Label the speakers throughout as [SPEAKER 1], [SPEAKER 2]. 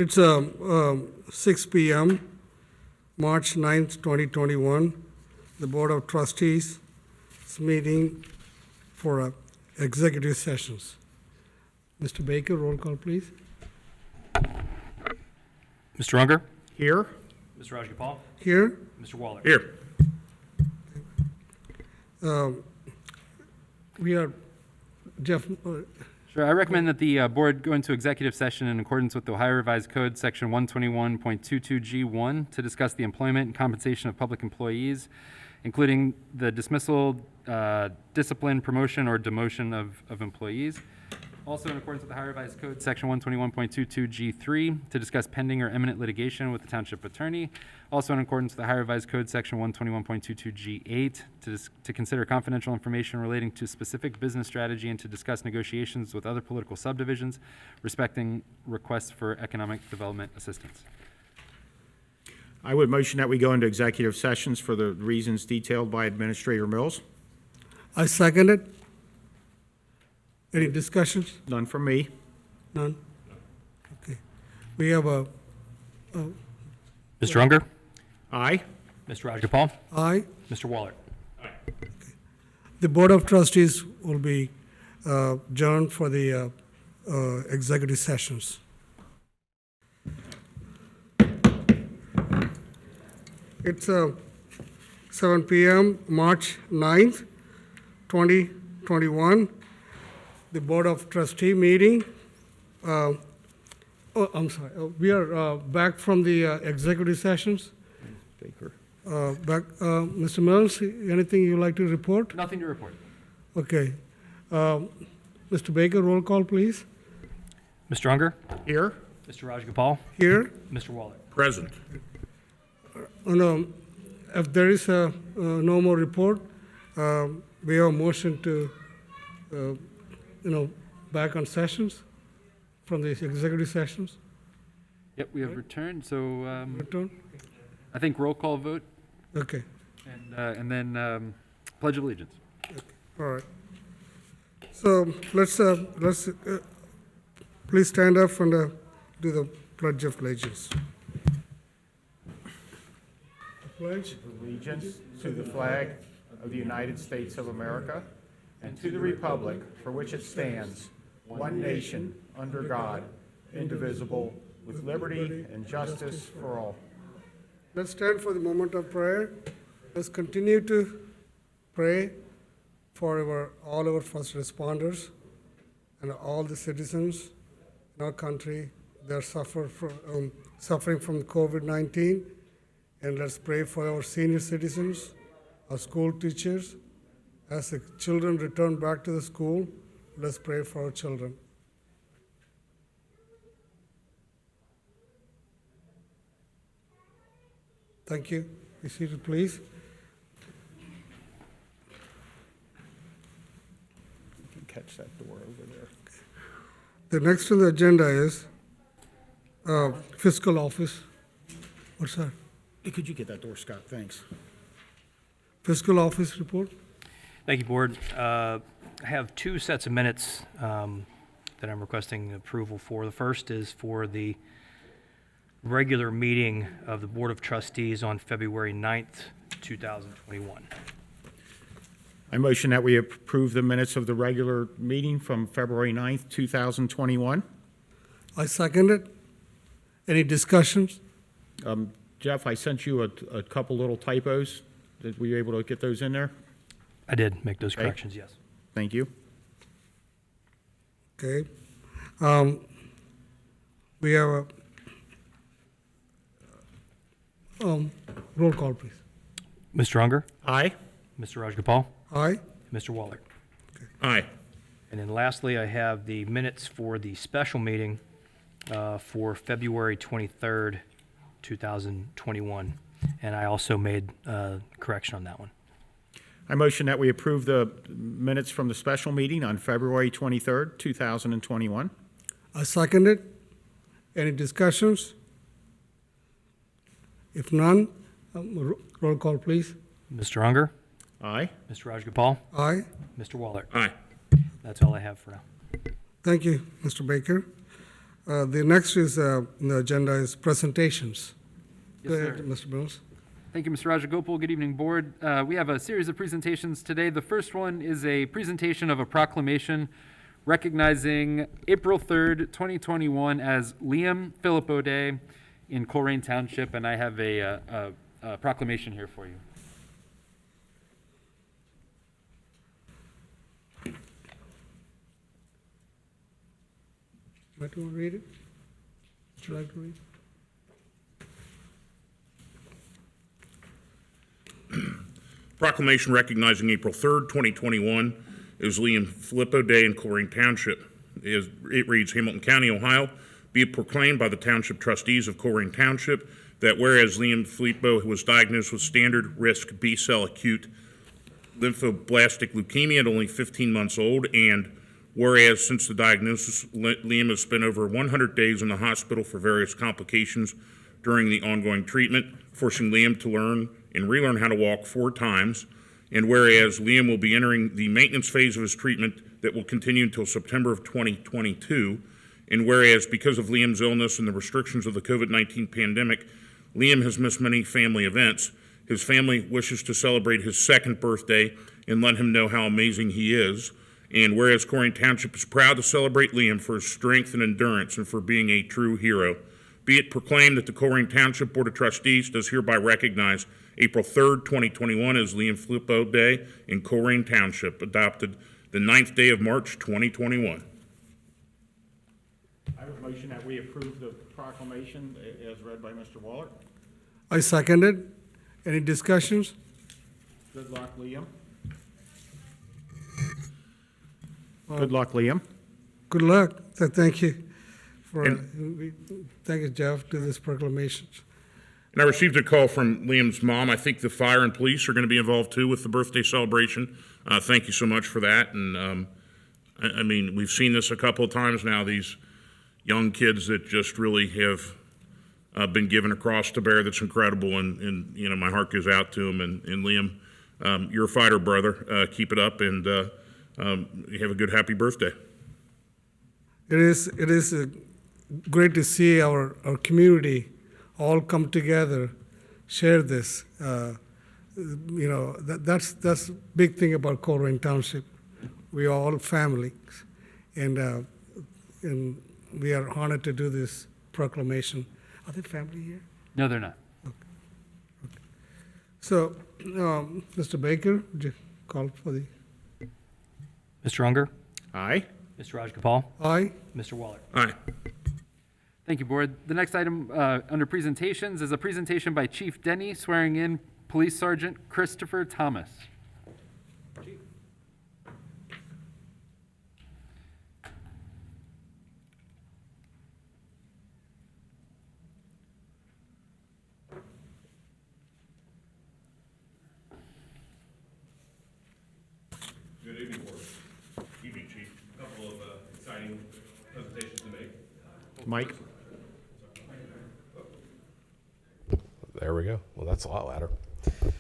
[SPEAKER 1] It's 6 p.m., March 9th, 2021. The Board of Trustees is meeting for executive sessions. Mr. Baker, roll call, please.
[SPEAKER 2] Mr. Unger?
[SPEAKER 3] Here.
[SPEAKER 2] Mr. Rajgopal?
[SPEAKER 1] Here.
[SPEAKER 2] Mr. Waller?
[SPEAKER 3] Here.
[SPEAKER 1] We are, Jeff,
[SPEAKER 2] Sure. I recommend that the board go into executive session in accordance with the Ohio Revised Code, Section 121.22G1, to discuss the employment and compensation of public employees, including the dismissal, discipline, promotion, or demotion of employees. Also in accordance with the Ohio Revised Code, Section 121.22G3, to discuss pending or imminent litigation with the township attorney. Also in accordance with the Ohio Revised Code, Section 121.22G8, to consider confidential information relating to specific business strategy and to discuss negotiations with other political subdivisions respecting requests for economic development assistance.
[SPEAKER 3] I would motion that we go into executive sessions for the reasons detailed by Administrator Mills.
[SPEAKER 1] I second it. Any discussions?
[SPEAKER 3] None from me.
[SPEAKER 1] None? Okay. We have a,
[SPEAKER 2] Mr. Unger?
[SPEAKER 3] Aye.
[SPEAKER 2] Mr. Rajgopal?
[SPEAKER 1] aye.
[SPEAKER 2] Mr. Waller?
[SPEAKER 1] The Board of Trustees will be adjourned for the executive sessions. It's 7 p.m., March 9th, 2021. The Board of Trustee meeting. I'm sorry. We are back from the executive sessions.
[SPEAKER 3] Baker.
[SPEAKER 1] Mr. Mills, anything you'd like to report?
[SPEAKER 2] Nothing to report.
[SPEAKER 1] Okay. Mr. Baker, roll call, please.
[SPEAKER 2] Mr. Unger?
[SPEAKER 3] Here.
[SPEAKER 2] Mr. Rajgopal?
[SPEAKER 1] Here.
[SPEAKER 2] Mr. Waller?
[SPEAKER 3] Present.
[SPEAKER 1] If there is no more report, we have a motion to, back on sessions from the executive sessions.
[SPEAKER 2] Yep, we have returned, so
[SPEAKER 1] Return?
[SPEAKER 2] I think roll call vote
[SPEAKER 1] Okay.
[SPEAKER 2] and then Pledge of Allegiance.
[SPEAKER 1] All right. So let's please stand up and do the Pledge of Allegiance. Pledge.
[SPEAKER 3] Allegiance to the flag of the United States of America and to the republic for which it stands, one nation, under God, indivisible, with liberty and justice for all.
[SPEAKER 1] Let's stand for the moment of prayer. Let's continue to pray for all our first responders and all the citizens in our country that are suffering from COVID-19. And let's pray for our senior citizens, our school teachers. As the children return back to the school, let's pray for our children. Thank you. Be seated, please.
[SPEAKER 3] You can catch that door over there.
[SPEAKER 1] The next on the agenda is fiscal office. What's that?
[SPEAKER 3] Hey, could you get that door, Scott? Thanks.
[SPEAKER 1] Fiscal office report.
[SPEAKER 4] Thank you, Board. I have two sets of minutes that I'm requesting approval for. The first is for the regular meeting of the Board of Trustees on February 9th, 2021.
[SPEAKER 3] I motion that we approve the minutes of the regular meeting from February 9th, 2021.
[SPEAKER 1] I second it. Any discussions?
[SPEAKER 3] Jeff, I sent you a couple little typos. Were you able to get those in there?
[SPEAKER 4] I did make those
[SPEAKER 3] Okay.
[SPEAKER 4] corrections, yes.
[SPEAKER 3] Thank you.
[SPEAKER 1] Okay. We have a roll call, please.
[SPEAKER 4] Mr. Unger?
[SPEAKER 3] Aye.
[SPEAKER 4] Mr. Rajgopal?
[SPEAKER 1] Aye.
[SPEAKER 4] Mr. Waller?
[SPEAKER 3] Aye.
[SPEAKER 4] And then lastly, I have the minutes for the special meeting for February 23rd, 2021. And I also made a correction on that one.
[SPEAKER 3] I motion that we approve the minutes from the special meeting on February 23rd, 2021.
[SPEAKER 1] I second it. Any discussions? If none, roll call, please.
[SPEAKER 4] Mr. Unger?
[SPEAKER 3] Aye.
[SPEAKER 4] Mr. Rajgopal?
[SPEAKER 1] Aye.
[SPEAKER 4] Mr. Waller?
[SPEAKER 3] Aye.
[SPEAKER 4] That's all I have for now.
[SPEAKER 1] Thank you, Mr. Baker. The next is, on the agenda is presentations. Go
[SPEAKER 2] Yes,
[SPEAKER 1] ahead,
[SPEAKER 2] sir.
[SPEAKER 1] Mr. Mills.
[SPEAKER 2] Thank you, Mr. Rajagopal. Good evening, Board. We have a series of presentations today. The first one is a presentation of a proclamation recognizing April 3rd, 2021 as Liam Philippo Day in Colerain Township, and I have a proclamation here for you.
[SPEAKER 1] Might you want to read it? Would you like to read?
[SPEAKER 5] Proclamation recognizing April 3rd, 2021 is Liam Philippo Day in Colerain Township. It reads, Hamilton County, Ohio, be it proclaimed by the Township Trustees of Colerain Township that whereas Liam Philippo was diagnosed with standard risk B-cell acute lymphoblastic leukemia at only 15 months old, and whereas since the diagnosis, Liam has spent over 100 days in the hospital for various complications during the ongoing treatment, forcing Liam to learn and relearn how to walk 4 times. And whereas Liam will be entering the maintenance phase of his treatment that will continue until September of 2022. And whereas because of Liam's illness and the restrictions of the COVID-19 pandemic, Liam has missed many family events. His family wishes to celebrate his 2nd birthday and let him know how amazing he is. And whereas Colerain Township is proud to celebrate Liam for his strength and endurance and for being a true hero, be it proclaimed that the Colerain Township Board of Trustees does hereby recognize April 3rd, 2021 as Liam Philippo Day in Colerain Township, adopted the 9th day of March, 2021.
[SPEAKER 3] I would motion that we approve the proclamation as read by Mr. Waller.
[SPEAKER 1] I second it. Any discussions?
[SPEAKER 3] Good luck, Liam. Good luck, Liam.
[SPEAKER 1] Good luck. Thank you thank you, Jeff, to this proclamation.
[SPEAKER 5] And I received a call from Liam's mom. I think the fire and police are going to be involved too with the birthday celebration. Thank you so much for that. And I mean, we've seen this a couple of times now, these young kids that just really have been given a cross to bear that's incredible. And you know, my heart goes out to them. And Liam, you're a fighter, brother. Keep it up, and have a good, happy birthday.
[SPEAKER 1] It is great to see our community all come together, share this. You know, that's big thing about Colerain Township. We are all families, and we are honored to do this proclamation. Are they family here?
[SPEAKER 2] No, they're not.
[SPEAKER 1] So, Mr. Baker, would you call for the
[SPEAKER 4] Mr. Unger,
[SPEAKER 3] Aye.
[SPEAKER 4] Mr. Rajagopal,
[SPEAKER 1] aye?
[SPEAKER 4] Mr. Waller.
[SPEAKER 5] Aye.
[SPEAKER 2] Thank you, Board. The next item under presentations is a presentation by Chief Denny swearing in Police Sergeant Christopher Thomas.
[SPEAKER 5] Good evening, Board. Evening, Chief. A couple of exciting presentations to make.
[SPEAKER 3] Mike?
[SPEAKER 6] There we go. Well, that's a lot louder. A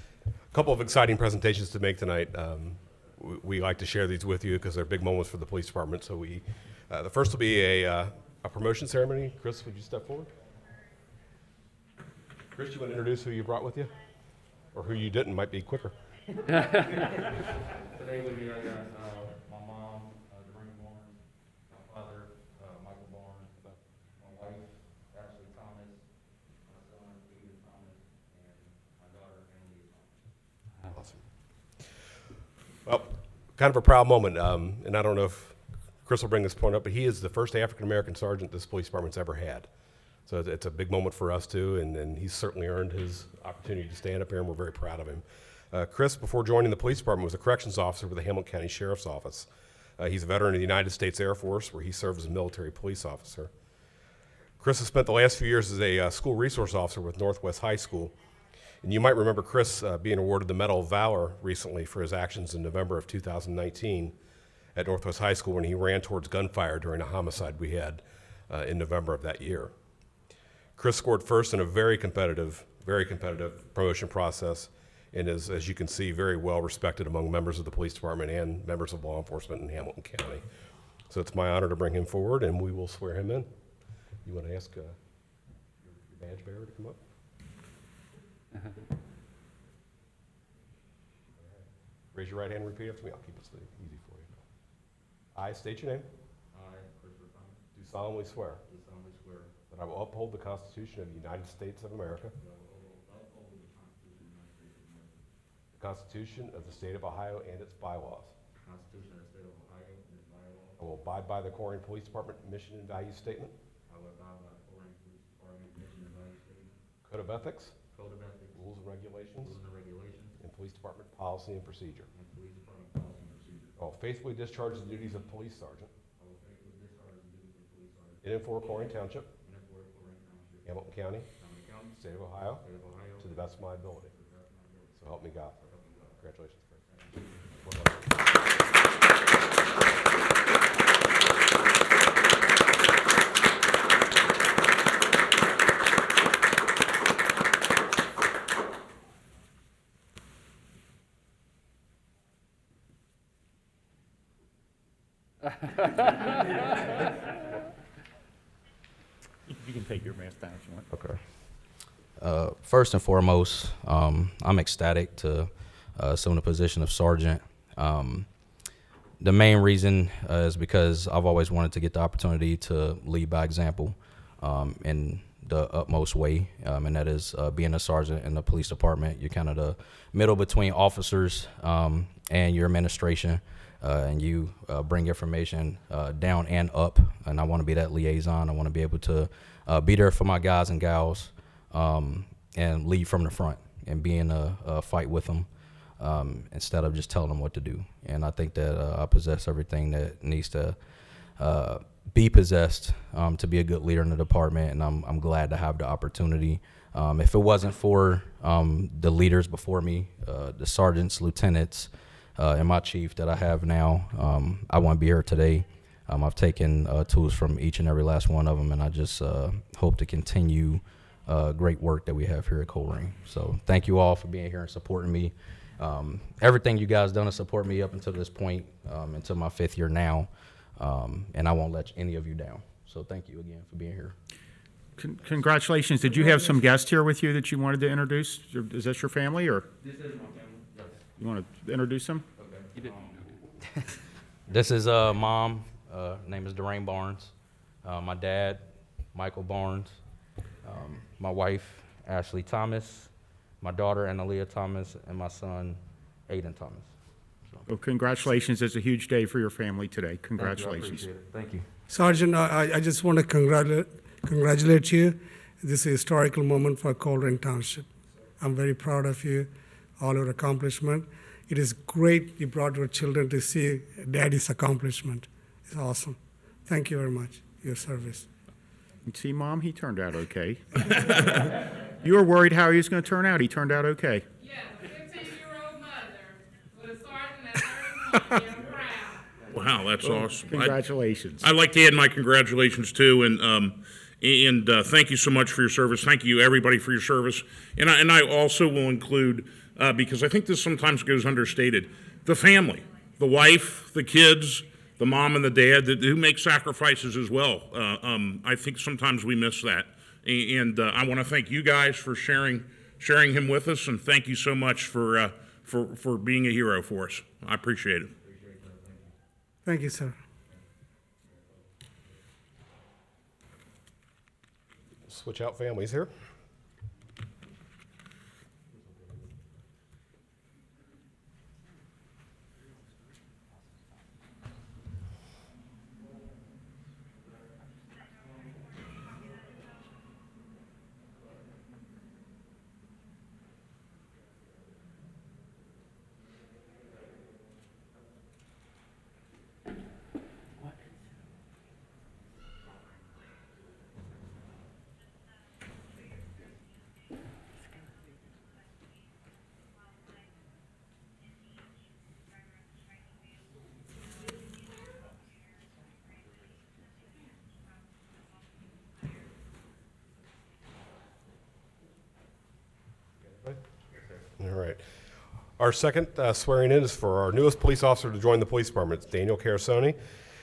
[SPEAKER 6] couple of exciting presentations to make tonight. We like to share these with you because they're big moments for the police department. So the first will be a promotion ceremony. Chris, would you step forward? Chris, you want to introduce who you brought with you? Or who you didn't, might be quicker.
[SPEAKER 2] Today would be my mom, Doreen Bourne, my father, Michael Bourne, my wife, Ashley Thomas, my son, Ethan Thomas, and my daughter, Andy Thomas.
[SPEAKER 6] Awesome. Well, kind of a proud moment, and I don't know if Chris will bring this point up, but he is the first African-American sergeant this police department's ever had. So it's a big moment for us too, and he's certainly earned his opportunity to stand up here, and we're very proud of him. Chris, before joining the police department, was a corrections officer with the Hamilton County Sheriff's Office. He's a veteran of the United States Air Force, where he served as a military police officer. Chris has spent the last few years as a school resource officer with Northwest High School. And you might remember Chris being awarded the Medal of Valor recently for his actions in November of 2019 at Northwest High School when he ran towards gunfire during a homicide we had in November of that year. Chris scored first in a very competitive promotion process, and is, as you can see, very well respected among members of the police department and members of law enforcement in Hamilton County. So it's my honor to bring him forward, and we will swear him in. You want to ask your badge bearer to come up? Raise your right hand and repeat after me. I'll keep it easy for you. I state your name.
[SPEAKER 7] I, Christopher Thomas,
[SPEAKER 6] Do solemnly swear
[SPEAKER 7] do solemnly swear
[SPEAKER 6] that I will uphold the Constitution of the United States of America,
[SPEAKER 7] that I will uphold the Constitution of the United States of America,
[SPEAKER 6] the Constitution of the State of Ohio and its bylaws.
[SPEAKER 7] the Constitution of the State of Ohio, and its bylaws.
[SPEAKER 6] I will abide by the Colerain Police Department mission and value statement,
[SPEAKER 7] I will abide by the Colerain Police Department mission and value statement,
[SPEAKER 6] code of ethics,
[SPEAKER 7] code of ethics,
[SPEAKER 6] rules and regulations,
[SPEAKER 7] rules and regulations,
[SPEAKER 6] and police department policy and procedure.
[SPEAKER 7] and police department policy and procedure.
[SPEAKER 6] I will faithfully discharge the duties of police sergeant
[SPEAKER 7] I will faithfully discharge the duties of police sergeant
[SPEAKER 6] in and for Colerain Township,
[SPEAKER 7] in and for Colerain Township,
[SPEAKER 6] Hamilton County,
[SPEAKER 7] Hamilton County,
[SPEAKER 6] State of Ohio,
[SPEAKER 7] State of Ohio,
[SPEAKER 6] to the best of my ability.
[SPEAKER 7] to the best of my ability.
[SPEAKER 6] So help me God.
[SPEAKER 7] So help me God.
[SPEAKER 6] Congratulations, Fred. Well done.
[SPEAKER 3] You can take your mask down if you want.
[SPEAKER 8] Okay. First and foremost, I'm ecstatic to assume the position of sergeant. The main reason is because I've always wanted to get the opportunity to lead by example in the utmost way, and that is being a sergeant in the police department. You're kind of the middle between officers and your administration, and you bring information down and up, and I want to be that liaison. I want to be able to be there for my guys and gals and lead from the front and be in a fight with them instead of just telling them what to do. And I think that I possess everything that needs to be possessed to be a good leader in the department, and I'm glad to have the opportunity. If it wasn't for the leaders before me, the sergeants, lieutenants, and my chief that I have now, I wouldn't be here today. I've taken tools from each and every last one of them, and I just hope to continue great work that we have here at Colerain. So thank you all for being here and supporting me. Everything you guys done to support me up until this point, until my 5th year now, and I won't let any of you down. So thank you again for being here.
[SPEAKER 3] Congratulations. Did you have some guests here with you that you wanted to introduce? Is that your family, or
[SPEAKER 8] This is my family. Yes.
[SPEAKER 3] you want to introduce them?
[SPEAKER 8] This is mom. Name is Doreen Barnes. My dad, Michael Barnes. My wife, Ashley Thomas. My daughter, Analia Thomas, and my son, Aiden Thomas.
[SPEAKER 3] Well, congratulations. It's a huge day for your family today. Congratulations.
[SPEAKER 8] Thank you.
[SPEAKER 1] Sergeant, I just want to congratulate you. This is a historical moment for Colerain Township. I'm very proud of you, all your accomplishment. It is great you brought your children to see daddy's accomplishment. It's awesome. Thank you very much for your service.
[SPEAKER 3] See, Mom, he turned out okay. You were worried how he was going to turn out. He turned out okay.
[SPEAKER 9] Yes, a 15-year-old mother with a sergeant at 31. I'm proud.
[SPEAKER 5] Wow, that's awesome.
[SPEAKER 3] Congratulations.
[SPEAKER 5] I'd like to add my congratulations too, and thank you so much for your service. Thank you, everybody, for your service. And I also will include, because I think this sometimes goes understated, the family, the wife, the kids, the mom and the dad who make sacrifices as well. I think sometimes we miss that. And I want to thank you guys for sharing him with us, and thank you so much for being a hero for us. I appreciate it.
[SPEAKER 1] Thank you, sir.
[SPEAKER 6] Switch out families here. All right. Our second swearing in is for our newest police officer to join the police department. It's Daniel Carasoni.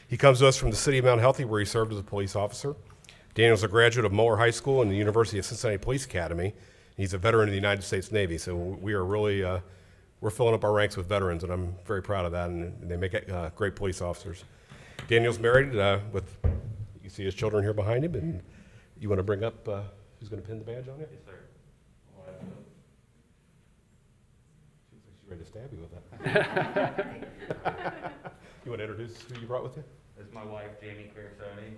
[SPEAKER 6] He comes to us from the city of Mount Healthy, where he served as a police officer. Daniel's a graduate of Moore High School and the University of Cincinnati Police Academy. He's a veteran of the United States Navy, so we are really, we're filling up our ranks with veterans, and I'm very proud of that, and they make great police officers. Daniel's married with, you can see his children here behind him, and you want to bring up who's going to pin the badge on you? Yes, sir. Seems like she's ready to stab you with that. You want to introduce who you brought with you?
[SPEAKER 10] This is my wife, Jamie Carsoni.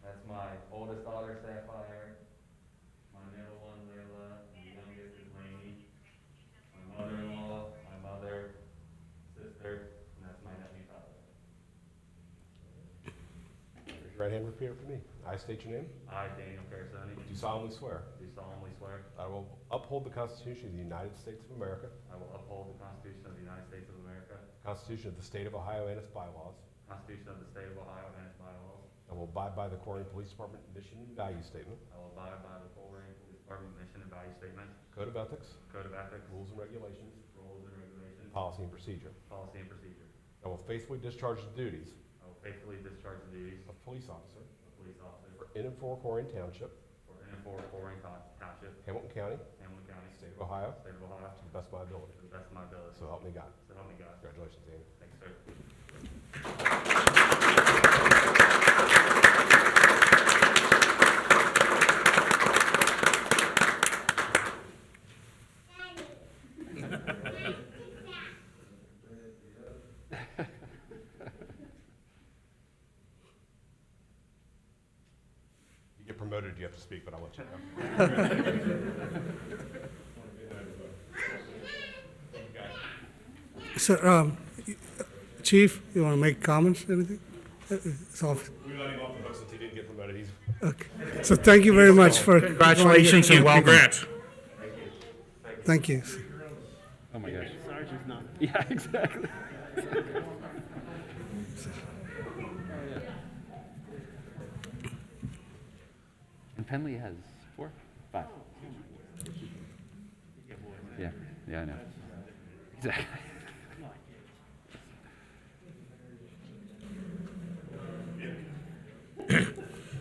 [SPEAKER 10] That's my oldest daughter, Sapphire. My middle one, Layla. My youngest is Lainey. My mother-in-law, my mother, sister, and that's my nephew, Tyler.
[SPEAKER 6] Raise your right hand and repeat after me. I state your name.
[SPEAKER 10] I, Daniel Carsoni,
[SPEAKER 6] Do solemnly swear
[SPEAKER 10] do solemnly swear
[SPEAKER 6] I will uphold the Constitution of the United States of America,
[SPEAKER 10] I will uphold the Constitution of the United States of America,
[SPEAKER 6] the Constitution of the State of Ohio and its bylaws.
[SPEAKER 10] the Constitution of the State of Ohio and its bylaws.
[SPEAKER 6] I will abide by the Colerain Police Department mission and value statement,
[SPEAKER 10] I will abide by the Colerain Police Department mission and value statement,
[SPEAKER 6] code of ethics,
[SPEAKER 10] code of ethics,
[SPEAKER 6] rules and regulations,
[SPEAKER 10] rules and regulations,
[SPEAKER 6] policy and procedure.
[SPEAKER 10] policy and procedure.
[SPEAKER 6] I will faithfully discharge the duties
[SPEAKER 10] I will faithfully discharge the duties
[SPEAKER 6] of police officer
[SPEAKER 10] of police officer
[SPEAKER 6] in and for Colerain Township,
[SPEAKER 10] for in and for Colerain Township,
[SPEAKER 6] Hamilton County,
[SPEAKER 10] Hamilton County,
[SPEAKER 6] State of Ohio,
[SPEAKER 10] State of Ohio,
[SPEAKER 6] to the best of my ability.
[SPEAKER 10] to the best of my ability.
[SPEAKER 6] So help me God.
[SPEAKER 10] So help me God.
[SPEAKER 6] Congratulations, Amy.
[SPEAKER 10] Thanks, sir.
[SPEAKER 6] You get promoted, you have to speak, but I'll let you know.
[SPEAKER 1] So, Chief, you want to make comments, anything? It's off.
[SPEAKER 6] We let him off the hook since he didn't get promoted. He's
[SPEAKER 1] Okay. So thank you very much for.
[SPEAKER 3] Congratulations and welcome.
[SPEAKER 5] Congrats.
[SPEAKER 1] Thank you.
[SPEAKER 2] Oh my gosh. Yeah, exactly. And Penley has 4, 5. Yeah, I know. Exactly.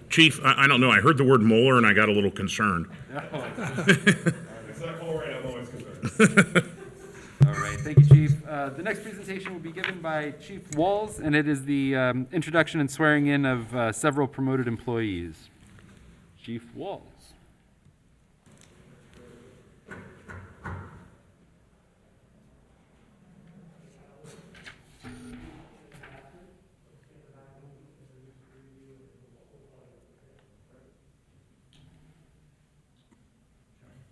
[SPEAKER 5] Chief, I don't know, I heard the word molar and I got a little concerned.
[SPEAKER 6] It's not Colerain, I'm always concerned.
[SPEAKER 2] All right, thank you, Chief. The next presentation will be given by Chief Walls, and it is the introduction and swearing in of several promoted employees. Chief Walls.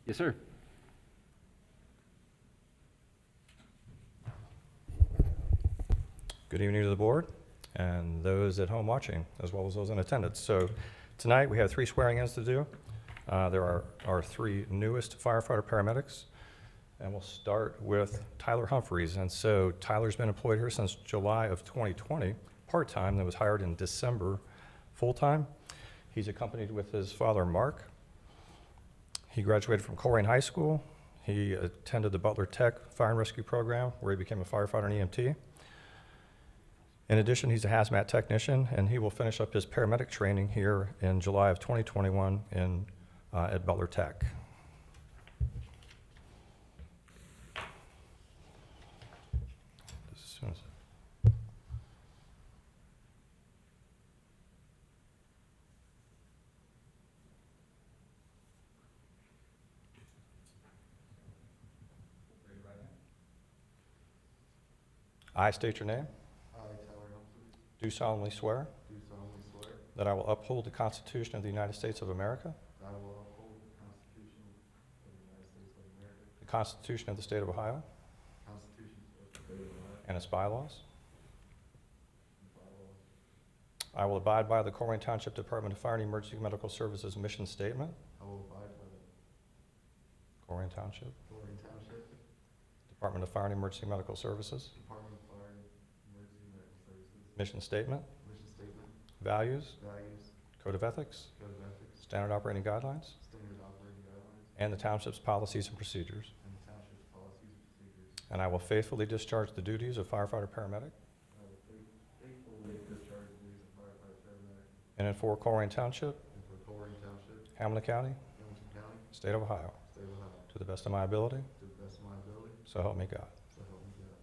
[SPEAKER 2] Yes, sir.
[SPEAKER 11] Good evening to the board and those at home watching, as well as those in attendance. So tonight we have 3 swearing-ins to do. There are our 3 newest firefighter paramedics, and we'll start with Tyler Humphreys. And so Tyler's been employed here since July of 2020, part-time, then was hired in December full-time. He's accompanied with his father, Mark. He graduated from Colerain High School. He attended the Butler Tech Fire and Rescue Program, where he became a firefighter and EMT. In addition, he's a hazmat technician, and he will finish up his paramedic training here in July of 2021 at Butler Tech. As soon as- I state your name.
[SPEAKER 7] I, Tyler Humphrey,
[SPEAKER 11] Do solemnly swear
[SPEAKER 7] do solemnly swear
[SPEAKER 11] that I will uphold the Constitution of the United States of America,
[SPEAKER 7] that I will uphold the Constitution of the United States of America,
[SPEAKER 11] the Constitution of the State of Ohio,
[SPEAKER 7] the Constitution of the State of Ohio,
[SPEAKER 11] and its bylaws.
[SPEAKER 7] and bylaws.
[SPEAKER 11] I will abide by the Colerain Township Department of Fire and Emergency Medical Services mission statement,
[SPEAKER 7] I will abide by the
[SPEAKER 11] Colerain Township
[SPEAKER 7] Colerain Township
[SPEAKER 11] Department of Fire and Emergency Medical Services
[SPEAKER 7] Department of Fire and Emergency Medical Services
[SPEAKER 11] mission statement,
[SPEAKER 7] mission statement,
[SPEAKER 11] values,
[SPEAKER 7] values,
[SPEAKER 11] code of ethics,
[SPEAKER 7] code of ethics,
[SPEAKER 11] standard operating guidelines,
[SPEAKER 7] standard operating guidelines,
[SPEAKER 11] and the township's policies and procedures.
[SPEAKER 7] and the township's policies and procedures.
[SPEAKER 11] And I will faithfully discharge the duties of firefighter paramedic
[SPEAKER 7] I will faithfully discharge the duties of firefighter paramedic
[SPEAKER 11] and in for Colerain Township,
[SPEAKER 7] and for Colerain Township,
[SPEAKER 11] Hamilton County,
[SPEAKER 7] Hamilton County,
[SPEAKER 11] State of Ohio,
[SPEAKER 7] State of Ohio,
[SPEAKER 11] to the best of my ability,
[SPEAKER 7] to the best of my ability,
[SPEAKER 11] so help me God.
[SPEAKER 7] so help me God.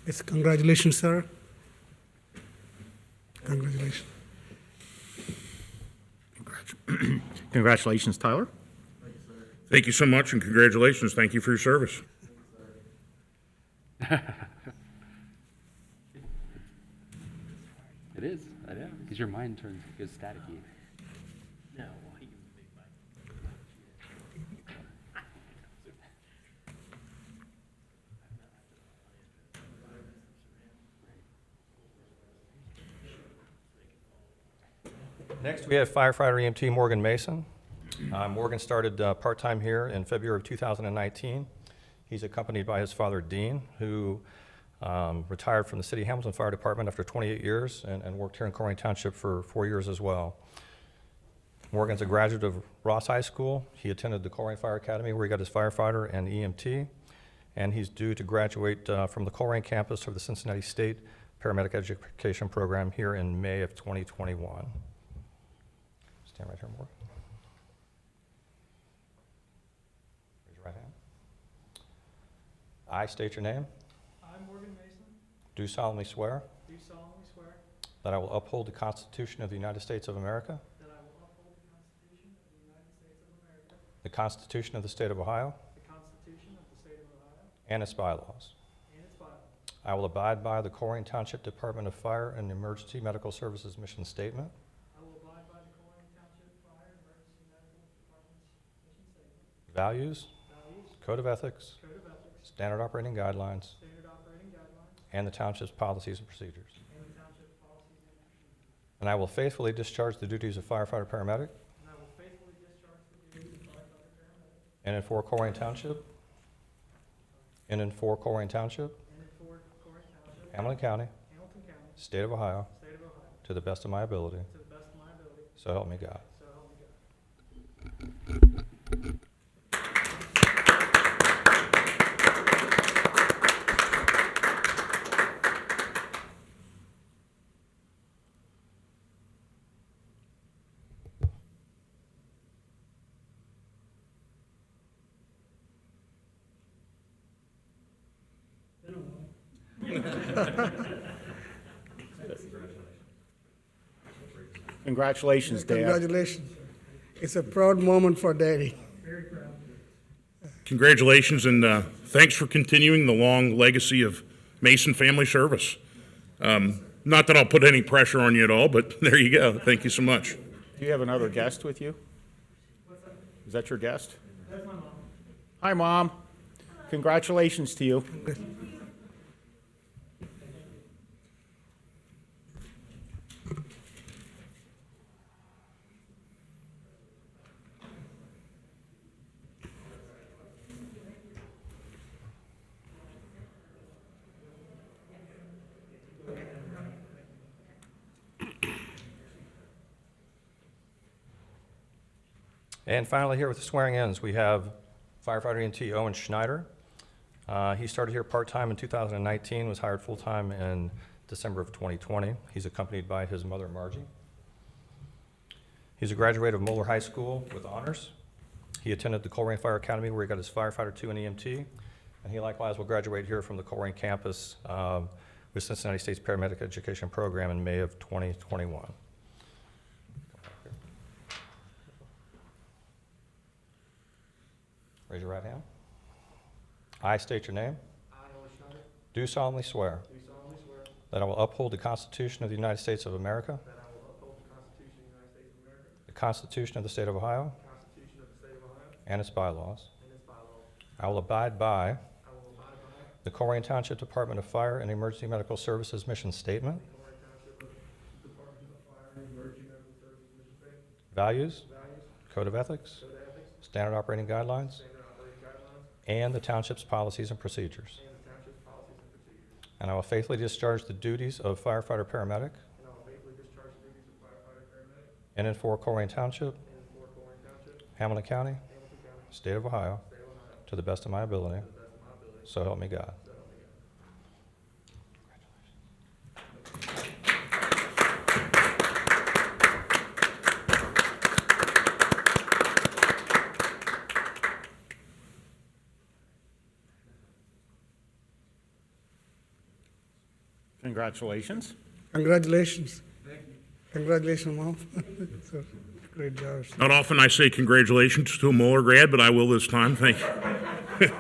[SPEAKER 1] Yes, congratulations, sir. Congratulations.
[SPEAKER 3] Congratulations, Tyler.
[SPEAKER 5] Thank you so much, and congratulations. Thank you for your service.
[SPEAKER 2] It is, I know, because your mind goes staticky.
[SPEAKER 11] Next, we have firefighter EMT Morgan Mason. Morgan started part-time here in February of 2019. He's accompanied by his father, Dean, who retired from the City of Hamilton Fire Department after 28 years and worked here in Colerain Township for 4 years as well. Morgan's a graduate of Ross High School. He attended the Colerain Fire Academy where he got his firefighter and EMT, and he's due to graduate from the Colerain campus of the Cincinnati State Paramedic Education Program here in May of 2021. Stand right here, Morgan. Raise your right hand. I state your name.
[SPEAKER 12] I, Morgan Mason,
[SPEAKER 11] Do solemnly swear
[SPEAKER 12] do solemnly swear
[SPEAKER 11] that I will uphold the Constitution of the United States of America,
[SPEAKER 12] that I will uphold the Constitution of the United States of America,
[SPEAKER 11] the Constitution of the State of Ohio,
[SPEAKER 12] the Constitution of the State of Ohio,
[SPEAKER 11] and its bylaws.
[SPEAKER 12] and its bylaws.
[SPEAKER 11] I will abide by the Colerain Township Department of Fire and Emergency Medical Services mission statement,
[SPEAKER 12] I will abide by the Colerain Township Fire and Emergency Medical Department's mission statement,
[SPEAKER 11] values,
[SPEAKER 12] values,
[SPEAKER 11] code of ethics,
[SPEAKER 12] code of ethics,
[SPEAKER 11] standard operating guidelines,
[SPEAKER 12] standard operating guidelines,
[SPEAKER 11] and the township's policies and procedures.
[SPEAKER 12] and the township policies and procedures.
[SPEAKER 11] And I will faithfully discharge the duties of firefighter paramedic
[SPEAKER 12] And I will faithfully discharge the duties of firefighter paramedic
[SPEAKER 11] in and for Colerain Township,
[SPEAKER 12] and in for Colerain Township,
[SPEAKER 11] Hamilton County,
[SPEAKER 12] Hamilton County,
[SPEAKER 11] State of Ohio,
[SPEAKER 12] State of Ohio,
[SPEAKER 11] to the best of my ability,
[SPEAKER 12] to the best of my ability,
[SPEAKER 11] so help me God.
[SPEAKER 12] so help me God.
[SPEAKER 3] Congratulations, Dad.
[SPEAKER 1] Congratulations. It's a proud moment for Daddy.
[SPEAKER 5] Congratulations, and thanks for continuing the long legacy of Mason family service. Not that I'll put any pressure on you at all, but there you go. Thank you so much.
[SPEAKER 3] Do you have another guest with you? Is that your guest? That's my mom. Hi, Mom. Congratulations to you.
[SPEAKER 11] And finally, here with the swearing-ins, we have firefighter EMT Owen Schneider. He started here part-time in 2019, was hired full-time in December of 2020. He's accompanied by his mother, Margie. He's a graduate of Moeller High School with honors. He attended the Colerain Fire Academy where he got his firefighter 2 and EMT. And he likewise will graduate here from the Colerain campus with Cincinnati State's Paramedic Education Program in May of 2021. Raise your right hand. I state your name.
[SPEAKER 12] I, Owen Schneider,
[SPEAKER 11] Do solemnly swear
[SPEAKER 12] do solemnly swear
[SPEAKER 11] that I will uphold the Constitution of the United States of America,
[SPEAKER 12] that I will uphold the Constitution of the United States of America,
[SPEAKER 11] the Constitution of the State of Ohio,
[SPEAKER 12] the Constitution of the State of Ohio,
[SPEAKER 11] and its bylaws.
[SPEAKER 12] and its bylaws.
[SPEAKER 11] I will abide by
[SPEAKER 12] I will abide by
[SPEAKER 11] the Colerain Township Department of Fire and Emergency Medical Services mission statement,
[SPEAKER 12] the Colerain Township Department of Fire and Emergency Medical Services mission statement,
[SPEAKER 11] values,
[SPEAKER 12] values,
[SPEAKER 11] code of ethics,
[SPEAKER 12] code of ethics,
[SPEAKER 11] standard operating guidelines,
[SPEAKER 12] standard operating guidelines,
[SPEAKER 11] and the township's policies and procedures.
[SPEAKER 12] and the township's policies and procedures.
[SPEAKER 11] And I will faithfully discharge the duties of firefighter paramedic
[SPEAKER 12] And I will faithfully discharge the duties of firefighter paramedic
[SPEAKER 11] in and for Colerain Township,
[SPEAKER 12] and for
[SPEAKER 11] Hamilton County, State of Ohio, to the best of my ability, so help me God.
[SPEAKER 3] Congratulations.
[SPEAKER 1] Congratulations. Congratulations, Mom. So, great job.
[SPEAKER 5] Not often I say congratulations to a Moeller grad, but I will this time. Thank you.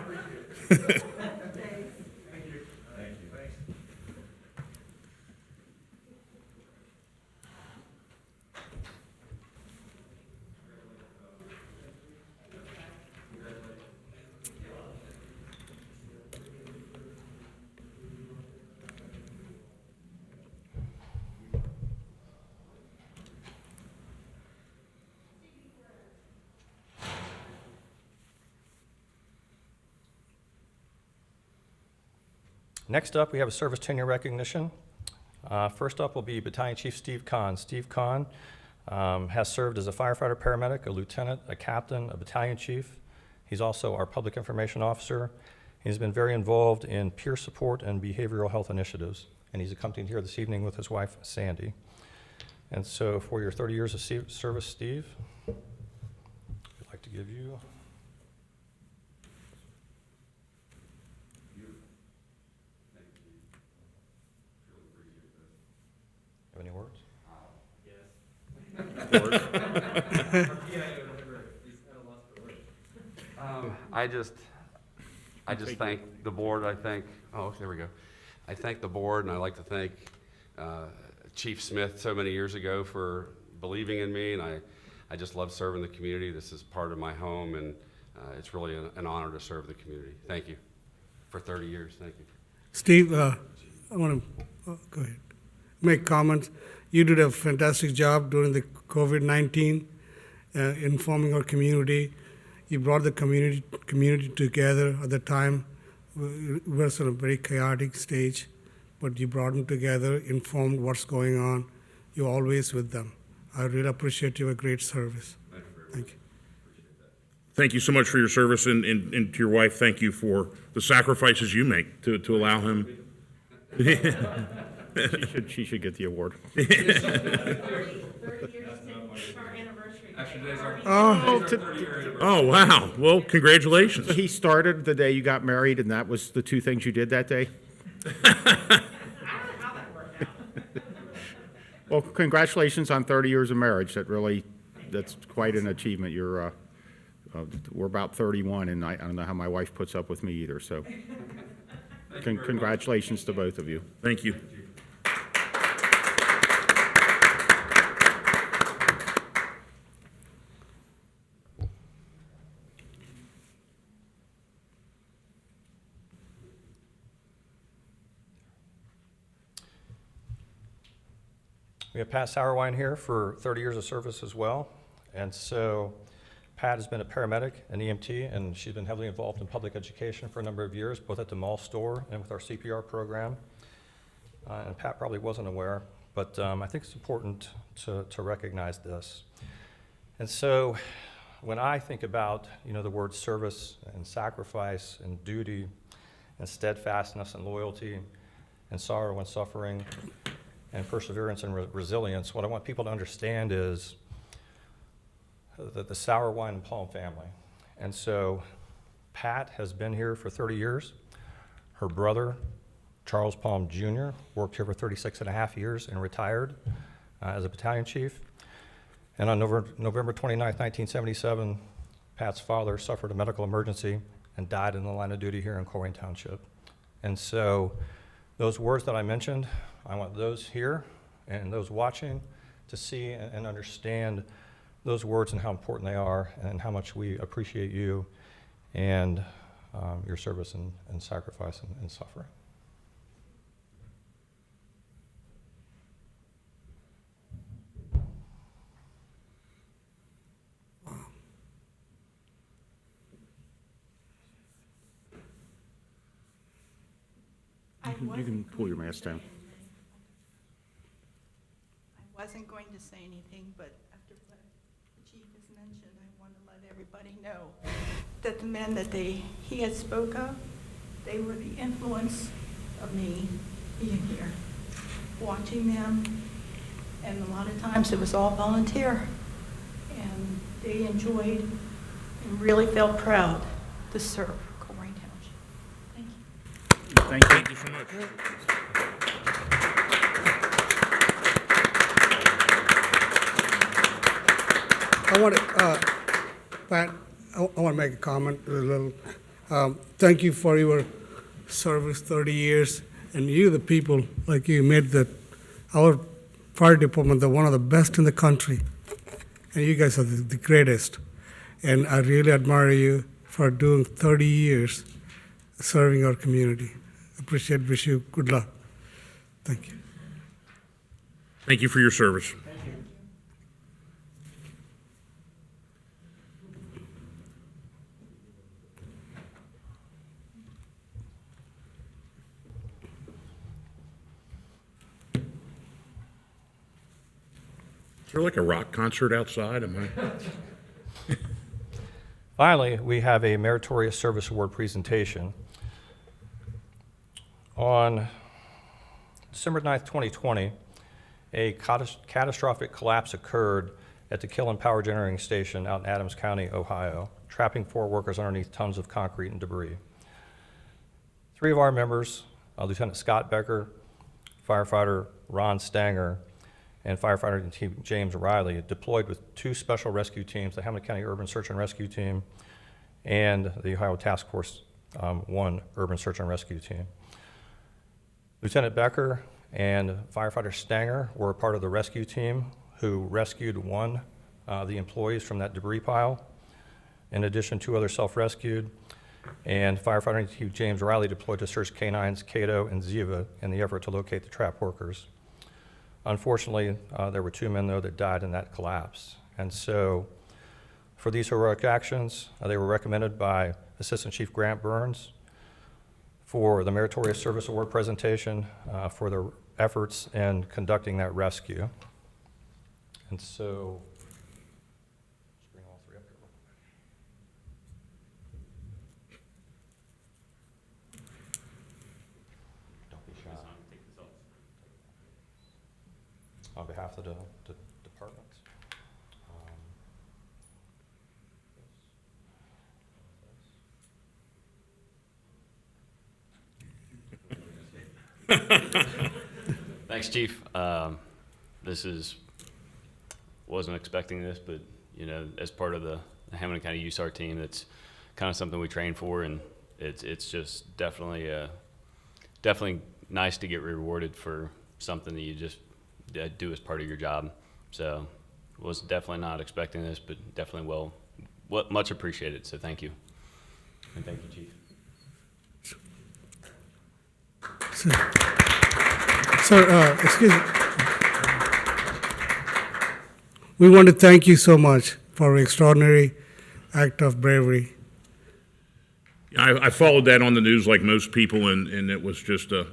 [SPEAKER 11] Next up, we have a service tenure recognition. First up will be Battalion Chief Steve Kahn. Steve Kahn has served as a firefighter paramedic, a lieutenant, a captain, a battalion chief. He's also our public information officer. He's been very involved in peer support and behavioral health initiatives, and he's accompanied here this evening with his wife, Sandy. And so for your 30 years of service, Steve, I'd like to give you have any words?
[SPEAKER 13] I just thank the board. I thank the board, and I like to thank Chief Smith so many years ago for believing in me, and I just love serving the community. This is part of my home, and it's really an honor to serve the community. Thank you for 30 years. Thank you.
[SPEAKER 1] Steve, I want to go ahead. Make comments. You did a fantastic job during the COVID-19, informing our community. You brought the community together at the time. We were at a very chaotic stage, but you brought them together, informed what's going on. You're always with them. I really appreciate your great service. Thank you.
[SPEAKER 5] Thank you so much for your service, and to your wife, thank you for the sacrifices you make to allow him.
[SPEAKER 3] She should get the award.
[SPEAKER 9] 30 years our anniversary.
[SPEAKER 5] Oh, wow. Well, congratulations.
[SPEAKER 3] He started the day you got married, and that was the two things you did that day?
[SPEAKER 9] I don't know how that worked out.
[SPEAKER 3] Well, congratulations on 30 years of marriage. That's quite an achievement. We're about 31, and I don't know how my wife puts up with me either, so congratulations to both of you.
[SPEAKER 5] Thank you.
[SPEAKER 11] We have Pat Sauerwein here for 30 years of service as well. And so Pat has been a paramedic, an EMT, and she's been heavily involved in public education for a number of years, both at the mall store and with our CPR program. And Pat probably wasn't aware, but I think it's important to recognize this. And so when I think about, the word service and sacrifice and duty and steadfastness and loyalty and sorrow and suffering and perseverance and resilience, what I want people to understand is the Sauerwein and Palm family. And so Pat has been here for 30 years. Her brother, Charles Palm Jr., worked here for 36 and a half years and retired as a battalion chief. And on November 29th, 1977, Pat's father suffered a medical emergency and died in the line of duty here in Colerain Township. And so those words that I mentioned, I want those here and those watching to see and understand those words and how important they are and how much we appreciate you and your service and sacrifice and suffering.
[SPEAKER 3] You can pull your mask down.
[SPEAKER 14] I wasn't going to say anything, but after what the chief has mentioned, I want to let
[SPEAKER 12] everybody know that the men that he had spoke of, they were the influence of me being here, watching them, and a lot of times it was all volunteer, and they enjoyed and really felt proud to serve Colerain Township. Thank you.
[SPEAKER 5] Thank you so much.
[SPEAKER 1] I want to, Pat, I want to make a comment a little. Thank you for your service, 30 years, and you, the people, like you, made our fire department one of the best in the country, and you guys are the greatest. And I really admire you for doing 30 years serving our community. Appreciate, wish you good luck. Thank you.
[SPEAKER 5] Thank you for your service. Is there like a rock concert outside?
[SPEAKER 11] Finally, we have a meritorious service award presentation. On December 9th, 2020, a catastrophic collapse occurred at the Killen Power Generating Station out in Adams County, Ohio, trapping 4 workers underneath tons of concrete and debris. 3 of our members, Lieutenant Scott Becker, firefighter Ron Stanger, and firefighter James Riley, deployed with 2 special rescue teams, the Hamilton County Urban Search and Rescue Team and the Ohio Task Force 1 Urban Search and Rescue Team. Lieutenant Becker and firefighter Stanger were a part of the rescue team who rescued the employees from that debris pile. In addition, 2 others self-rescued, and firefighter James Riley deployed to search canines Cato and Ziva in the effort to locate the trapped workers. Unfortunately, there were 2 men, though, that died in that collapse. And so for these heroic actions, they were recommended by Assistant Chief Grant Burns for the Meritorious Service Award presentation for their efforts in conducting that rescue. And so, let's bring all 3 up here real quick. Don't be shy. On behalf of the departments.
[SPEAKER 10] Thanks, Chief. Wasn't expecting this, but as part of the Hamilton County USAR team, that's kind of something we train for, and it's just definitely nice to get rewarded for something that you just do as part of your job. So was definitely not expecting this, but definitely much appreciated. So thank you, and thank you, Chief.
[SPEAKER 1] Sir, excuse me. We want to thank you so much for your extraordinary act of bravery.
[SPEAKER 5] I followed that on the news like most people, and it was just a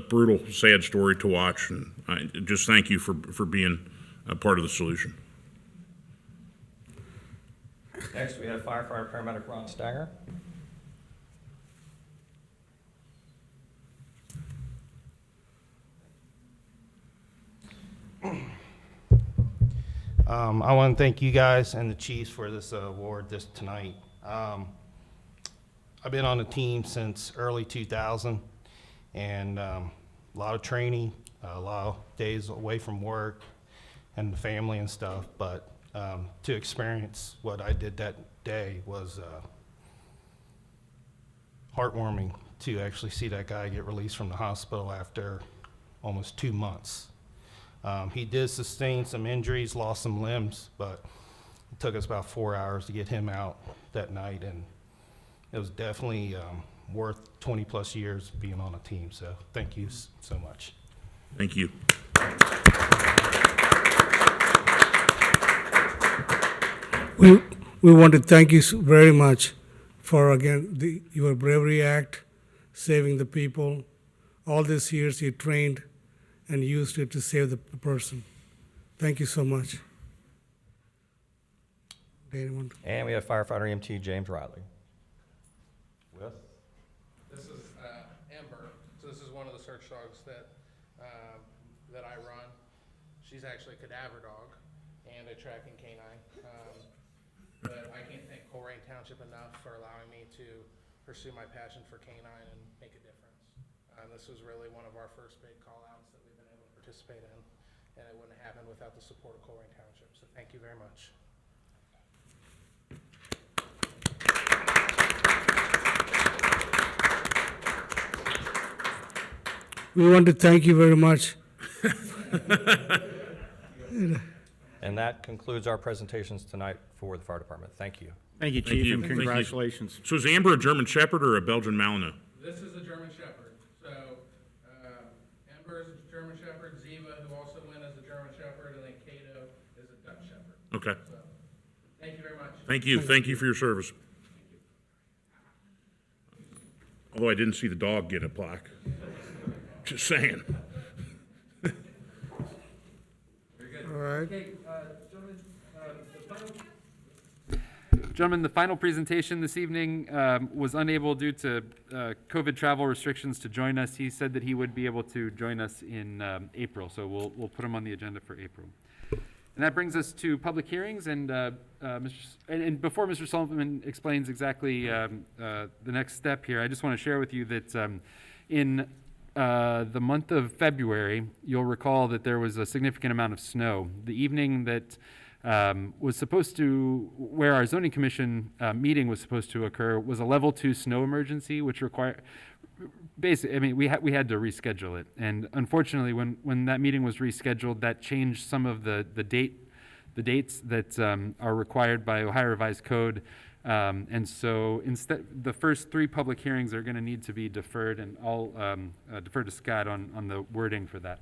[SPEAKER 5] brutal, sad story to watch. And I just thank you for being a part of the solution.
[SPEAKER 11] Next, we have firefighter paramedic Ron Stanger.
[SPEAKER 14] I want to thank you guys and the chiefs for this award tonight. I've been on the team since early 2000, and a lot of training, a lot of days away from work and the family and stuff, but to experience what I did that day was heartwarming to actually see that guy get released from the hospital after almost 2 months. He did sustain some injuries, lost some limbs, but it took us about 4 hours to get him out that night, and it was definitely worth 20 plus years being on a team. So thank you so much.
[SPEAKER 5] Thank you.
[SPEAKER 1] We want to thank you very much for, again, your bravery act, saving the people. All these years you trained and used it to save the person. Thank you so much. anyone?
[SPEAKER 11] And we have firefighter EMT James Riley. With?
[SPEAKER 15] This is Amber. So this is one of the search dogs that I run. She's actually a cadaver dog and a tracking canine. But I can't thank Colerain Township enough for allowing me to pursue my passion for canine and make a difference. This was really one of our first big call-outs that we've been able to participate in, and it wouldn't have happened without the support of Colerain Township. So thank you very much.
[SPEAKER 1] We want to thank you very much.
[SPEAKER 11] And that concludes our presentations tonight for the fire department. Thank you.
[SPEAKER 3] Thank you,
[SPEAKER 5] Thank
[SPEAKER 3] Chief,
[SPEAKER 5] you.
[SPEAKER 3] and
[SPEAKER 5] Thank you.
[SPEAKER 3] congratulations.
[SPEAKER 5] So is Amber a German Shepherd or a Belgian Malinois?
[SPEAKER 15] This is a German Shepherd. So Ember is a German Shepherd, Ziva, who also went as a German Shepherd, and then Kato is a Dutch Shepherd.
[SPEAKER 5] Okay.
[SPEAKER 15] So thank you very much.
[SPEAKER 5] Thank you. Thank you for your service. Although I didn't see the dog get a plaque. Just saying.
[SPEAKER 1] All right.
[SPEAKER 2] Gentlemen, the final presentation this evening was unable due to COVID travel restrictions to join us. He said that he would be able to join us in April, so we'll put him on the agenda for April. And that brings us to public hearings, and before Mr. Sullivan explains exactly the next step here, I just want to share with you that in the month of February, you'll recall that there was a significant amount of snow. The evening that was supposed to, where our zoning commission meeting was supposed to occur, was a level 2 snow emergency, which required, basically, I mean, we had to reschedule it. And unfortunately, when that meeting was rescheduled, that changed some of the dates that are required by Ohio Revised Code. And so instead, the first 3 public hearings are going to need to be deferred, and I'll defer to Scott on the wording for that.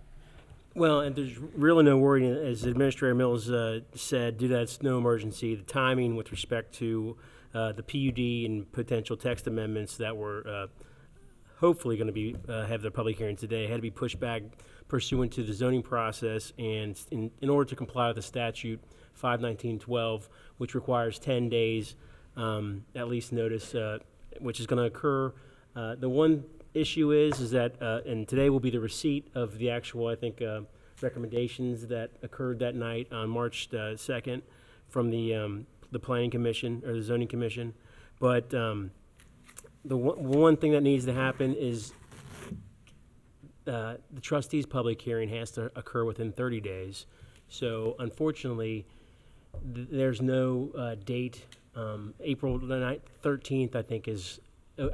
[SPEAKER 16] Well, and there's really no worry, as Administrator Mills said, due to that snow emergency, the timing with respect to the PUD and potential text amendments that were hopefully going to be have their public hearing today had to be pushed back pursuant to the zoning process, and in order to comply with the statute 51912, which requires 10 days at least notice, which is going to occur. The one issue is that, and today will be the receipt of the actual, I think, recommendations that occurred that night on March 2nd from the Planning Commission or the Zoning Commission. But the one thing that needs to happen is the trustees' public hearing has to occur within 30 days. So unfortunately, there's no date. April the 13th, I think, is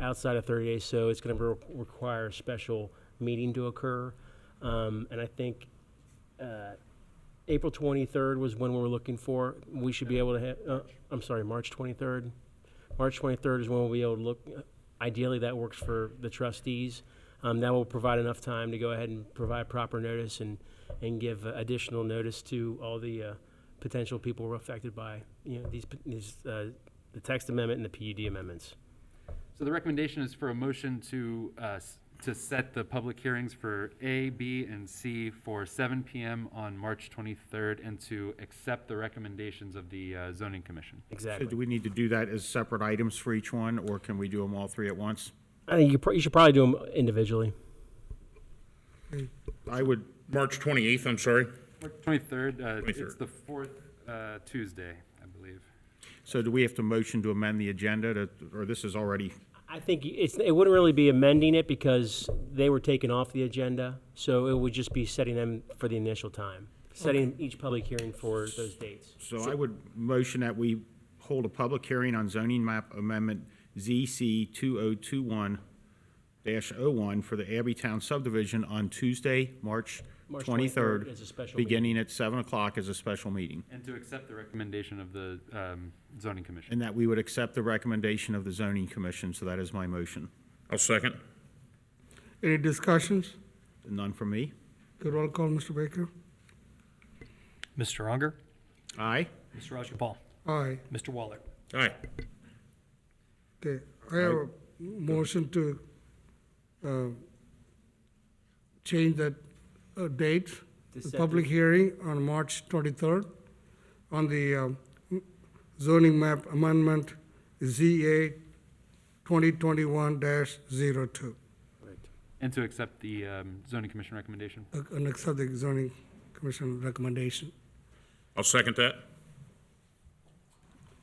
[SPEAKER 16] outside of 30 days, so it's going to require a special meeting to occur. And I think April 23rd was when we were looking for. We should be able to have, I'm sorry, March 23rd. March 23rd is when we'll be able to look. Ideally, that works for the trustees. That will provide enough time to go ahead and provide proper notice and give additional notice to all the potential people who are affected by the text amendment and the PUD amendments.
[SPEAKER 2] So the recommendation is for a motion to set the public hearings for A, B, and C for 7 p.m. on March 23rd, and to accept the recommendations of the Zoning Commission.
[SPEAKER 3] So
[SPEAKER 16] Exactly.
[SPEAKER 3] do we need to do that as separate items for each one, or can we do them all 3 at once?
[SPEAKER 16] I think you should probably do them individually.
[SPEAKER 3] I would,
[SPEAKER 5] March 28th, I'm sorry.
[SPEAKER 2] March 23rd,
[SPEAKER 5] 23rd.
[SPEAKER 2] it's the 4th Tuesday, I believe.
[SPEAKER 3] so do we have to motion to amend the agenda to, or this is already,
[SPEAKER 16] I think it wouldn't really be amending it because they were taken off the agenda, so it would just be setting them for the initial time, setting each public hearing for those dates.
[SPEAKER 3] so I would motion that we hold a public hearing on zoning map amendment ZC 2021-01 for the Abbeytown subdivision on Tuesday, March
[SPEAKER 16] March 23rd
[SPEAKER 3] 23rd,
[SPEAKER 16] is a special meeting.
[SPEAKER 3] beginning at 7 o'clock as a special meeting.
[SPEAKER 2] And to accept the recommendation of the Zoning Commission.
[SPEAKER 3] And that we would accept the recommendation of the zoning commission, so that is my motion.
[SPEAKER 5] I'll second.
[SPEAKER 1] Any discussions?
[SPEAKER 3] None from me?
[SPEAKER 1] Good roll call, Mr. Baker.
[SPEAKER 4] Mr. Unger,
[SPEAKER 3] Aye?
[SPEAKER 4] Mr. Rajagopal,
[SPEAKER 1] Aye.
[SPEAKER 4] Mr. Waller.
[SPEAKER 5] Aye.
[SPEAKER 1] Okay, I have a motion to change that date, the
[SPEAKER 16] set
[SPEAKER 1] public hearing on March 23rd on the zoning map amendment ZA 2021-02,
[SPEAKER 2] And to accept the zoning commission recommendation.
[SPEAKER 1] and accept the zoning commission recommendation.
[SPEAKER 5] I'll second that.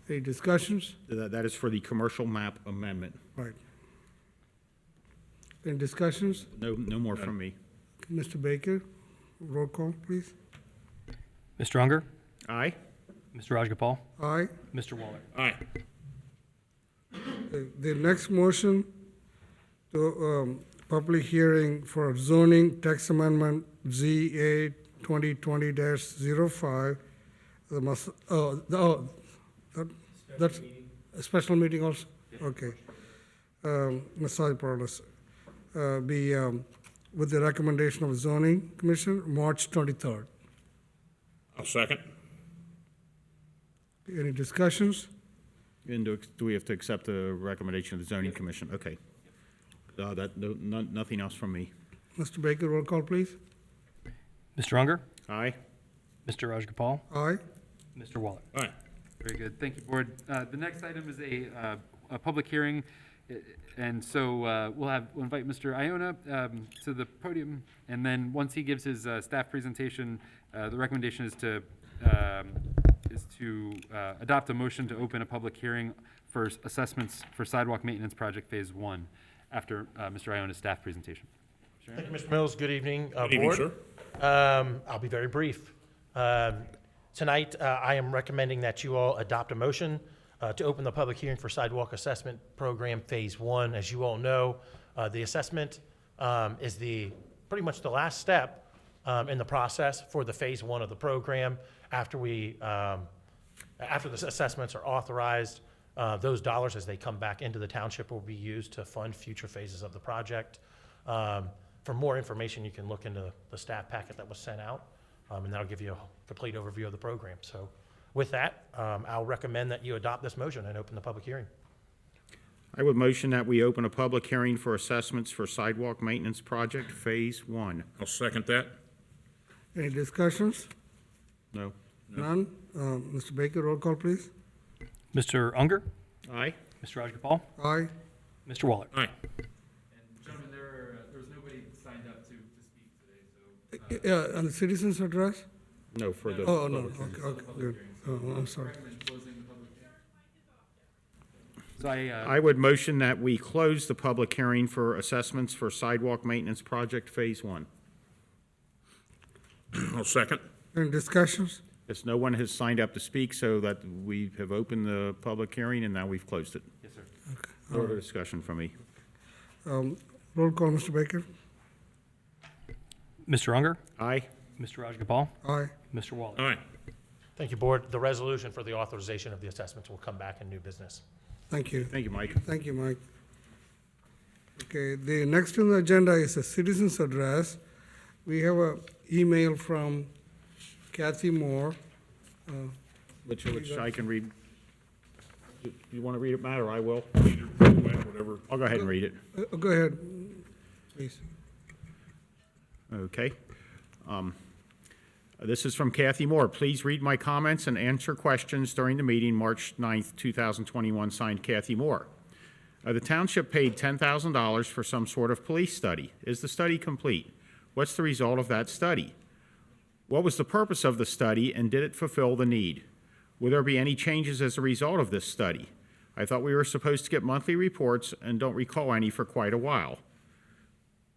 [SPEAKER 1] Any discussions?
[SPEAKER 3] That is for the commercial map amendment.
[SPEAKER 1] Right. Any discussions?
[SPEAKER 3] No more from me.
[SPEAKER 1] Mr. Baker, roll call, please.
[SPEAKER 4] Mr. Unger,
[SPEAKER 3] Aye?
[SPEAKER 4] Mr. Rajagopal,
[SPEAKER 1] Aye.
[SPEAKER 4] Mr. Waller.
[SPEAKER 5] Aye.
[SPEAKER 1] The next motion to public hearing for zoning text amendment ZA 2020-05. That's a special meeting also? Okay. Massage parlors. Be with the recommendation of zoning commission, March 23rd.
[SPEAKER 5] I'll second.
[SPEAKER 1] Any discussions?
[SPEAKER 3] And do we have to accept the recommendation of the zoning commission? Okay. Nothing else from me.
[SPEAKER 1] Mr. Baker, roll call, please.
[SPEAKER 4] Mr. Unger,
[SPEAKER 3] Aye?
[SPEAKER 4] Mr. Rajagopal,
[SPEAKER 1] Aye.
[SPEAKER 4] Mr. Waller.
[SPEAKER 5] Aye.
[SPEAKER 2] Very good. Thank you, board. The next item is a public hearing. And so we'll invite Mr. Iona to the podium. And then once he gives his staff presentation, the recommendation is to adopt a motion to open a public hearing for assessments for sidewalk maintenance project phase 1 after Mr. Iona's staff presentation.
[SPEAKER 17] Thank you, Mr. Mills. Good evening,
[SPEAKER 5] Good evening,
[SPEAKER 17] board.
[SPEAKER 5] sir.
[SPEAKER 17] I'll be very brief. Tonight, I am recommending that you all adopt a motion to open the public hearing for sidewalk assessment program phase 1. As you all know, the assessment is pretty much the last step in the process for the phase 1 of the program. After the assessments are authorized, those dollars as they come back into the township will be used to fund future phases of the project. For more information, you can look into the staff packet that was sent out, and that'll give you a complete overview of the program. So with that, I'll recommend that you adopt this motion and open the public hearing.
[SPEAKER 3] I would motion that we open a public hearing for assessments for sidewalk maintenance project phase 1.
[SPEAKER 5] I'll second that.
[SPEAKER 1] Any discussions?
[SPEAKER 3] No?
[SPEAKER 1] None? Mr. Baker, roll call, please.
[SPEAKER 4] Mr. Unger,
[SPEAKER 3] Aye?
[SPEAKER 4] Mr. Rajagopal,
[SPEAKER 1] Aye.
[SPEAKER 4] Mr. Waller.
[SPEAKER 5] Aye.
[SPEAKER 2] And gentlemen, there was nobody signed up to speak today, so.
[SPEAKER 1] Yeah, and the citizens address?
[SPEAKER 3] No, for the.
[SPEAKER 1] Oh, no, okay, good. Oh, I'm sorry.
[SPEAKER 2] So
[SPEAKER 3] I would motion that we close the public hearing for assessments for sidewalk maintenance project phase 1.
[SPEAKER 5] I'll second.
[SPEAKER 1] Any discussions?
[SPEAKER 3] Yes, no one has signed up to speak, so that we have opened the public hearing and now we've closed it.
[SPEAKER 2] yes, sir.
[SPEAKER 3] No other discussion from me.
[SPEAKER 1] Roll call, Mr. Baker.
[SPEAKER 4] Mr. Unger,
[SPEAKER 3] Aye?
[SPEAKER 4] Mr. Rajagopal,
[SPEAKER 1] Aye.
[SPEAKER 4] Mr. Waller.
[SPEAKER 5] Aye.
[SPEAKER 17] Thank you, board. The resolution for the authorization of the assessments will come back in new business.
[SPEAKER 1] Thank you.
[SPEAKER 3] Thank you, Mike.
[SPEAKER 1] Thank you, Mike. Okay, the next on the agenda is a citizen's address. We have an email from Kathy Moore.
[SPEAKER 3] Which I can read. You want to read it, Matt, or I will?
[SPEAKER 5] Whatever.
[SPEAKER 3] I'll go ahead and read it.
[SPEAKER 1] Go ahead, please.
[SPEAKER 3] Okay. This is from Kathy Moore. Please read my comments and answer questions during the meeting, March 9th, 2021, signed Kathy Moore. The township paid $10,000 for some sort of police study. Is the study complete? What's the result of that study? What was the purpose of the study, and did it fulfill the need? Will there be any changes as a result of this study? I thought we were supposed to get monthly reports and don't recall any for quite a while.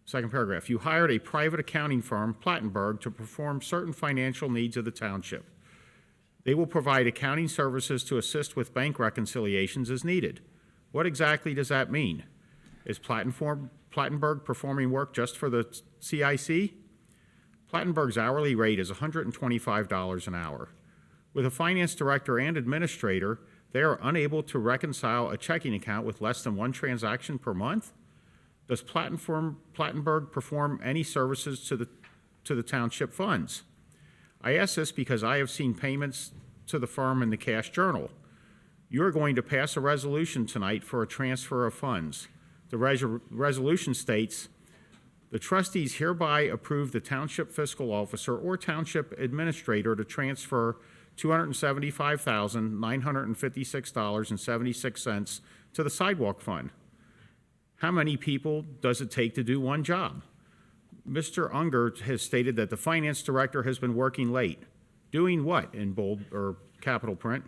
[SPEAKER 3] Second paragraph, you hired a private accounting firm, Plattenberg, to perform certain financial needs of the township. They will provide accounting services to assist with bank reconciliations as needed. What exactly does that mean? Is Plattenberg performing work just for the CIC? Plattenberg's hourly rate is $125 an hour. With a finance director and administrator, they are unable to reconcile a checking account with less than one transaction per month? Does Plattenberg perform any services to the township funds? I ask this because I have seen payments to the firm in the cash journal. You are going to pass a resolution tonight for a transfer of funds. The resolution states, the trustees hereby approve the township fiscal officer or township administrator to transfer $275,956.76 to the sidewalk fund. How many people does it take to do one job? Mr. Unger has stated that the finance director has been working late. Doing what in bold or capital print?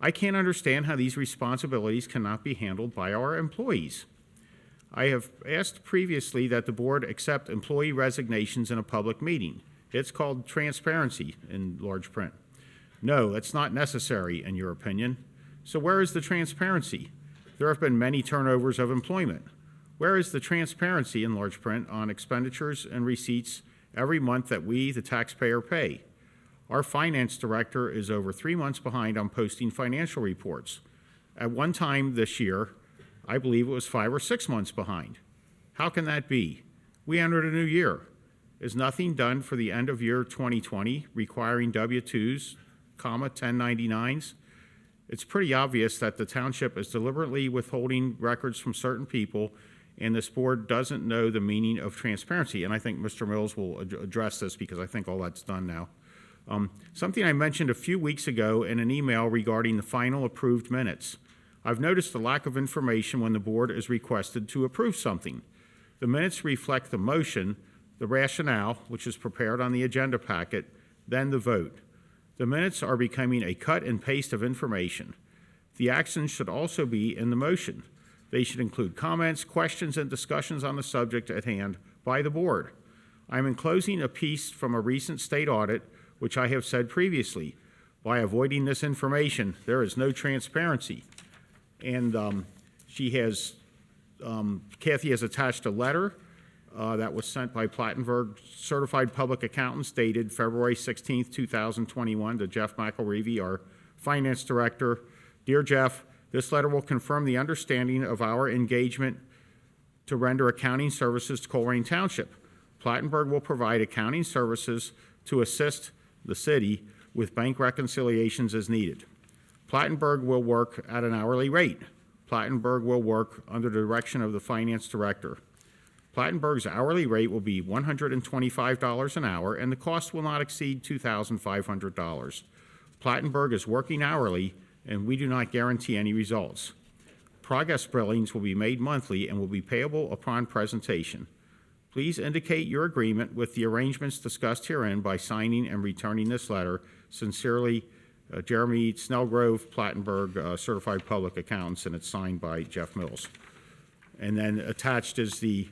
[SPEAKER 3] I can't understand how these responsibilities cannot be handled by our employees. I have asked previously that the board accept employee resignations in a public meeting. It's called transparency in large print. No, that's not necessary in your opinion. So where is the transparency? There have been many turnovers of employment. Where is the transparency in large print on expenditures and receipts every month that we, the taxpayer, pay? Our finance director is over 3 months behind on posting financial reports. At one time this year, I believe it was 5 or 6 months behind. How can that be? We entered a new year. Is nothing done for the end of year 2020 requiring W-2s, 1099s? It's pretty obvious that the township is deliberately withholding records from certain people, and this board doesn't know the meaning of transparency. And I think Mr. Mills will address this because I think all that's done now. Something I mentioned a few weeks ago in an email regarding the final approved minutes. I've noticed a lack of information when the board is requested to approve something. The minutes reflect the motion, the rationale, which is prepared on the agenda packet, then the vote. The minutes are becoming a cut and paste of information. The actions should also be in the motion. They should include comments, questions, and discussions on the subject at hand by the board. I'm enclosing a piece from a recent state audit, which I have said previously. By avoiding this information, there is no transparency. And Kathy has attached a letter that was sent by Plattenberg Certified Public Accountants dated February 16th, 2021 to Jeff McElreavy, our finance director. Dear Jeff, this letter will confirm the understanding of our engagement to render accounting services to Colerain Township. Plattenberg will provide accounting services to assist the city with bank reconciliations as needed. Plattenberg will work at an hourly rate. Plattenberg will work under the direction of the finance director. Plattenberg's hourly rate will be $125 an hour, and the cost will not exceed $2,500. Plattenberg is working hourly, and we do not guarantee any results. Progress billings will be made monthly and will be payable upon presentation. Please indicate your agreement with the arrangements discussed herein by signing and returning this letter. Sincerely, Jeremy Snellgrove, Plattenberg, Certified Public Accountants, and it's signed by Jeff Mills. And then attached is the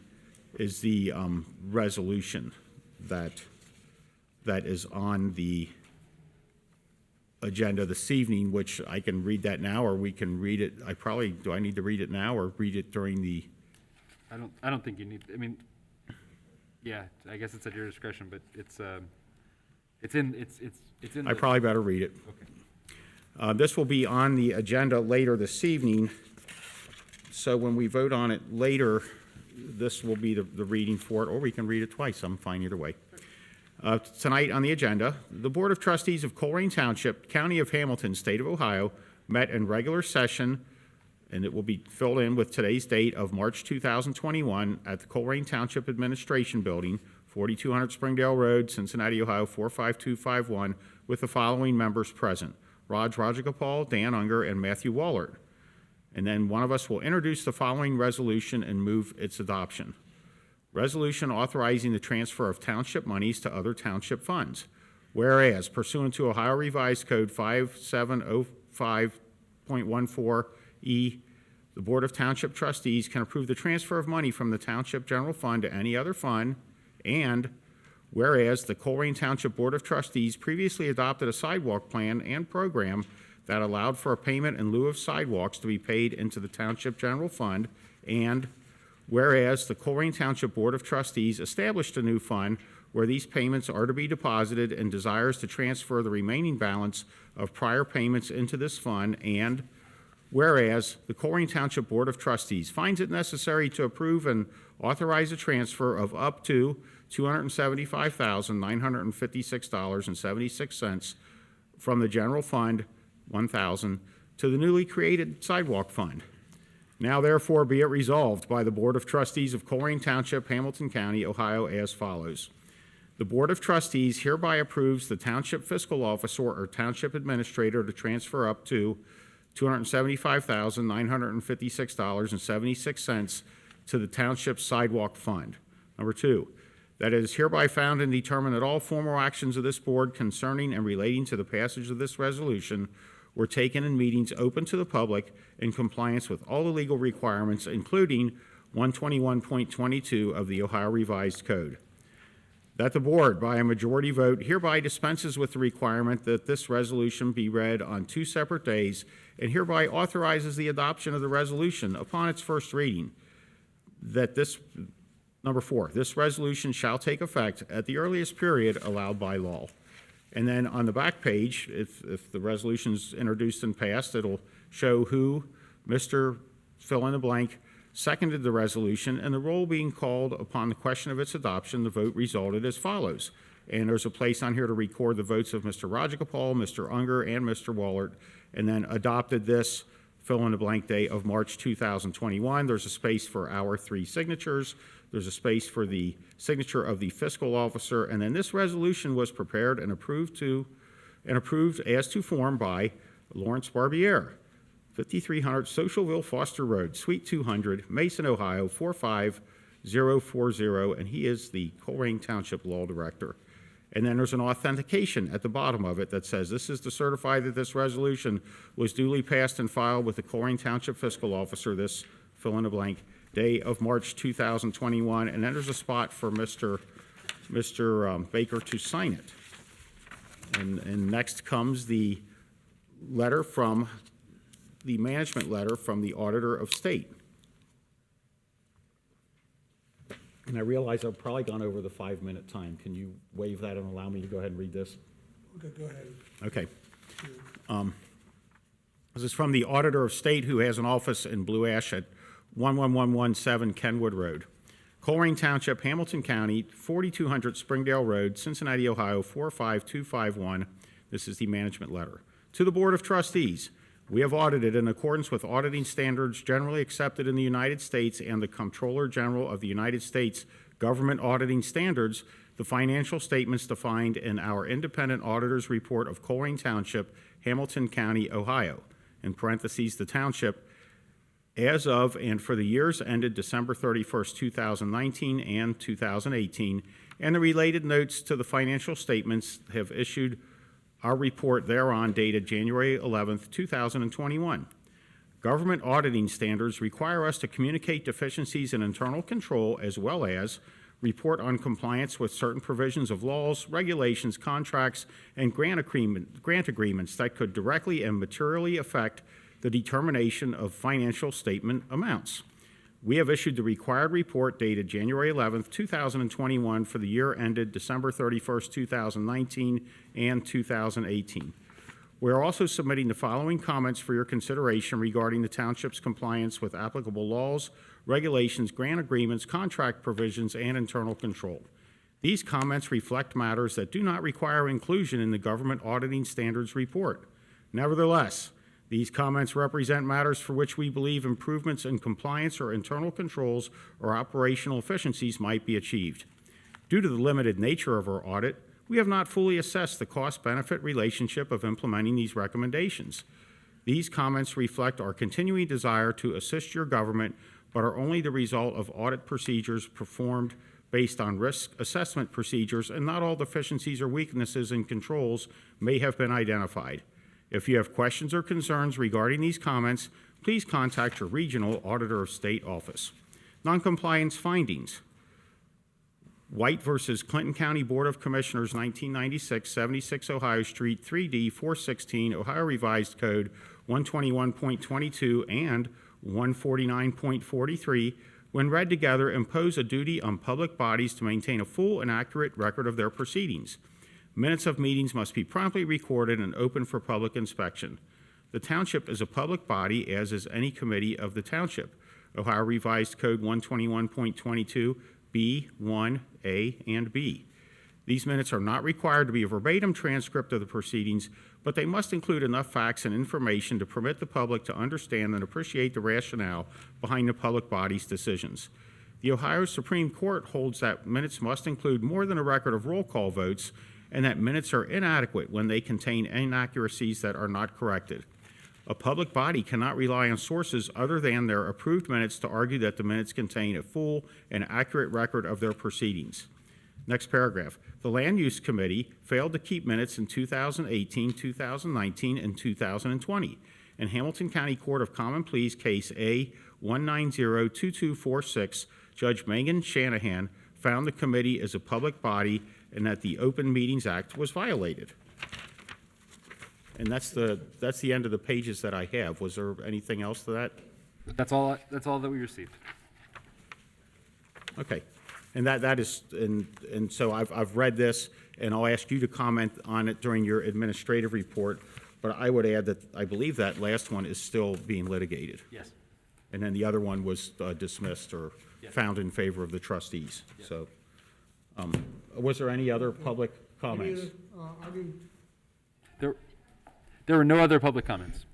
[SPEAKER 3] resolution that is on the agenda this evening, which I can read that now, or we can read it. Do I need to read it now or read it during the?
[SPEAKER 2] I don't think you need, I mean, yeah, I guess it's at your discretion, but it's in
[SPEAKER 3] I probably better read it.
[SPEAKER 2] Okay.
[SPEAKER 3] This will be on the agenda later this evening, so when we vote on it later, this will be the reading for it, or we can read it twice. I'm fine either way. Tonight on the agenda, the Board of Trustees of Colerain Township, County of Hamilton, State of Ohio, met in regular session, and it will be filled in with today's date of March 2021 at the Colerain Township Administration Building, 4200 Springdale Road, Cincinnati, Ohio, 45251, with the following members present: Raj Rajagopal, Dan Unger, and Matthew Wallert. And then one of us will introduce the following resolution and move its adoption. Resolution authorizing the transfer of township monies to other township funds. Whereas pursuant to Ohio Revised Code 5705.14E, the Board of Township Trustees can approve the transfer of money from the Township General Fund to any other fund, and whereas the Colerain Township Board of Trustees previously adopted a sidewalk plan and program that allowed for a payment in lieu of sidewalks to be paid into the Township General Fund, and whereas the Colerain Township Board of Trustees established a new fund where these payments are to be deposited and desires to transfer the remaining balance of prior payments into this fund, and whereas the Colerain Township Board of Trustees finds it necessary to approve and authorize a transfer of up to $275,956.76 from the general fund, $1,000, to the newly created sidewalk fund. Now therefore be it resolved by the Board of Trustees of Colerain Township, Hamilton County, Ohio, as follows. The Board of Trustees hereby approves the Township Fiscal Officer or Township Administrator to transfer up to $275,956.76 to the Township Sidewalk Fund. Number 2, that it is hereby found and determined that all formal actions of this board concerning and relating to the passage of this resolution were taken in meetings open to the public in compliance with all the legal requirements, including 121.22 of the Ohio Revised Code. That the board, by a majority vote, hereby dispenses with the requirement that this resolution be read on 2 separate days and hereby authorizes the adoption of the resolution upon its first reading. That this, number 4, this resolution shall take effect at the earliest period allowed by law. And then on the back page, if the resolution's introduced and passed, it'll show who, Mr. fill in the blank, seconded the resolution, and the roll being called upon the question of its adoption, the vote resulted as follows. And there's a place on here to record the votes of Mr. Rajagopal, Mr. Unger, and Mr. Wallert, and then adopted this fill in the blank day of March 2021. There's a space for our 3 signatures. There's a space for the signature of the fiscal officer, and then this resolution was prepared and approved as to form by Lawrence Barbier, 5300 Socialville Foster Road, Suite 200, Mason, Ohio, 45040, and he is the Colerain Township Law Director. And then there's an authentication at the bottom of it that says this is to certify that this resolution was duly passed and filed with the Colerain Township Fiscal Officer this fill in the blank day of March 2021, and then there's a spot for Mr. Baker to sign it. And next comes the letter from the management letter from the Auditor of State. And I realize I've probably gone over the 5-minute time. Can you waive that and allow me to go ahead and read this?
[SPEAKER 1] Okay, go ahead.
[SPEAKER 3] Okay. This is from the Auditor of State, who has an office in Blue Ash at 11117 Kenwood Road. Colerain Township, Hamilton County, 4200 Springdale Road, Cincinnati, Ohio, 45251. This is the management letter. To the Board of Trustees, we have audited in accordance with auditing standards generally accepted in the United States and the Comptroller General of the United States government auditing standards, the financial statements defined in our independent auditor's report of Colerain Township, Hamilton County, Ohio, in parentheses, the township, as of and for the years ended December 31st, 2019 and 2018, and the related notes to the financial statements have issued our report thereon dated January 11th, 2021. Government auditing standards require us to communicate deficiencies in internal control as well as report on compliance with certain provisions of laws, regulations, contracts, and grant agreements that could directly and materially affect the determination of financial statement amounts. We have issued the required report dated January 11th, 2021 for the year ended December 31st, 2019 and 2018. We are also submitting the following comments for your consideration regarding the township's compliance with applicable laws, regulations, grant agreements, contract provisions, and internal control. These comments reflect matters that do not require inclusion in the government auditing standards report. Nevertheless, these comments represent matters for which we believe improvements in compliance or internal controls or operational efficiencies might be achieved. Due to the limited nature of our audit, we have not fully assessed the cost-benefit relationship of implementing these recommendations. These comments reflect our continuing desire to assist your government, but are only the result of audit procedures performed based on risk assessment procedures, and not all deficiencies or weaknesses in controls may have been identified. If you have questions or concerns regarding these comments, please contact your regional Auditor of State office. Noncompliance findings. White versus Clinton County Board of Commissioners, 1996, 76 Ohio Street, 3D 416, Ohio Revised Code 121.22 and 149.43, when read together, impose a duty on public bodies to maintain a full and accurate record of their proceedings. Minutes of meetings must be promptly recorded and open for public inspection. The township is a public body, as is any committee of the township. Ohio Revised Code 121.22, B, 1, A, and B. These minutes are not required to be a verbatim transcript of the proceedings, but they must include enough facts and information to permit the public to understand and appreciate the rationale behind the public body's decisions. The Ohio Supreme Court holds that minutes must include more than a record of roll call votes and that minutes are inadequate when they contain inaccuracies that are not corrected. A public body cannot rely on sources other than their approved minutes to argue that the minutes contain a full and accurate record of their proceedings. Next paragraph. The Land Use Committee failed to keep minutes in 2018, 2019, and 2020. In Hamilton County Court of Common Pleas Case A-190-2246, Judge Megan Shanahan found the committee as a public body and that the Open Meetings Act was violated. And that's the end of the pages that I have. Was there anything else to that?
[SPEAKER 2] That's all that we received.
[SPEAKER 3] Okay. And that is, and so I've read this, and I'll ask you to comment on it during your administrative report, but I would add that I believe that last one is still being litigated.
[SPEAKER 2] Yes.
[SPEAKER 3] And then the other one was dismissed or
[SPEAKER 2] Yes.
[SPEAKER 3] found in favor of the trustees. So, was there any other public comments?
[SPEAKER 1] I didn't,
[SPEAKER 2] There were no other public comments.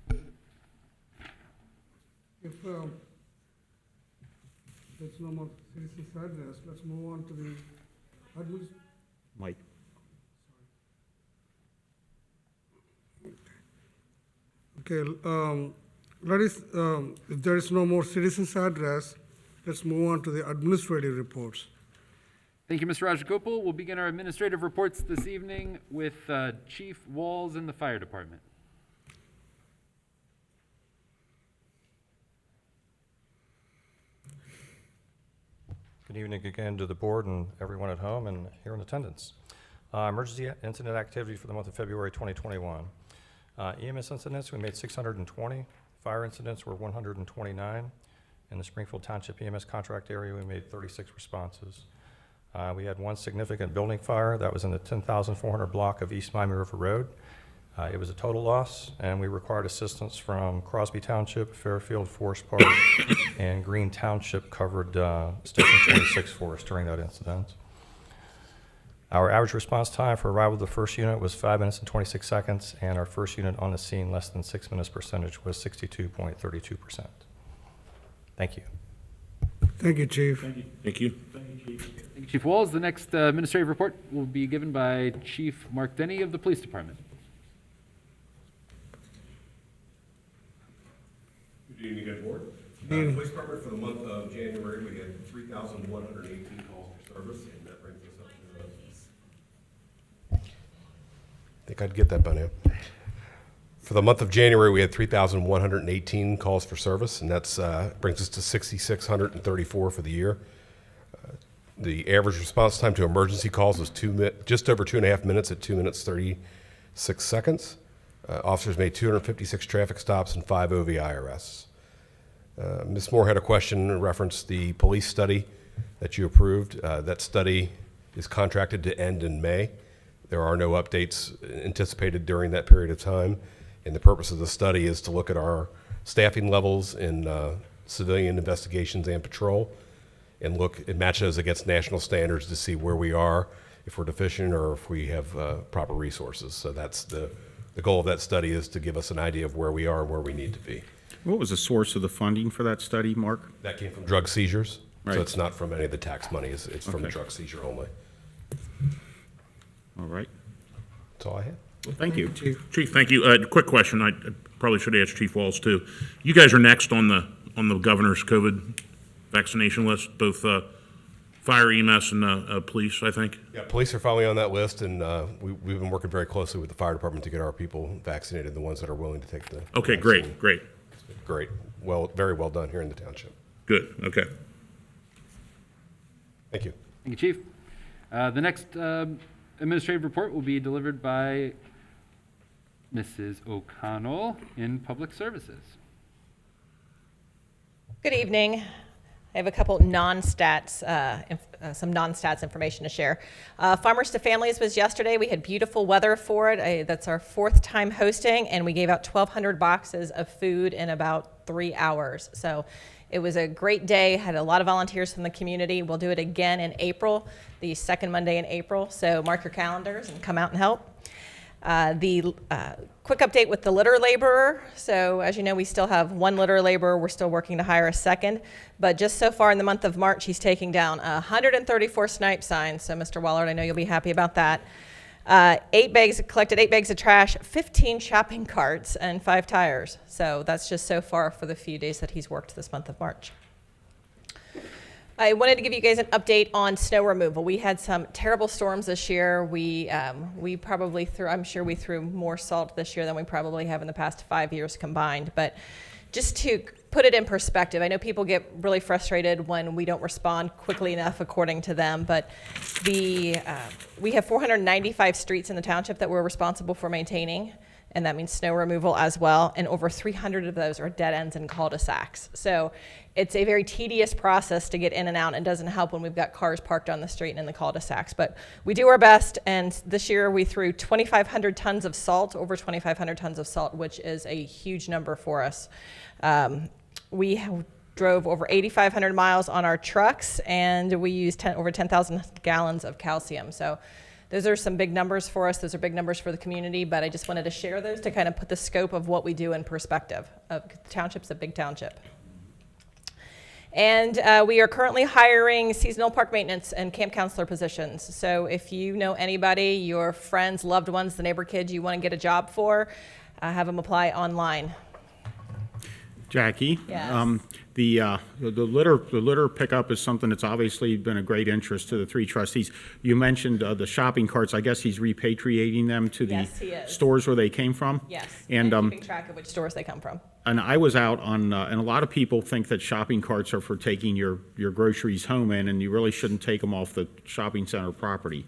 [SPEAKER 1] if there's no more citizens address, let's move on to the
[SPEAKER 3] Mike?
[SPEAKER 1] Okay, if there is no more citizens address, let's move on to the administrative reports.
[SPEAKER 2] Thank you, Mr. Rajagopal. We'll begin our administrative reports this evening with Chief Walls in the Fire Department.
[SPEAKER 11] Good evening again to the board and everyone at home and here in attendance. Emergency incident activity for the month of February 2021. EMS incidents, we made 620. Fire incidents were 129. In the Springfield Township EMS contract area, we made 36 responses. We had one significant building fire that was in the 10,400 block of East Miami River Road. It was a total loss, and we required assistance from Crosby Township, Fairfield, Forest Park, and Green Township covered Station 26 for us during that incident. Our average response time for arrival of the first unit was 5 minutes and 26 seconds, and our first unit on the scene less than 6 minutes percentage was 62.32%. Thank you.
[SPEAKER 1] Thank you, Chief.
[SPEAKER 5] Thank you.
[SPEAKER 2] Thank you, Chief Walls. The next administrative report will be given by Chief Mark Denny of the Police Department.
[SPEAKER 6] Good evening, good board. Police Department, for the month of January, we had 3,118 calls for service, and that brings us up to I think I'd get that by now. For the month of January, we had 3,118 calls for service, and that's brings us to 6,634 for the year. The average response time to emergency calls was just over 2.5 minutes at 2 minutes 36 seconds. Officers made 256 traffic stops and 5 OVI arrests. Ms. Moore had a question in reference to the police study that you approved. That study is contracted to end in May. There are no updates anticipated during that period of time. And the purpose of the study is to look at our staffing levels in civilian investigations and patrol and match those against national standards to see where we are, if we're deficient or if we have proper resources. So that's the goal of that study, is to give us an idea of where we are and where we need to be.
[SPEAKER 3] What was the source of the funding for that study, Mark?
[SPEAKER 6] That came from drug seizures.
[SPEAKER 3] Right.
[SPEAKER 6] So it's not from any of the tax money. It's from
[SPEAKER 3] Okay.
[SPEAKER 6] drug seizure only.
[SPEAKER 3] All right.
[SPEAKER 6] That's all I had.
[SPEAKER 3] Well, thank you.
[SPEAKER 5] Chief, thank you. Quick question. I probably should ask Chief Walls too. You guys are next on the governor's COVID vaccination list, both fire, EMS, and police, I think.
[SPEAKER 6] Yeah, police are finally on that list, and we've been working very closely with the fire department to get our people vaccinated, the ones that are willing to take the
[SPEAKER 5] Okay,
[SPEAKER 6] vaccine.
[SPEAKER 5] great.
[SPEAKER 6] Great. Well, very well done here in the township.
[SPEAKER 5] Good. Okay.
[SPEAKER 6] Thank you.
[SPEAKER 2] Thank you, Chief. The next administrative report will be delivered by Mrs. O'Connell in Public Services.
[SPEAKER 18] Good evening. I have a couple non-stats, some non-stats information to share. Farmers to Families was yesterday. We had beautiful weather for it. That's our 4th time hosting, and we gave out 1,200 boxes of food in about 3 hours. So it was a great day, had a lot of volunteers from the community. We'll do it again in April, the second Monday in April. So mark your calendars and come out and help. The quick update with the litter laborer. So as you know, we still have one litter laborer. We're still working to hire a second. But just so far in the month of March, he's taking down 134 snipe signs. So Mr. Wallard, I know you'll be happy about that. Collected 8 bags of trash, 15 shopping carts, and 5 tires. So that's just so far for the few days that he's worked this month of March. I wanted to give you guys an update on snow removal. We had some terrible storms this year. We probably threw, I'm sure we threw more salt this year than we probably have in the past 5 years combined. But just to put it in perspective, I know people get really frustrated when we don't respond quickly enough according to them, but we have 495 streets in the township that we're responsible for maintaining, and that means snow removal as well, and over 300 of those are dead ends and cul-de-sacs. So it's a very tedious process to get in and out, and doesn't help when we've got cars parked on the street and in the cul-de-sacs. But we do our best, and this year we threw 2,500 tons of salt, over 2,500 tons of salt, which is a huge number for us. We drove over 8,500 miles on our trucks, and we used over 10,000 gallons of calcium. So those are some big numbers for us. Those are big numbers for the community, but I just wanted to share those to kind of put the scope of what we do in perspective. The township's a big township. And we are currently hiring seasonal park maintenance and camp counselor positions. So if you know anybody, your friends, loved ones, the neighbor kids you want to get a job for, have them apply online.
[SPEAKER 3] Jackie?
[SPEAKER 18] Yes.
[SPEAKER 3] The litter pickup is something that's obviously been a great interest to the 3 trustees. You mentioned the shopping carts. I guess he's repatriating them to the
[SPEAKER 18] Yes, he is.
[SPEAKER 3] stores where they came from?
[SPEAKER 18] Yes,
[SPEAKER 3] And
[SPEAKER 18] keeping track of which stores they come from.
[SPEAKER 3] And I was out on, and a lot of people think that shopping carts are for taking your groceries home in, and you really shouldn't take them off the shopping center property.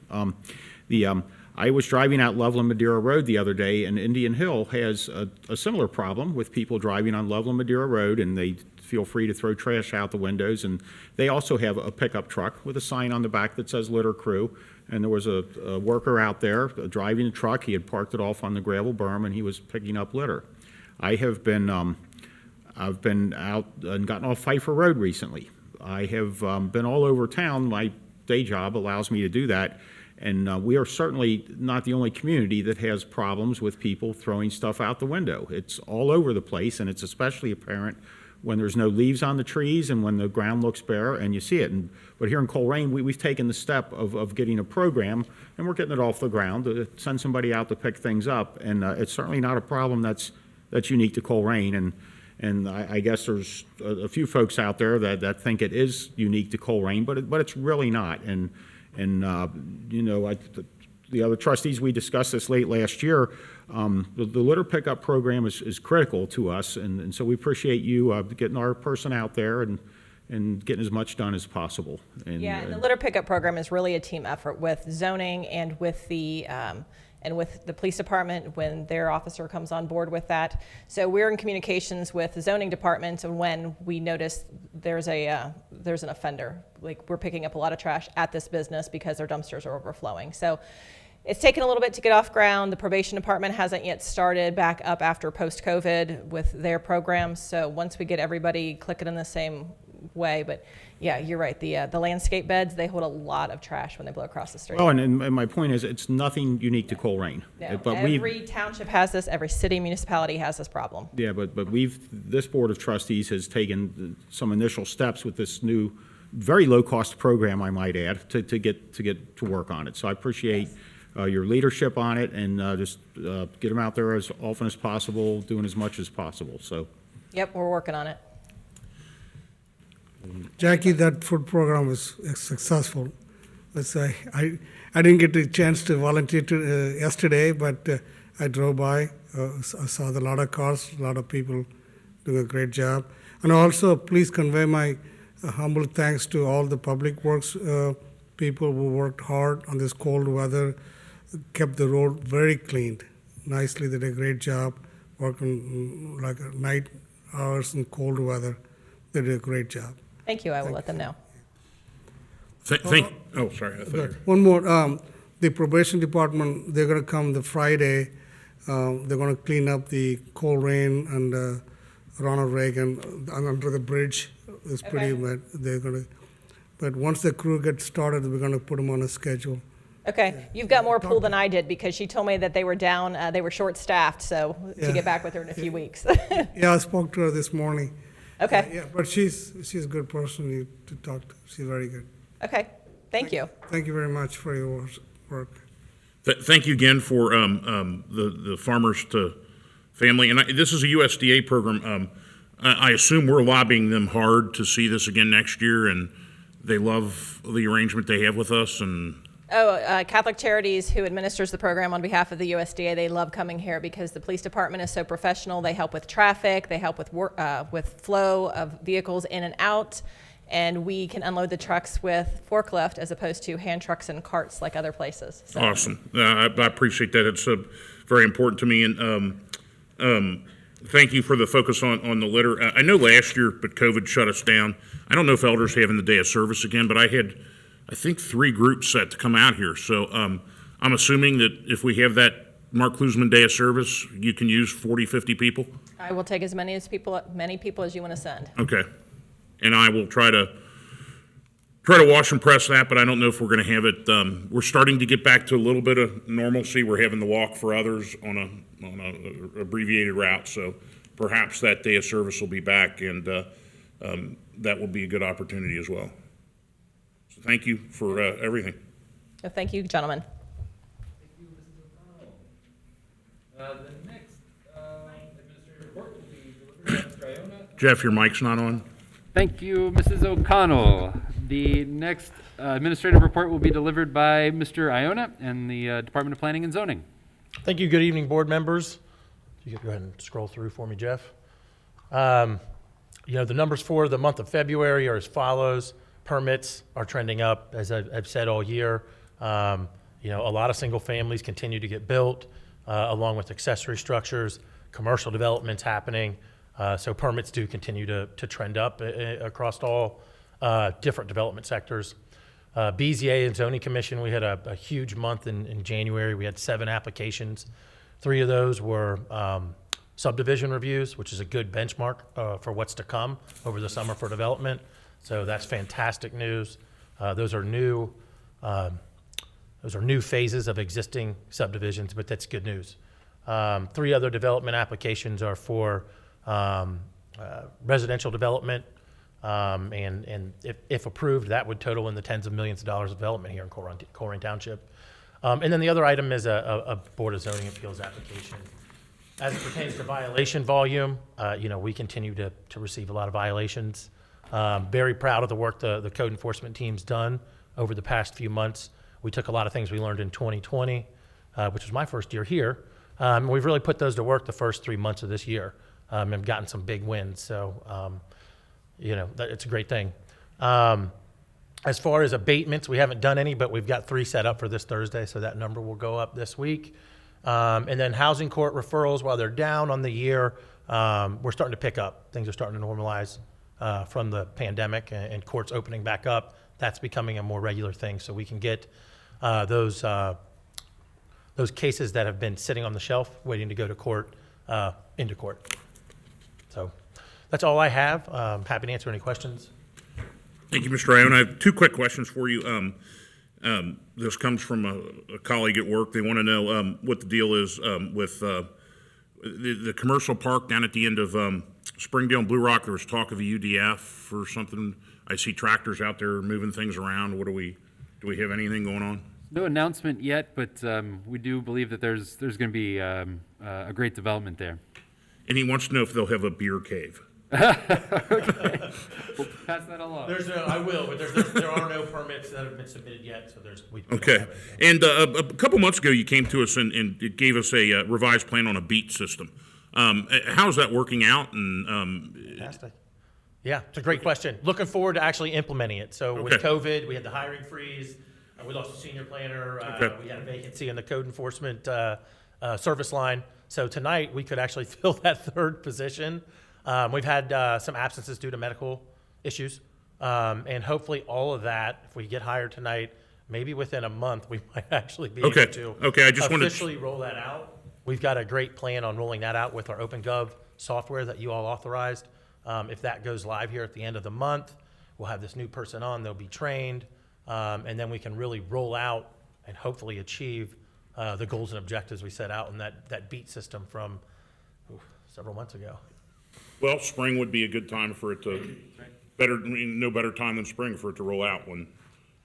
[SPEAKER 3] I was driving out Loveland Madeira Road the other day, and Indian Hill has a similar problem with people driving on Loveland Madeira Road, and they feel free to throw trash out the windows. And they also have a pickup truck with a sign on the back that says litter crew. And there was a worker out there driving the truck. He had parked it off on the gravel berm, and he was picking up litter. I've been out and gotten off Pfeiffer Road recently. I have been all over town. My day job allows me to do that. And we are certainly not the only community that has problems with people throwing stuff out the window. It's all over the place, and it's especially apparent when there's no leaves on the trees and when the ground looks bare and you see it. But here in Colerain, we've taken the step of getting a program, and we're getting it off the ground to send somebody out to pick things up. And it's certainly not a problem that's unique to Colerain. And I guess there's a few folks out there that think it is unique to Colerain, but it's really not. And you know, the other trustees, we discussed this late last year. The litter pickup program is critical to us, and so we appreciate you getting our person out there and getting as much done as possible. And
[SPEAKER 18] the litter pickup program is really a team effort with zoning and with the police department when their officer comes on board with that. So we're in communications with the zoning department when we notice there's an offender. Like, we're picking up a lot of trash at this business because their dumpsters are overflowing. So it's taken a little bit to get off ground. The probation department hasn't yet started back up after post-COVID with their programs. So once we get everybody clicking in the same way, but yeah, you're right. The landscape beds, they hold a lot of trash when they blow across the street.
[SPEAKER 3] Oh, and my point is, it's nothing unique to Colerain.
[SPEAKER 18] No,
[SPEAKER 3] But
[SPEAKER 18] every township has this. Every city municipality has this problem.
[SPEAKER 3] Yeah, but this Board of Trustees has taken some initial steps with this new, very low-cost program, I might add, to get to work on it. So I appreciate your leadership on it, and just get them out there as often as possible, doing as much as possible. So.
[SPEAKER 18] Yep, we're working on it.
[SPEAKER 1] Jackie, that food program was successful. I didn't get a chance to volunteer yesterday, but I drove by. I saw a lot of cars, a lot of people doing a great job. And also, please convey my humble thanks to all the public works people who worked hard on this cold weather, kept the road very cleaned. Nicely, they did a great job working like night hours in cold weather. They did a great job.
[SPEAKER 18] Thank you. I will let them know.
[SPEAKER 3] Oh, sorry. I thought
[SPEAKER 1] One more. The probation department, they're going to come the Friday. They're going to clean up the Colerain and Ronald Reagan under the bridge. It's pretty wet. They're going to, but once the crew gets started, we're going to put them on a schedule.
[SPEAKER 18] Okay, you've got more pull than I did because she told me that they were down, they were short-staffed, so to
[SPEAKER 1] Yeah.
[SPEAKER 18] get back with her in a few weeks.
[SPEAKER 1] Yeah, I spoke to her this morning.
[SPEAKER 18] Okay,
[SPEAKER 1] Yeah, but she's a good person to talk to. She's very good.
[SPEAKER 18] okay, thank you.
[SPEAKER 1] Thank you very much for your work.
[SPEAKER 5] Thank you again for the farmers to family, and this is a USDA program. I assume we're lobbying them hard to see this again next year, and they love the arrangement they have with us. And
[SPEAKER 18] Catholic Charities, who administers the program on behalf of the USDA, they love coming here because the police department is so professional. They help with traffic, they help with with flow of vehicles in and out, and we can unload the trucks with forklift as opposed to hand trucks and carts like other places. So.
[SPEAKER 5] awesome, I appreciate that. It's very important to me, and thank you for the focus on the litter. I know last year, but COVID shut us down. I don't know if elders having the day of service again, but I think 3 groups set to come out here. So I'm assuming that if we have that Mark Klusman Day of Service, you can use 40, 50 people?
[SPEAKER 18] I will take as many people as you want to send.
[SPEAKER 5] Okay. And I will try to wash and press that, but I don't know if we're going to have it. We're starting to get back to a little bit of normalcy. We're having to walk for others on a abbreviated route. So perhaps that day of service will be back, and that will be a good opportunity as well. So thank you for everything.
[SPEAKER 18] So thank you, gentlemen.
[SPEAKER 2] Thank you, Mrs. O'Connell. The next administrative report will be delivered by Mr. Iona.
[SPEAKER 5] Jeff, your mic's not on.
[SPEAKER 2] Thank you, Mrs. O'Connell. The next administrative report will be delivered by Mr. Iona and the Department of Planning and Zoning.
[SPEAKER 17] Thank you. Good evening, board members. You can go ahead and scroll through for me, Jeff. The numbers for the month of February are as follows. Permits are trending up, as I've said all year. A lot of single families continue to get built, along with accessory structures, commercial developments happening. So permits do continue to trend up across all different development sectors. BZA and Zoning Commission, we had a huge month in January. We had 7 applications. 3 of those were subdivision reviews, which is a good benchmark for what's to come over the summer for development. So that's fantastic news. Those are new phases of existing subdivisions, but that's good news. 3 other development applications are for residential development, and if approved, that would total in the tens of millions of dollars of development here in Colerain Township. And then the other item is a Board of Zoning Appeals application. As it pertains to violation volume, we continue to receive a lot of violations. Very proud of the work the code enforcement team's done over the past few months. We took a lot of things we learned in 2020, which was my first year here. We've really put those to work the first 3 months of this year, and gotten some big wins. So, it's a great thing. As far as abatements, we haven't done any, but we've got 3 set up for this Thursday, so that number will go up this week. And then housing court referrals, while they're down on the year, we're starting to pick up. Things are starting to normalize from the pandemic, and courts opening back up. That's becoming a more regular thing, so we can get those cases that have been sitting on the shelf waiting to go to court into court. So that's all I have. Happy to answer any questions.
[SPEAKER 5] Thank you, Mr. Iona. I have 2 quick questions for you. This comes from a colleague at work. They want to know what the deal is with the commercial park down at the end of Springdale and Blue Rock. There was talk of a UDF or something. I see tractors out there moving things around. Do we have anything going on?
[SPEAKER 2] No announcement yet, but we do believe that there's going to be a great development there.
[SPEAKER 5] And he wants to know if they'll have a beer cave.
[SPEAKER 2] Okay. We'll pass that along.
[SPEAKER 17] I will, but there are no permits that have been submitted yet, so we don't
[SPEAKER 5] Okay.
[SPEAKER 17] have anything.
[SPEAKER 5] And a couple months ago, you came to us and it gave us a revised plan on a beat system. How's that working out? And
[SPEAKER 17] Fantastic. Yeah, it's a great question. Looking forward to actually implementing it. So with
[SPEAKER 5] Okay.
[SPEAKER 17] COVID, we had the hiring freeze. We lost a senior planner.
[SPEAKER 5] Okay.
[SPEAKER 17] We had a vacancy in the code enforcement service line. So tonight, we could actually fill that 3rd position. We've had some absences due to medical issues. And hopefully all of that, if we get hired tonight, maybe within a month, we might actually be
[SPEAKER 5] Okay.
[SPEAKER 17] able to
[SPEAKER 5] Okay, I just wanted to-
[SPEAKER 17] officially roll that out. We've got a great plan on rolling that out with our OpenGov software that you all authorized. If that goes live here at the end of the month, we'll have this new person on, they'll be trained, and then we can really roll out and hopefully achieve the goals and objectives we set out in that BEAT system from several months ago.
[SPEAKER 5] Well, spring would be a good time for it to, no better time than spring for it to roll out, when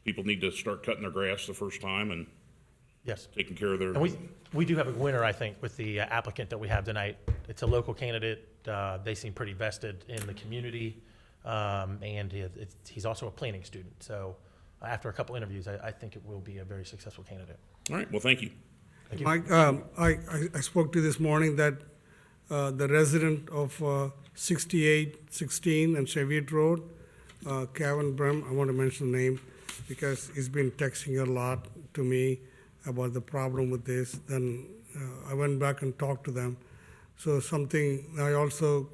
[SPEAKER 5] people need to start cutting their grass the first time and
[SPEAKER 17] Yes.
[SPEAKER 5] taking care of their.
[SPEAKER 17] And we do have a winner, I think, with the applicant that we have tonight. It's a local candidate. They seem pretty vested in the community, and he's also a planning student. So after a couple interviews, I think it will be a very successful candidate.
[SPEAKER 5] All right, well, thank you.
[SPEAKER 17] Thank you.
[SPEAKER 1] Mike, I spoke to this morning that the resident of 6816 and Cheviot Road, Kevin Brim, I want to mention the name because he's been texting a lot to me about the problem with this. Then I went back and talked to them. So I also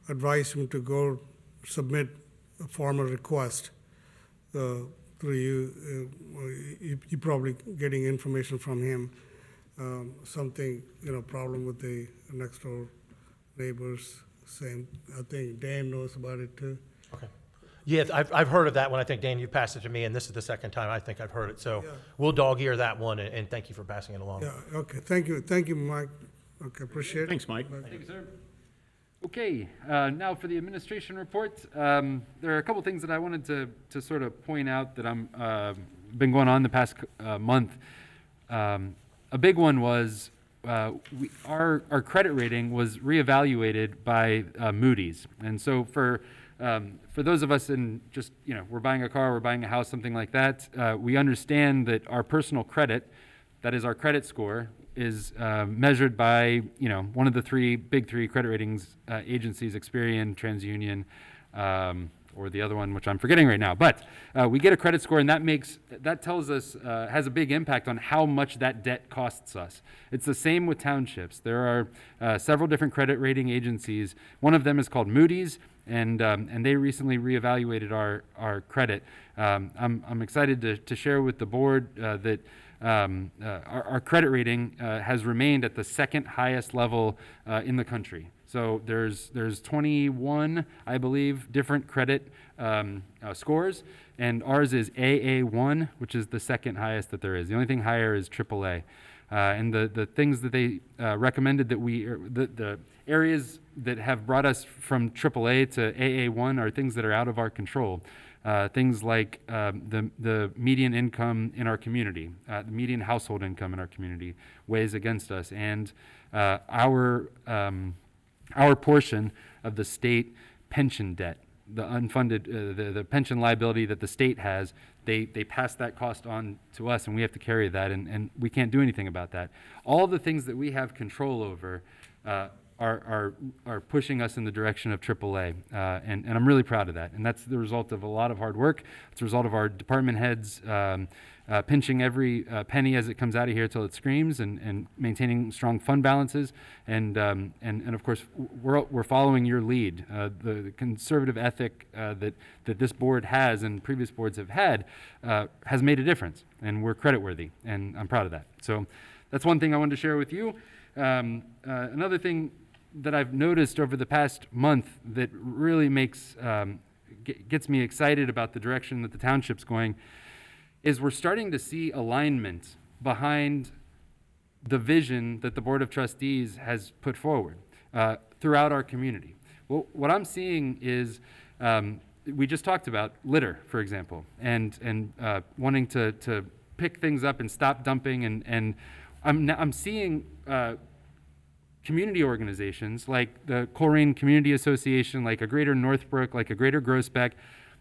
[SPEAKER 1] advised him to go submit a formal request through you. You're probably getting information from him. Problem with the next door neighbors. Same. I think Dan knows about it too.
[SPEAKER 17] Okay. Yeah, I've heard of that one. I think, Dan, you passed it to me, and this is the second time I think I've heard it. So
[SPEAKER 1] Yeah.
[SPEAKER 17] we'll dog ear that one, and thank you for passing it along.
[SPEAKER 1] Yeah, okay, thank you, Mike. Okay, appreciate it.
[SPEAKER 3] Thanks, Mike.
[SPEAKER 2] Thank you, sir. Okay, now for the administration report. There are a couple things that I wanted to sort of point out that I'm been going on the past month. A big one was our credit rating was reevaluated by Moody's, and so for those of us in just, we're buying a car, we're buying a house, something like that, we understand that our personal credit, that is our credit score, is measured by, one of the big three credit ratings agencies, Experian, TransUnion, or the other one, which I'm forgetting right now. But we get a credit score, and that tells us, has a big impact on how much that debt costs us. It's the same with townships. There are several different credit rating agencies. One of them is called Moody's, and they recently reevaluated our credit. I'm excited to share with the board that our credit rating has remained at the second highest level in the country. So there's 21, I believe, different credit scores, and ours is AA1, which is the second highest that there is. The only thing higher is AAA. And the things that they recommended that the areas that have brought us from AAA to AA1 are things that are out of our control. Things like the median income in our community, the median household income in our community weighs against us, and our portion of the state pension debt, the unfunded, the pension liability that the state has, they pass that cost on to us, and we have to carry that, and we can't do anything about that. All the things that we have control over are pushing us in the direction of AAA, and I'm really proud of that. And that's the result of a lot of hard work. It's a result of our department heads pinching every penny as it comes out of here till it screams, and maintaining strong fund balances, and of course we're following your lead. The conservative ethic that this board has and previous boards have had has made a difference, and we're creditworthy, and I'm proud of that. So that's one thing I wanted to share with you. Another thing that I've noticed over the past month that really gets me excited about the direction that the township's going is we're starting to see alignment behind the vision that the Board of Trustees has put forward throughout our community. Well, what I'm seeing is we just talked about litter, for example, and wanting to pick things up and stop dumping, and I'm seeing community organizations like the Colerain Community Association, like a Greater Northbrook, like a Greater Groesbeck,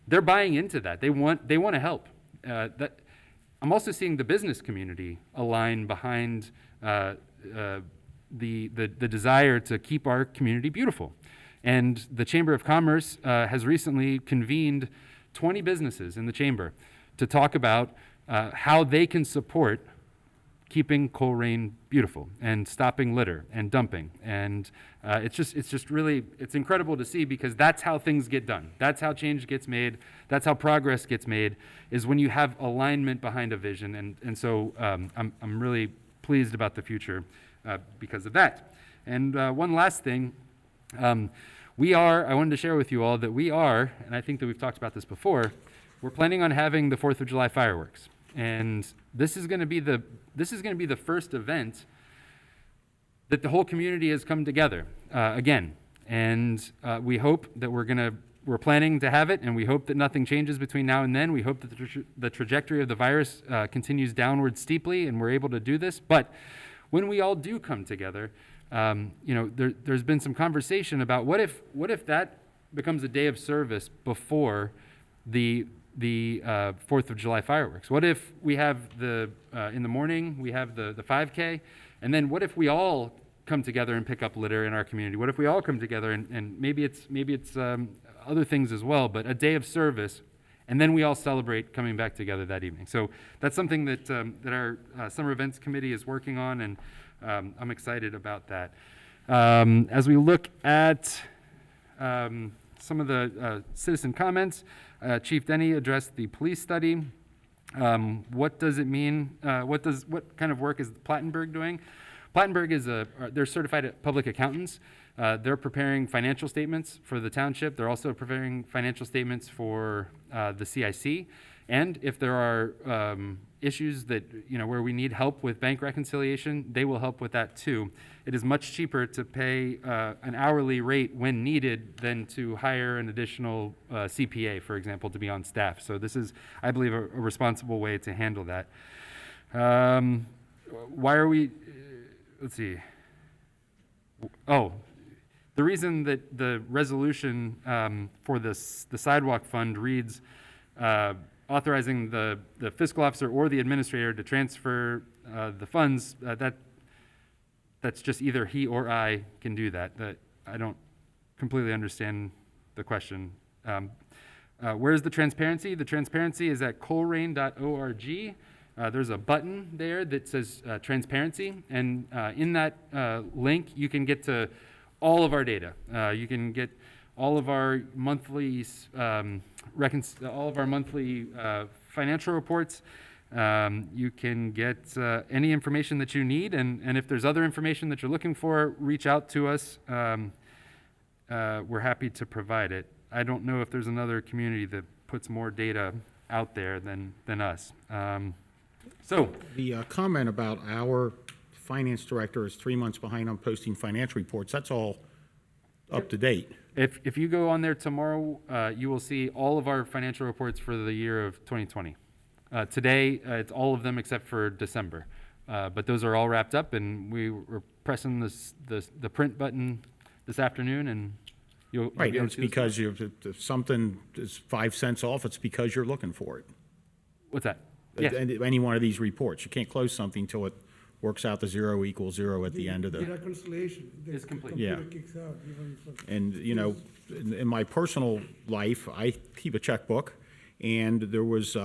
[SPEAKER 2] they're buying into that. They want to help. I'm also seeing the business community align behind the desire to keep our community beautiful. And the Chamber of Commerce has recently convened 20 businesses in the chamber to talk about how they can support keeping Colerain beautiful and stopping litter and dumping. And it's incredible to see, because that's how things get done. That's how change gets made. That's how progress gets made, is when you have alignment behind a vision. And so I'm really pleased about the future because of that. And one last thing, I wanted to share with you all that we are, and I think that we've talked about this before, we're planning on having the 4th of July fireworks. And this is going to be the first event that the whole community has come together again. And we hope that we're planning to have it, and we hope that nothing changes between now and then. We hope that the trajectory of the virus continues downward steeply, and we're able to do this. But when we all do come together, there's been some conversation about what if that becomes a day of service before the 4th of July fireworks? What if we have in the morning, we have the 5K, and then what if we all come together and pick up litter in our community? What if we all come together and maybe it's other things as well, but a day of service, and then we all celebrate coming back together that evening. So that's something that our Summer Events Committee is working on, and I'm excited about that. As we look at some of the citizen comments, Chief Denny addressed the police study. What does it mean? What kind of work is Plattenberg doing? Plattenberg they're certified public accountants. They're preparing financial statements for the township. They're also preparing financial statements for the CIC. And if there are issues that, where we need help with bank reconciliation, they will help with that too. It is much cheaper to pay an hourly rate when needed than to hire an additional CPA, for example, to be on staff. So this is, I believe, a responsible way to handle that. Why are we, let's see. Oh, the reason that the resolution for the sidewalk fund reads authorizing the fiscal officer or the administrator to transfer the funds, that's just either he or I can do that. I don't completely understand the question. Where's the transparency? The transparency is at colerain.org. There's a button there that says transparency, and in that link you can get to all of our data. You can get all of our monthly financial reports. You can get any information that you need, and if there's other information that you're looking for, reach out to us. We're happy to provide it. I don't know if there's another community that puts more data out there than us. So
[SPEAKER 3] The comment about our finance director is 3 months behind on posting financial reports, that's all up to date.
[SPEAKER 2] if you go on there tomorrow, you will see all of our financial reports for the year of 2020. Today, it's all of them except for December. But those are all wrapped up, and we were pressing the print button this afternoon, and you'll
[SPEAKER 3] Right,
[SPEAKER 2] be able
[SPEAKER 3] it's
[SPEAKER 2] to see
[SPEAKER 3] because if something is 5 cents off, it's because you're looking for it.
[SPEAKER 2] What's that? Yeah.
[SPEAKER 3] Any one of these reports, you can't close something until it works out to 0 equals 0 at the end of
[SPEAKER 1] The
[SPEAKER 3] the.
[SPEAKER 1] reconciliation.
[SPEAKER 2] Is complete.
[SPEAKER 3] Yeah.
[SPEAKER 1] Computer kicks out even for.
[SPEAKER 3] And, in my personal life, I keep a checkbook, and there was,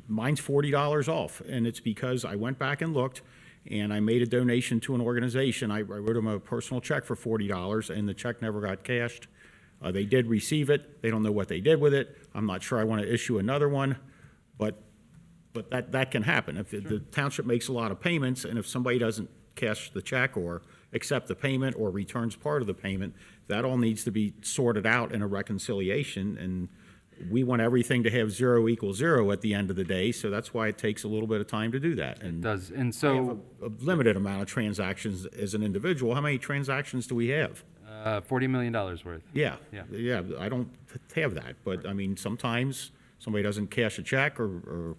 [SPEAKER 3] mine's $40 off. And it's because I went back and looked, and I made a donation to an organization. I wrote them a personal check for $40, and the check never got cashed. They did receive it. They don't know what they did with it. I'm not sure I want to issue another one, but that can happen. If the township makes a lot of payments, and if somebody doesn't cash the check or accept the payment or returns part of the payment, that all needs to be sorted out in a reconciliation, and we want everything to have 0 equals 0 at the end of the day, so that's why it takes a little bit of time to do that.
[SPEAKER 2] It does, and
[SPEAKER 3] I
[SPEAKER 2] so
[SPEAKER 3] have a limited amount of transactions as an individual. How many transactions do we have?
[SPEAKER 2] $40 million worth.
[SPEAKER 3] Yeah,
[SPEAKER 2] Yeah.
[SPEAKER 3] yeah, I don't have that, but I mean, sometimes somebody doesn't cash a check or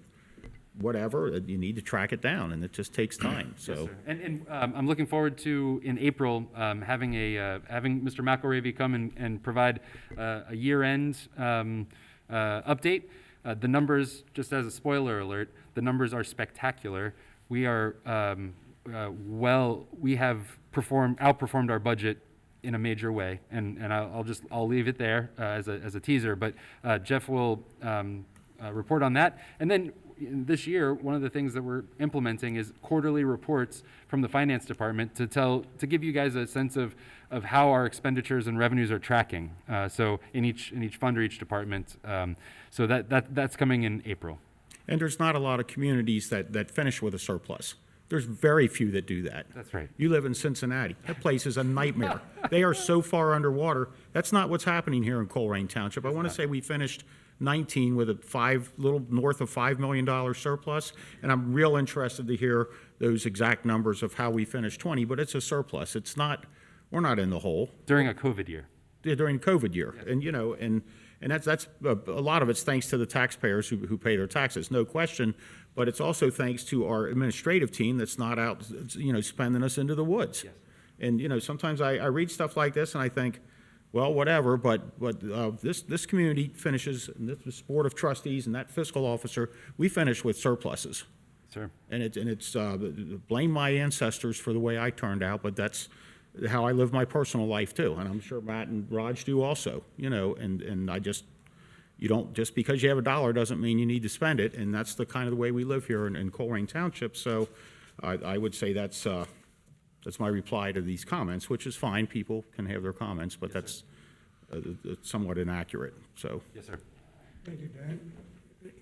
[SPEAKER 3] whatever, you need to track it down, and it just takes time, so.
[SPEAKER 2] And I'm looking forward to, in April, having Mr. McElravy come and provide a year-end update. The numbers, just as a spoiler alert, the numbers are spectacular. We are, we have outperformed our budget in a major way, and I'll leave it there as a teaser, but Jeff will report on that. And then this year, one of the things that we're implementing is quarterly reports from the finance department to give you guys a sense of how our expenditures and revenues are tracking. So in each fund or each department. So that's coming in April.
[SPEAKER 3] And there's not a lot of communities that finish with a surplus. There's very few that do that.
[SPEAKER 2] That's right.
[SPEAKER 3] You live in Cincinnati. That place is a nightmare. They are so far underwater. That's not what's happening here in Colerain Township. I want to say we finished 19 with a little north of $5 million surplus, and I'm real interested to hear those exact numbers of how we finished 20, but it's a surplus. It's not, we're not in the hole.
[SPEAKER 2] During a COVID year.
[SPEAKER 3] During COVID year. And, you know, and that's a lot of it's thanks to the taxpayers who pay their taxes, no question. But it's also thanks to our administrative team that's not out, you know, spending us into the woods.
[SPEAKER 2] Yes.
[SPEAKER 3] And, you know, sometimes I read stuff like this and I think, well, whatever, but this community finishes, and this board of trustees and that fiscal officer, we finish with surpluses.
[SPEAKER 2] Sure.
[SPEAKER 3] And it's blame my ancestors for the way I turned out, but that's how I live my personal life too. And I'm sure Matt and Raj do also, you know, and you don't, just because you have a dollar doesn't mean you need to spend it. And that's the kind of the way we live here in Colerain Township. So I would say that's my reply to these comments, which is fine. People can have their comments, but that's somewhat inaccurate, so.
[SPEAKER 2] Yes, sir.
[SPEAKER 1] Thank you, Dan.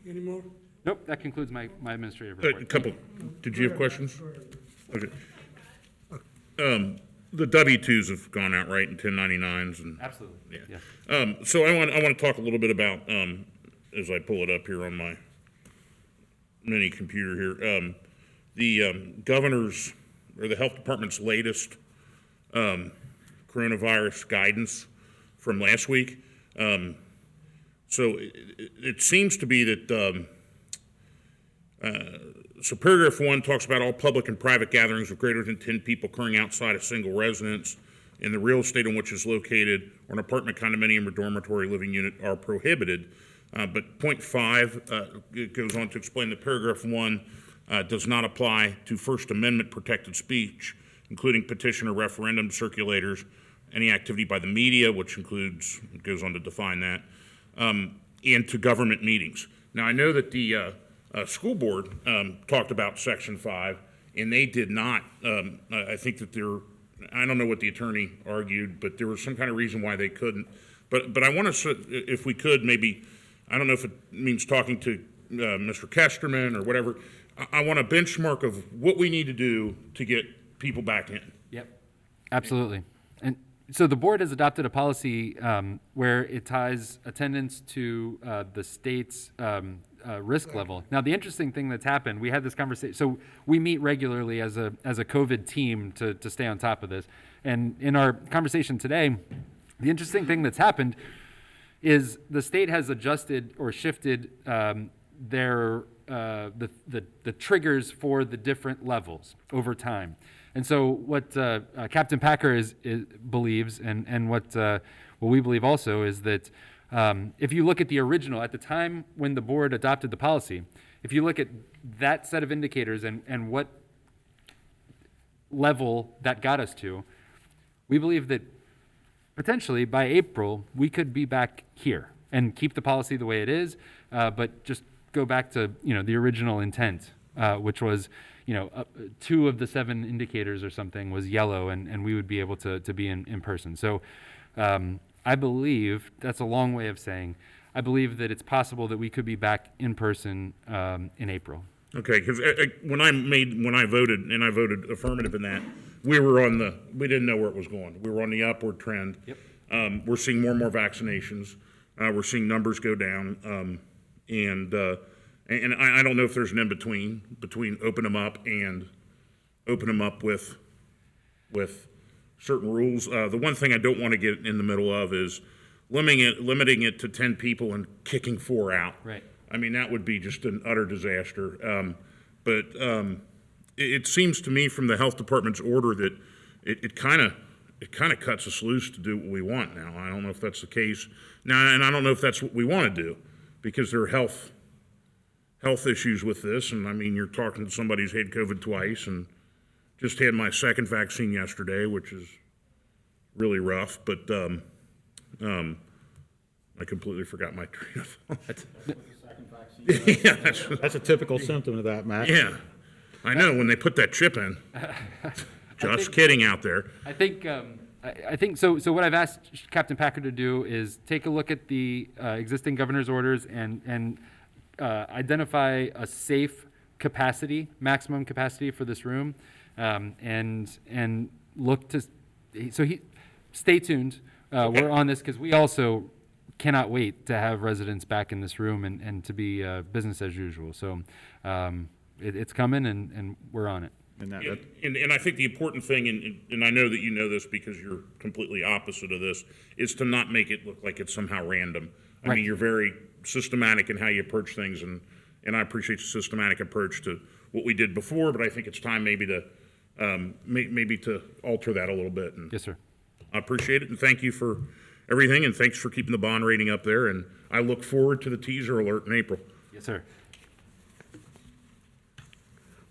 [SPEAKER 1] Any more?
[SPEAKER 2] Nope, that concludes my administrative
[SPEAKER 5] A
[SPEAKER 2] report.
[SPEAKER 5] couple, did you have questions? Okay. The W-2s have gone out, right, and 1099s and.
[SPEAKER 2] Absolutely,
[SPEAKER 5] Yeah.
[SPEAKER 2] yeah.
[SPEAKER 5] So I want to talk a little bit about, as I pull it up here on my mini computer here, the governor's, or the health department's latest coronavirus guidance from last week. So it seems to be that, so paragraph 1 talks about all public and private gatherings of greater than 10 people occurring outside a single residence in the real estate on which is located, or an apartment, condominium, or dormitory living unit are prohibited. But point 5, it goes on to explain that paragraph 1 does not apply to First Amendment protected speech, including petition or referendum circulators, any activity by the media, which includes, it goes on to define that, and to government meetings. Now, I know that the school board talked about Section 5, and they did not, I think that I don't know what the attorney argued, but there was some kind of reason why they couldn't. But I want to, if we could, maybe, I don't know if it means talking to Mr. Kesterman or whatever, I want a benchmark of what we need to do to get people back in.
[SPEAKER 2] Yep, absolutely. And so the board has adopted a policy where it ties attendance to the state's risk level. Now, the interesting thing that's happened, we had this conversation, so we meet regularly as a COVID team to stay on top of this. And in our conversation today, the interesting thing that's happened is the state has adjusted or shifted their the triggers for the different levels over time. And so what Captain Packer believes, and what we believe also, is that if you look at the original, at the time when the board adopted the policy, if you look at that set of indicators and what level that got us to, we believe that potentially by April, we could be back here and keep the policy the way it is, but just go back to, the original intent, which was, 2 of the 7 indicators or something was yellow, and we would be able to be in person. So I believe, that's a long way of saying, I believe that it's possible that we could be back in person in April.
[SPEAKER 5] Okay, because when I voted, and I voted affirmative in that, we didn't know where it was going. We were on the upward trend.
[SPEAKER 2] Yep.
[SPEAKER 5] We're seeing more and more vaccinations. We're seeing numbers go down. And I don't know if there's an in-between, between open them up and open them up with certain rules. The one thing I don't want to get in the middle of is limiting it to 10 people and kicking 4 out.
[SPEAKER 2] Right.
[SPEAKER 5] I mean, that would be just an utter disaster. But it seems to me from the health department's order that it kind of cuts us loose to do what we want now. I don't know if that's the case now, and I don't know if that's what we want to do, because there are health issues with this. And I mean, you're talking to somebody who's had COVID twice and just had my 2nd vaccine yesterday, which is really rough. But I completely forgot my train of thought. Yeah,
[SPEAKER 3] That's a typical symptom of that, Matt.
[SPEAKER 5] yeah, I know, when they put that chip in. Just kidding out there.
[SPEAKER 2] I think so. So what I've asked Captain Packer to do is take a look at the existing governor's orders and identify a safe capacity, maximum capacity for this room, and look to. So stay tuned. We're on this because we also cannot wait to have residents back in this room and to be business as usual. So it's coming, and we're on it.
[SPEAKER 3] And that,
[SPEAKER 5] And I think the important thing, and I know that you know this because you're completely opposite of this, is to not make it look like it's somehow random. I
[SPEAKER 2] Right.
[SPEAKER 5] mean, you're very systematic in how you approach things, and I appreciate the systematic approach to what we did before, but I think it's time maybe to alter that a little bit. And
[SPEAKER 2] Yes, sir.
[SPEAKER 5] I appreciate it, and thank you for everything, and thanks for keeping the bond rating up there, and I look forward to the teaser alert in April.
[SPEAKER 2] Yes, sir.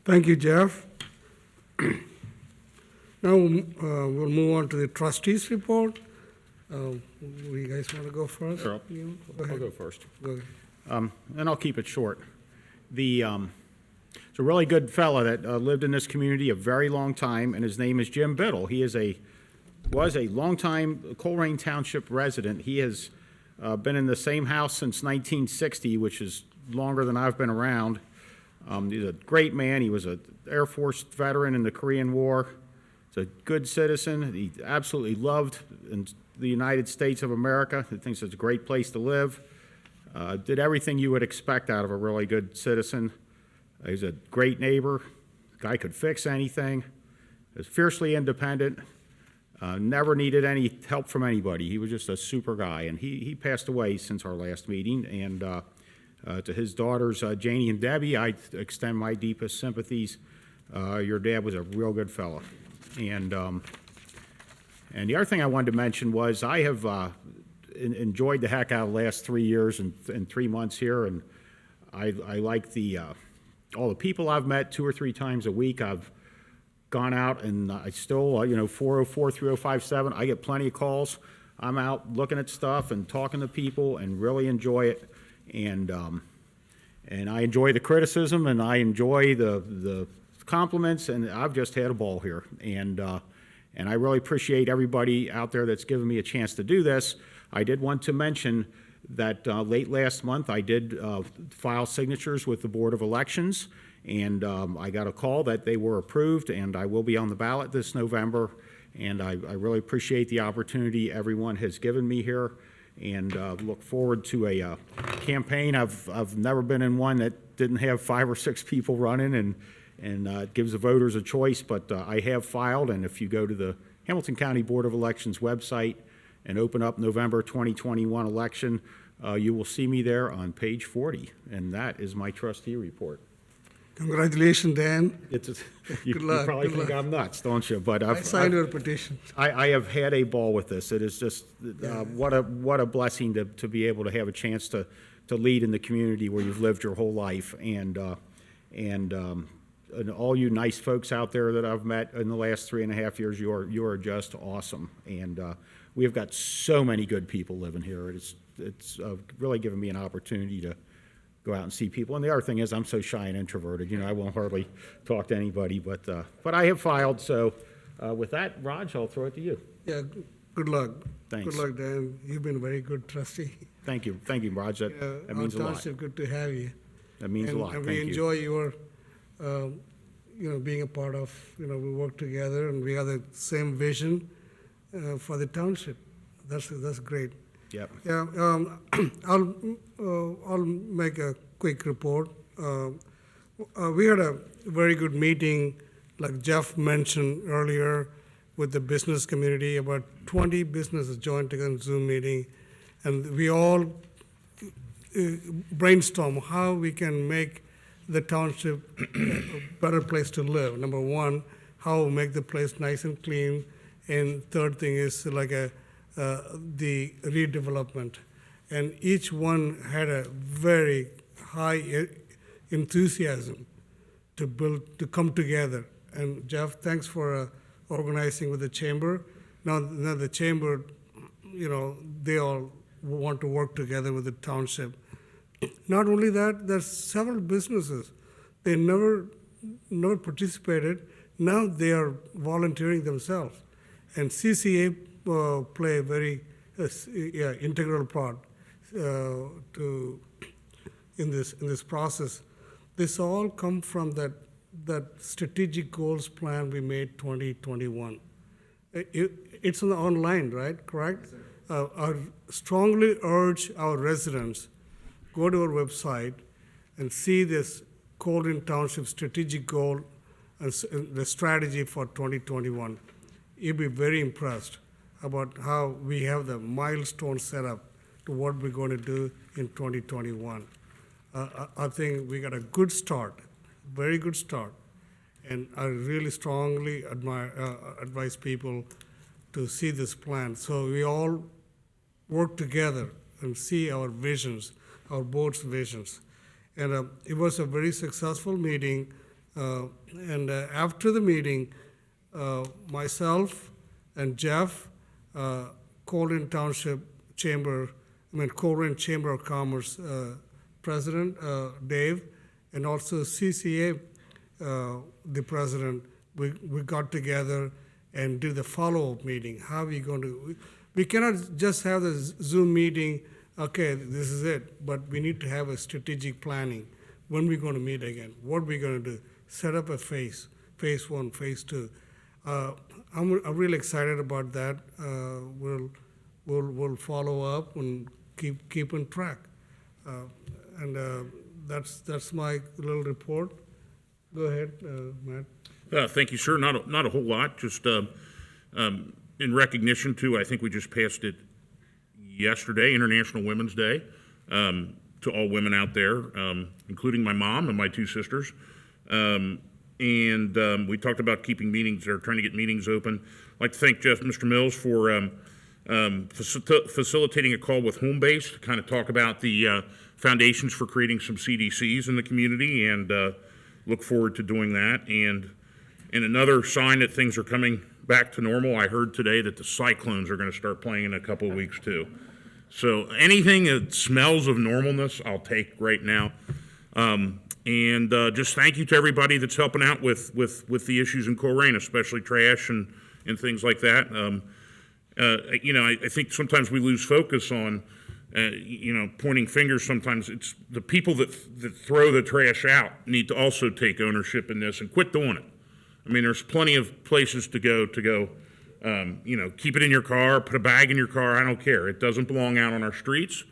[SPEAKER 1] Thank you, Jeff. Now, we'll move on to the trustees' report. You guys want to go first?
[SPEAKER 3] Sure,
[SPEAKER 1] You?
[SPEAKER 3] I'll go first.
[SPEAKER 1] Go ahead.
[SPEAKER 3] And I'll keep it short. It's a really good fella that lived in this community a very long time, and his name is Jim Biddle. He was a longtime Colerain Township resident. He has been in the same house since 1960, which is longer than I've been around. He's a great man. He was an Air Force veteran in the Korean War. He's a good citizen. He absolutely loved the United States of America. He thinks it's a great place to live. Did everything you would expect out of a really good citizen. He's a great neighbor. Guy could fix anything. Was fiercely independent. Never needed any help from anybody. He was just a super guy. And he passed away since our last meeting. And to his daughters, Janie and Debbie, I extend my deepest sympathies. Your dad was a real good fella. And the other thing I wanted to mention was I have enjoyed the heck out of the last 3 years and 3 months here, and I like all the people I've met 2 or 3 times a week. I've gone out and I still, 404-3057, I get plenty of calls. I'm out looking at stuff and talking to people and really enjoy it. And I enjoy the criticism and I enjoy the compliments, and I've just had a ball here. And I really appreciate everybody out there that's given me a chance to do this. I did want to mention that late last month I did file signatures with the Board of Elections, and I got a call that they were approved, and I will be on the ballot this November. And I really appreciate the opportunity everyone has given me here, and look forward to a campaign. I've never been in one that didn't have 5 or 6 people running, and it gives the voters a choice, but I have filed, and if you go to the Hamilton County Board of Elections website and open up November 2021 election, you will see me there on page 40, and that is my trustee report.
[SPEAKER 1] Congratulations, Dan.
[SPEAKER 3] You
[SPEAKER 1] Good luck,
[SPEAKER 3] probably
[SPEAKER 1] good
[SPEAKER 3] think
[SPEAKER 1] luck.
[SPEAKER 3] I'm nuts, don't you? But
[SPEAKER 1] I signed your petition.
[SPEAKER 3] I have had a ball with this. It is just what a blessing to be able to have a chance to lead in the community where you've lived your whole life, and all you nice folks out there that I've met in the last 3.5 years, you are just awesome. And we have got so many good people living here. It's really given me an opportunity to go out and see people. And the other thing is, I'm so shy and introverted. I won't hardly talk to anybody. But I have filed. So with that, Raj, I'll throw it to you.
[SPEAKER 1] Yeah, good luck.
[SPEAKER 3] Thanks.
[SPEAKER 1] Good luck, Dan. You've been a very good trustee.
[SPEAKER 3] Thank you, Raj. That means a
[SPEAKER 1] Our
[SPEAKER 3] lot.
[SPEAKER 1] township, good to have you.
[SPEAKER 3] That means a lot.
[SPEAKER 1] And
[SPEAKER 3] Thank
[SPEAKER 1] we
[SPEAKER 3] you.
[SPEAKER 1] enjoy your, being a part of, we work together and we have the same vision for the township. That's great.
[SPEAKER 3] Yep.
[SPEAKER 1] Yeah, I'll make a quick report. We had a very good meeting, like Jeff mentioned earlier, with the business community. About 20 businesses joined together in Zoom meeting, and we all brainstorm how we can make the township a better place to live. Number one, how we make the place nice and clean, and third thing is like the redevelopment. And each one had a very high enthusiasm to come together. And Jeff, thanks for organizing with the chamber. Now the chamber, they all want to work together with the township. Not only that, there's several businesses. They never participated. Now they are volunteering themselves. And CCA play a very integral part in this process. This all come from that strategic goals plan we made 2021. It's online, right? Correct? I strongly urge our residents, go to our website and see this Colerain Township strategic goal and the strategy for 2021. You'll be very impressed about how we have the milestone set up to what we're going to do in 2021. I think we got a good start, very good start, and I really strongly advise people to see this plan. So we all work together and see our visions, our board's visions. And it was a very successful meeting. And after the meeting, myself and Jeff, Colerain Township Colerain Chamber of Commerce President, Dave, and also CCA, the president, we got together and did the follow-up meeting. How are we going to, we cannot just have the Zoom meeting, okay, this is it, but we need to have a strategic planning. When we're going to meet again, what we're going to do, set up a phase 1, phase 2. I'm really excited about that. We'll follow up and keep on track. And that's my little report. Go ahead, Matt.
[SPEAKER 5] Thank you, sir. Not a whole lot, just in recognition too, I think we just passed it yesterday, International Women's Day, to all women out there, including my mom and my 2 sisters. And we talked about keeping meetings, or trying to get meetings open. I'd like to thank Mr. Mills for facilitating a call with Homebase to kind of talk about the foundations for creating some CDCs in the community, and look forward to doing that. And another sign that things are coming back to normal, I heard today that the Cyclones are going to start playing in a couple of weeks too. So anything that smells of normalness, I'll take right now. And just thank you to everybody that's helping out with the issues in Colerain, especially trash and things like that. I think sometimes we lose focus on, pointing fingers. Sometimes it's the people that throw the trash out need to also take ownership in this and quit doing it. I mean, there's plenty of places to go, keep it in your car, put a bag in your car, I don't care. It doesn't belong out on our streets.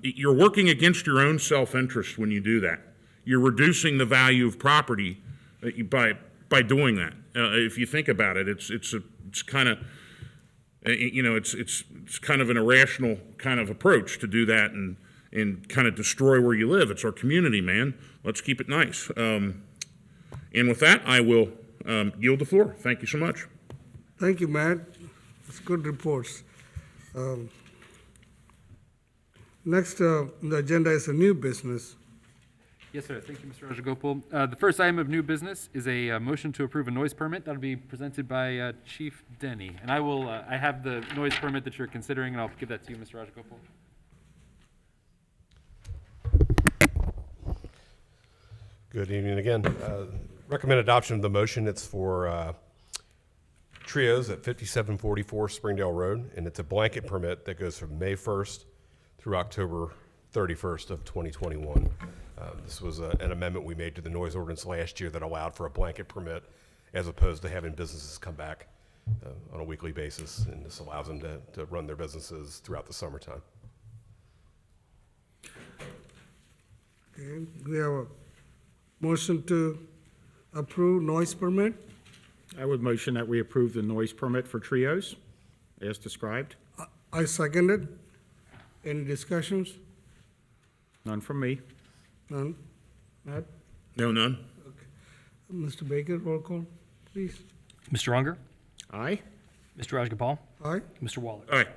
[SPEAKER 5] You're working against your own self-interest when you do that. You're reducing the value of property by doing that. If you think about it, it's kind of, it's kind of an irrational kind of approach to do that and kind of destroy where you live. It's our community, man. Let's keep it nice. And with that, I will yield the floor. Thank you so much.
[SPEAKER 1] Thank you, Matt. It's good reports. Next on the agenda is a new business.
[SPEAKER 2] Yes, sir. Thank you, Mr. Rajagopal. The first item of new business is a motion to approve a noise permit. That'll be presented by Chief Denny. And I have the noise permit that you're considering, and I'll give that to you, Mr. Rajagopal.
[SPEAKER 6] Good evening again. Recommend adoption of the motion. It's for Trios at 5744 Springdale Road, and it's a blanket permit that goes from May 1st through October 31st of 2021. This was an amendment we made to the noise ordinance last year that allowed for a blanket permit as opposed to having businesses come back on a weekly basis, and this allows them to run their businesses throughout the summertime.
[SPEAKER 1] Okay, we have a motion to approve noise permit.
[SPEAKER 3] I would motion that we approve the noise permit for Trios as described.
[SPEAKER 1] I second it. Any discussions?
[SPEAKER 3] None from me.
[SPEAKER 1] None? Matt?
[SPEAKER 5] No, none.
[SPEAKER 1] Mr. Baker, roll call, please.
[SPEAKER 4] Mr. Unger,
[SPEAKER 3] Aye.
[SPEAKER 4] Mr. Rajagopal,
[SPEAKER 1] Aye.
[SPEAKER 4] Mr. Waller.
[SPEAKER 5] All right.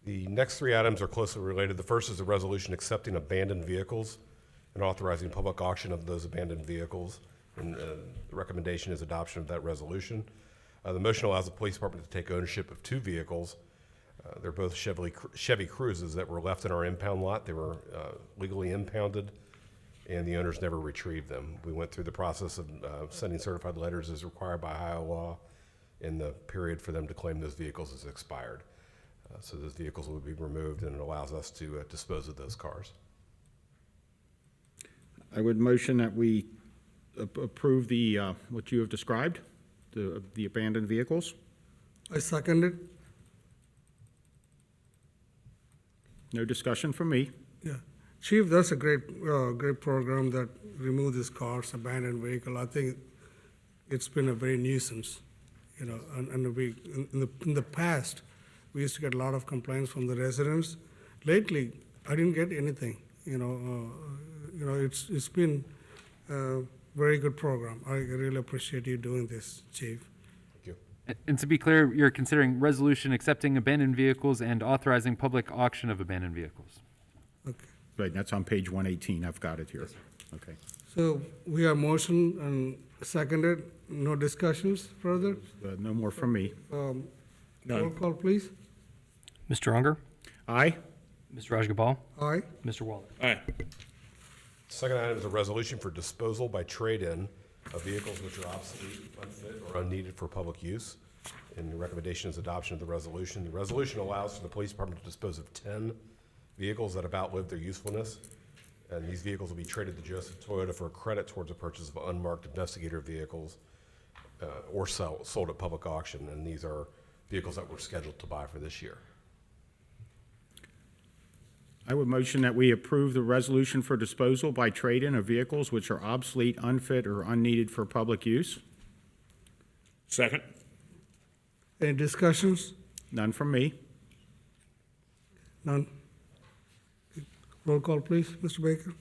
[SPEAKER 6] The next 3 items are closely related. The first is a resolution accepting abandoned vehicles and authorizing public auction of those abandoned vehicles. And the recommendation is adoption of that resolution. The motion allows the police department to take ownership of 2 vehicles. They're both Chevy Cruzes that were left in our impound lot. They were legally impounded, and the owners never retrieved them. We went through the process of sending certified letters as required by Ohio law, and the period for them to claim those vehicles has expired. So those vehicles will be removed, and it allows us to dispose of those cars.
[SPEAKER 3] I would motion that we approve the, what you have described, the abandoned vehicles.
[SPEAKER 1] I second it.
[SPEAKER 3] No discussion from me.
[SPEAKER 1] Yeah. Chief, that's a great program that remove these cars, abandoned vehicle. I think it's been a very nuisance, and in the past, we used to get a lot of complaints from the residents. Lately, I didn't get anything, it's been a very good program. I really appreciate you doing this, Chief.
[SPEAKER 6] Thank you.
[SPEAKER 2] And to be clear, you're considering resolution accepting abandoned vehicles and authorizing public auction of abandoned vehicles.
[SPEAKER 1] Okay.
[SPEAKER 3] Right, that's on page 118. I've got it here. Okay.
[SPEAKER 1] So we have motion and seconded, no discussions further?
[SPEAKER 3] No more from me.
[SPEAKER 1] Roll call, please.
[SPEAKER 4] Mr. Unger,
[SPEAKER 3] Aye?
[SPEAKER 4] Mr. Rajagopal,
[SPEAKER 1] Aye.
[SPEAKER 4] Mr. Waller.
[SPEAKER 5] Aye.
[SPEAKER 6] Second item is a resolution for disposal by trade-in of vehicles which are obsolete, unfit, or unneeded for public use. And the recommendation is adoption of the resolution. The resolution allows for the police department to dispose of 10 vehicles that have outlived their usefulness. And these vehicles will be traded to Joseph Toyota for a credit towards the purchase of unmarked investigator vehicles or sold at public auction. And these are vehicles that we're scheduled to buy for this year.
[SPEAKER 3] I would motion that we approve the resolution for disposal by trade-in of vehicles which are obsolete, unfit, or unneeded for public use.
[SPEAKER 5] Second?
[SPEAKER 1] Any discussions?
[SPEAKER 3] None from me.
[SPEAKER 1] None? Roll call, please, Mr. Baker.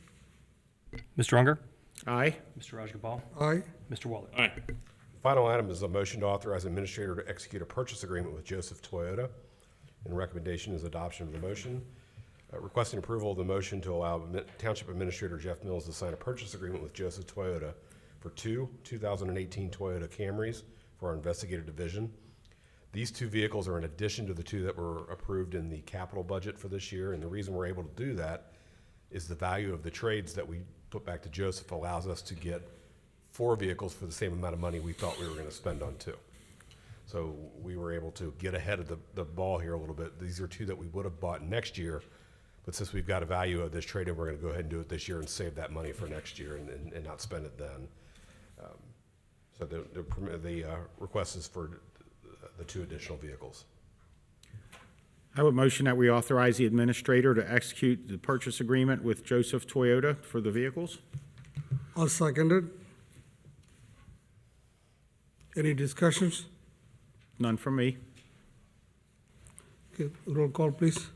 [SPEAKER 4] Mr. Unger,
[SPEAKER 3] Aye?
[SPEAKER 4] Mr. Rajagopal,
[SPEAKER 1] Aye.
[SPEAKER 4] Mr. Waller.
[SPEAKER 5] Aye.
[SPEAKER 6] Final item is a motion to authorize administrator to execute a purchase agreement with Joseph Toyota. And recommendation is adoption of the motion. Requesting approval of the motion to allow Township Administrator Jeff Mills to sign a purchase agreement with Joseph Toyota for two 2018 Toyota Camrys for our investigative division. These two vehicles are in addition to the two that were approved in the capital budget for this year. And the reason we're able to do that is the value of the trades that we put back to Joseph allows us to get 4 vehicles for the same amount of money we thought we were going to spend on 2. So we were able to get ahead of the ball here a little bit. These are 2 that we would have bought next year, but since we've got a value of this trade-in, we're going to go ahead and do it this year and save that money for next year and not spend it then. So the request is for the 2 additional vehicles.
[SPEAKER 3] I would motion that we authorize the administrator to execute the purchase agreement with Joseph Toyota for the vehicles.
[SPEAKER 1] I'll second it. Any discussions?
[SPEAKER 3] None from me.
[SPEAKER 1] Okay, roll call, please.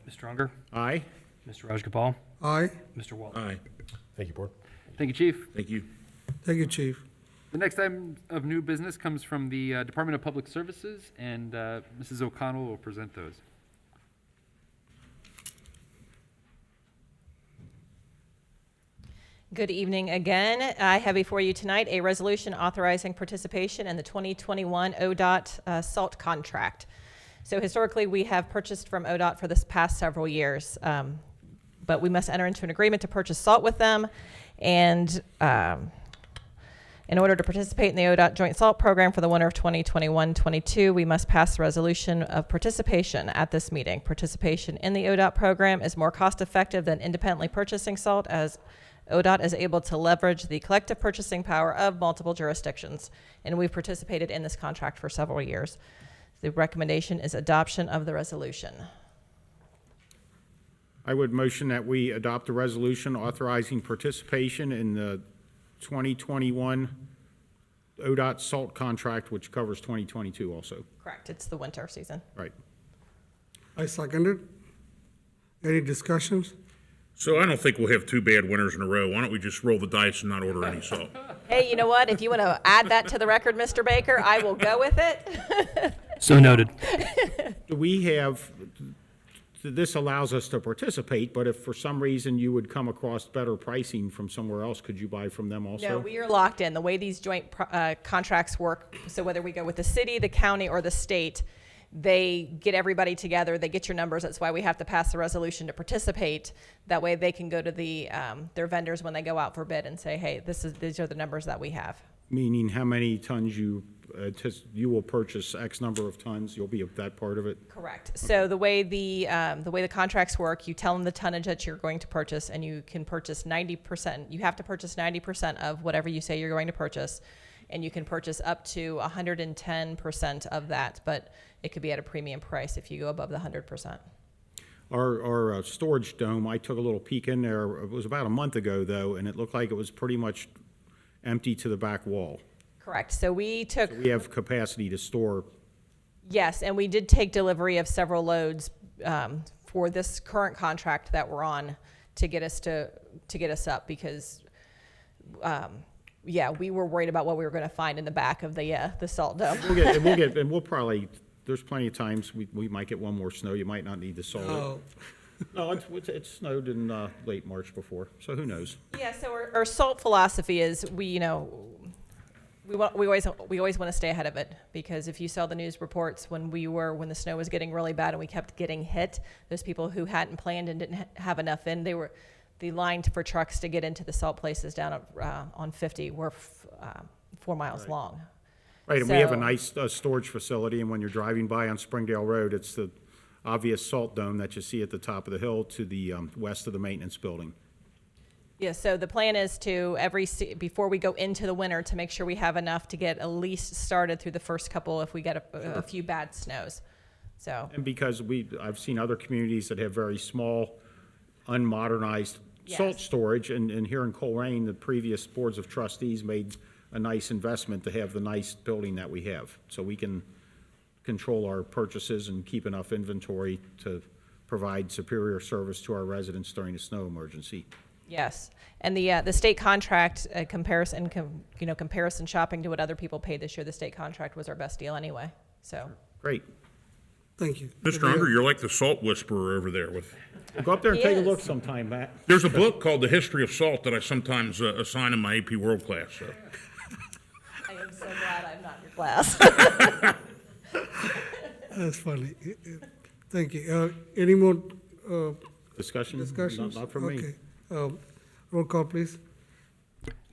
[SPEAKER 4] Mr. Unger,
[SPEAKER 3] Aye?
[SPEAKER 4] Mr. Rajagopal,
[SPEAKER 1] Aye.
[SPEAKER 4] Mr. Waller.
[SPEAKER 5] Aye.
[SPEAKER 6] Thank you, Board.
[SPEAKER 2] Thank you, Chief.
[SPEAKER 5] Thank you.
[SPEAKER 1] Thank you, Chief.
[SPEAKER 2] The next item of new business comes from the Department of Public Services, and Mrs. O'Connell will present those.
[SPEAKER 18] Good evening again. I have before you tonight a resolution authorizing participation in the 2021 ODOT salt contract. So historically, we have purchased from ODOT for this past several years, but we must enter into an agreement to purchase salt with them. And in order to participate in the ODOT Joint Salt Program for the winter of 2021-22, we must pass the resolution of participation at this meeting. Participation in the ODOT program is more cost-effective than independently purchasing salt, as ODOT is able to leverage the collective purchasing power of multiple jurisdictions, and we've participated in this contract for several years. The recommendation is adoption of the resolution.
[SPEAKER 3] I would motion that we adopt a resolution authorizing participation in the 2021 ODOT salt contract, which covers 2022 also.
[SPEAKER 18] Correct, it's the winter season.
[SPEAKER 3] Right.
[SPEAKER 1] I second it. Any discussions?
[SPEAKER 5] So I don't think we'll have 2 bad winners in a row. Why don't we just roll the dice and not order any salt?
[SPEAKER 18] Hey, you know what? If you want to add that to the record, Mr. Baker, I will go with it.
[SPEAKER 4] So noted.
[SPEAKER 3] Do we have, this allows us to participate, but if for some reason you would come across better pricing from somewhere else, could you buy from them also?
[SPEAKER 18] No, we are locked in. The way these joint contracts work, so whether we go with the city, the county, or the state, they get everybody together, they get your numbers. That's why we have to pass the resolution to participate. That way they can go to the their vendors when they go out for bid and say, hey, these are the numbers that we have.
[SPEAKER 3] Meaning how many tons you will purchase X number of tons, you'll be that part of it?
[SPEAKER 18] Correct. So the way the contracts work, you tell them the tonnage that you're going to purchase, and you can purchase 90%. You have to purchase 90% of whatever you say you're going to purchase, and you can purchase up to 110% of that, but it could be at a premium price if you go above the 100%.
[SPEAKER 3] Our storage dome, I took a little peek in there, it was about a month ago though, and it looked like it was pretty much empty to the back wall.
[SPEAKER 18] Correct. So we took,
[SPEAKER 3] We have capacity to store.
[SPEAKER 18] yes, and we did take delivery of several loads for this current contract that we're on to get us up because, yeah, we were worried about what we were going to find in the back of the salt dome.
[SPEAKER 3] And we'll probably, there's plenty of times we might get one more snow, you might not need to salt
[SPEAKER 1] Oh,
[SPEAKER 3] it. No, it snowed in late March before, so who knows?
[SPEAKER 18] Yeah, so our salt philosophy is we always want to stay ahead of it because if you saw the news reports when the snow was getting really bad and we kept getting hit, those people who hadn't planned and didn't have enough in, the line for trucks to get into the salt places down on 50 were 4 miles long.
[SPEAKER 3] Right, and we have a
[SPEAKER 18] So-
[SPEAKER 3] nice storage facility, and when you're driving by on Springdale Road, it's the obvious salt dome that you see at the top of the hill to the west of the maintenance building.
[SPEAKER 18] Yeah, so the plan is to before we go into the winter to make sure we have enough to get at least started through the first couple if we get a few bad snows. So
[SPEAKER 3] And because I've seen other communities that have very small, unmodernized salt
[SPEAKER 18] Yes.
[SPEAKER 3] storage, and here in Colerain, the previous boards of trustees made a nice investment to have the nice building that we have. So we can control our purchases and keep enough inventory to provide superior service to our residents during a snow emergency.
[SPEAKER 18] yes, and the state contract comparison shopping to what other people paid this year, the state contract was our best deal anyway. So
[SPEAKER 3] Great.
[SPEAKER 1] thank you.
[SPEAKER 5] Mr. Unger, you're like the salt whisperer over there with,
[SPEAKER 3] Go up there and
[SPEAKER 18] He
[SPEAKER 3] take a
[SPEAKER 18] is.
[SPEAKER 3] look sometime, Matt.
[SPEAKER 5] there's a book called The History of Salt that I sometimes assign in my AP World class, so.
[SPEAKER 18] I am so glad I'm not in your class.
[SPEAKER 1] That's funny. Thank you. Any more
[SPEAKER 3] Discussion?
[SPEAKER 1] discussions?
[SPEAKER 3] Not from me.
[SPEAKER 1] Okay. Roll call, please.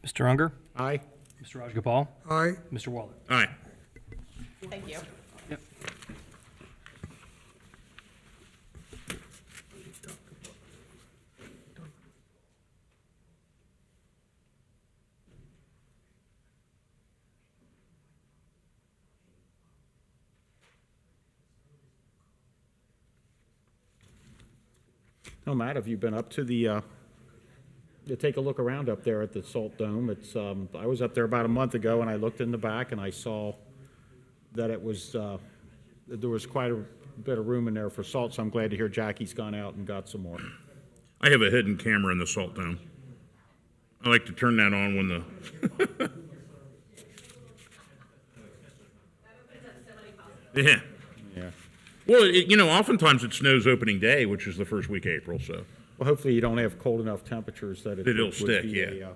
[SPEAKER 4] Mr. Unger,
[SPEAKER 3] Aye?
[SPEAKER 4] Mr. Rajagopal,
[SPEAKER 1] Aye.
[SPEAKER 4] Mr. Waller.
[SPEAKER 5] All right.
[SPEAKER 18] Thank you.
[SPEAKER 2] Yep.
[SPEAKER 3] No, Matt, have you been up to to take a look around up there at the Salt Dome? It's, I was up there about a month ago, and I looked in the back, and I saw that it was, there was quite a bit of room in there for salt, so I'm glad to hear Jackie's gone out and got some more.
[SPEAKER 5] I have a hidden camera in the salt dome. I like to turn that on when the. Yeah.
[SPEAKER 3] Yeah.
[SPEAKER 5] Well, oftentimes it snows opening day, which is the first week of April, so.
[SPEAKER 3] Well, hopefully you don't have cold enough temperatures that
[SPEAKER 5] That it'll
[SPEAKER 3] would
[SPEAKER 5] stick,
[SPEAKER 3] be
[SPEAKER 5] yeah.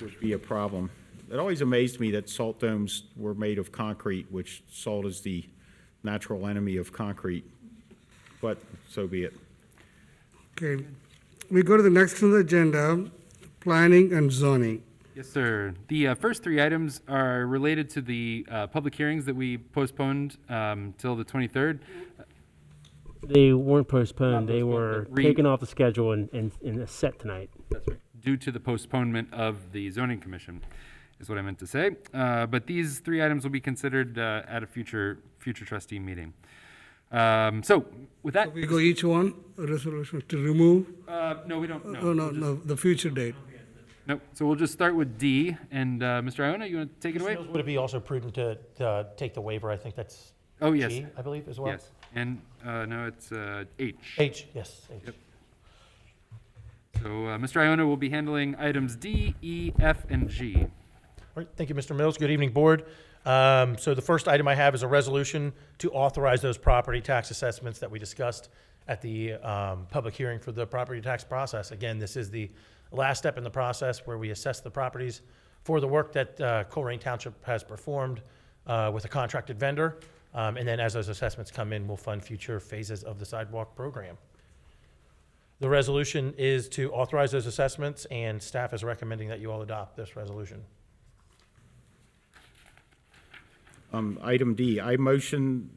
[SPEAKER 3] would be a problem. It always amazed me that salt domes were made of concrete, which salt is the natural enemy of concrete, but so be it.
[SPEAKER 1] Okay. We go to the next on the agenda, planning and zoning.
[SPEAKER 2] Yes, sir. The first three items are related to the public hearings that we postponed till the 23rd.
[SPEAKER 16] They weren't postponed. They
[SPEAKER 2] postponed,
[SPEAKER 16] were
[SPEAKER 2] but
[SPEAKER 16] taken off the schedule and set tonight.
[SPEAKER 2] That's right. Due to the postponement of the zoning commission, is what I meant to say. But these three items will be considered at a future trustee meeting. So with that,
[SPEAKER 1] We go each one, a resolution to remove,
[SPEAKER 2] no, we don't.
[SPEAKER 1] no, the future date.
[SPEAKER 2] Nope. So we'll just start with D. And Mr. Iona, you want to take it away?
[SPEAKER 17] Would it be also prudent to take the waiver? I think that's
[SPEAKER 2] Oh, yes.
[SPEAKER 17] G, I believe, as well?
[SPEAKER 2] Yes. And no, it's H.
[SPEAKER 17] H, yes. H.
[SPEAKER 2] Yep. So Mr. Iona will be handling items D, E, F, and G.
[SPEAKER 17] All right, thank you, Mr. Mills. Good evening, Board. So the first item I have is a resolution to authorize those property tax assessments that we discussed at the public hearing for the property tax process. Again, this is the last step in the process where we assess the properties for the work that Colerain Township has performed with a contracted vendor. And then as those assessments come in, we'll fund future phases of the sidewalk program. The resolution is to authorize those assessments, and staff is recommending that you all adopt this resolution.
[SPEAKER 3] Item D, I motion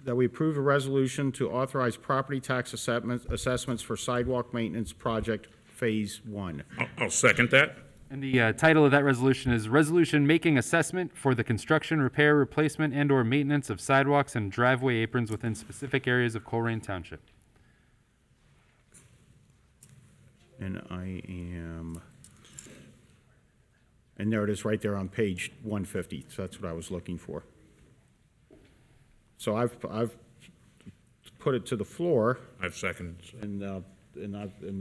[SPEAKER 3] that we approve a resolution to authorize property tax assessments for sidewalk maintenance project Phase 1.
[SPEAKER 5] I'll second that.
[SPEAKER 2] And the title of that resolution is Resolution Making Assessment for the Construction, Repair, Replacement, and/or Maintenance of Sidewalks and Driveway Aprons Within Specific Areas of Colerain Township.
[SPEAKER 3] And I am, and there it is right there on page 150, so that's what I was looking for. So I've put it to the floor,
[SPEAKER 5] I've seconded.
[SPEAKER 3] and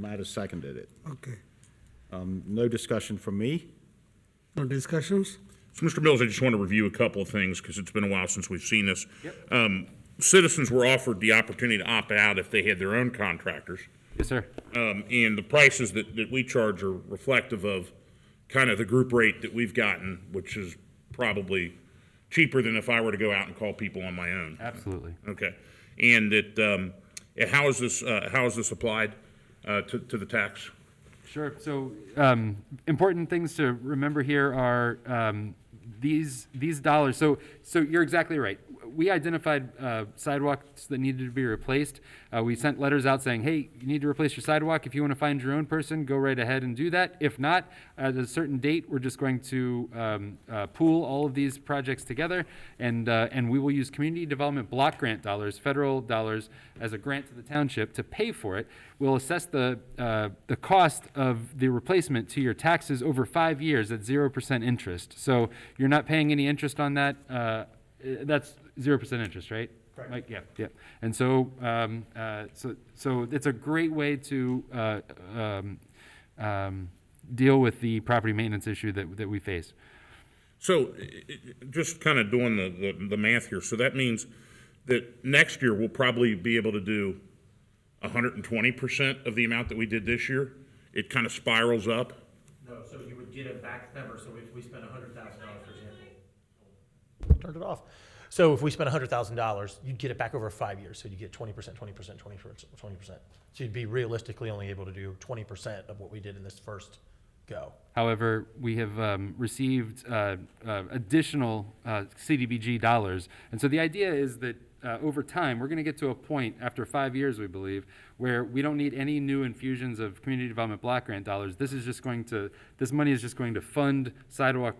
[SPEAKER 3] Matt has seconded it.
[SPEAKER 1] Okay.
[SPEAKER 3] No discussion from me.
[SPEAKER 1] No discussions?
[SPEAKER 5] So, Mr. Mills, I just want to review a couple of things because it's been a while since we've seen this. Citizens were offered the opportunity to opt out if they had their own contractors.
[SPEAKER 2] Yes, sir.
[SPEAKER 5] And the prices that we charge are reflective of kind of the group rate that we've gotten, which is probably cheaper than if I were to go out and call people on my own.
[SPEAKER 2] Absolutely.
[SPEAKER 5] Okay. And how is this applied to the tax?
[SPEAKER 2] Sure. So important things to remember here are these dollars. So you're exactly right. We identified sidewalks that needed to be replaced. We sent letters out saying, hey, you need to replace your sidewalk. If you want to find your own person, go right ahead and do that. If not, at a certain date, we're just going to pool all of these projects together, and we will use community development block grant dollars, federal dollars, as a grant to the township to pay for it. We'll assess the cost of the replacement to your taxes over 5 years at 0% interest. So you're not paying any interest on that. That's 0% interest, right?
[SPEAKER 17] Correct.
[SPEAKER 2] Mike? Yeah. And so, so it's a great way to deal with the property maintenance issue that we face.
[SPEAKER 5] So just kind of doing the math here. So that means that next year we'll probably be able to do 120% of the amount that we did this year. It kind of spirals up.
[SPEAKER 17] No, so you would get a back number, so if we spent $100,000, for example. Turned it off. So if we spent $100,000, you'd get it back over 5 years, so you get 20%, 20%, 20%, 20%. So you'd be realistically only able to do 20% of what we did in this first go.
[SPEAKER 2] However, we have received additional CDBG dollars. And so the idea is that over time, we're going to get to a point after 5 years, we believe, where we don't need any new infusions of community development block grant dollars. This money is just going to fund sidewalk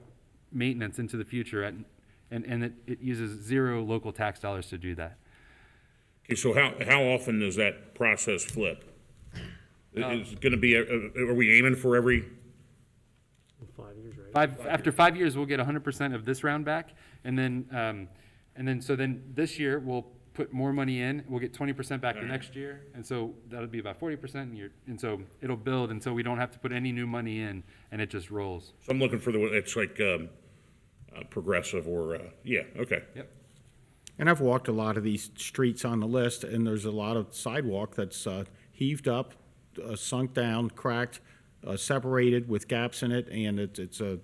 [SPEAKER 2] maintenance into the future, and it uses 0 local tax dollars to do that.
[SPEAKER 5] Okay, so how often does that process flip? Is it going to be, are we aiming for every?
[SPEAKER 16] 5 years, right?
[SPEAKER 2] After 5 years, we'll get 100% of this round back, and then this year we'll put more money in. We'll get 20% back the next year, and so that'll be about 40%. And so it'll build, and so we don't have to put any new money in, and it just rolls.
[SPEAKER 5] So I'm looking for it's like progressive or yeah, okay.
[SPEAKER 2] Yep.
[SPEAKER 3] And I've walked a lot of these streets on the list, and there's a lot of sidewalk that's heaved up, sunk down, cracked, separated with gaps in it, and it's a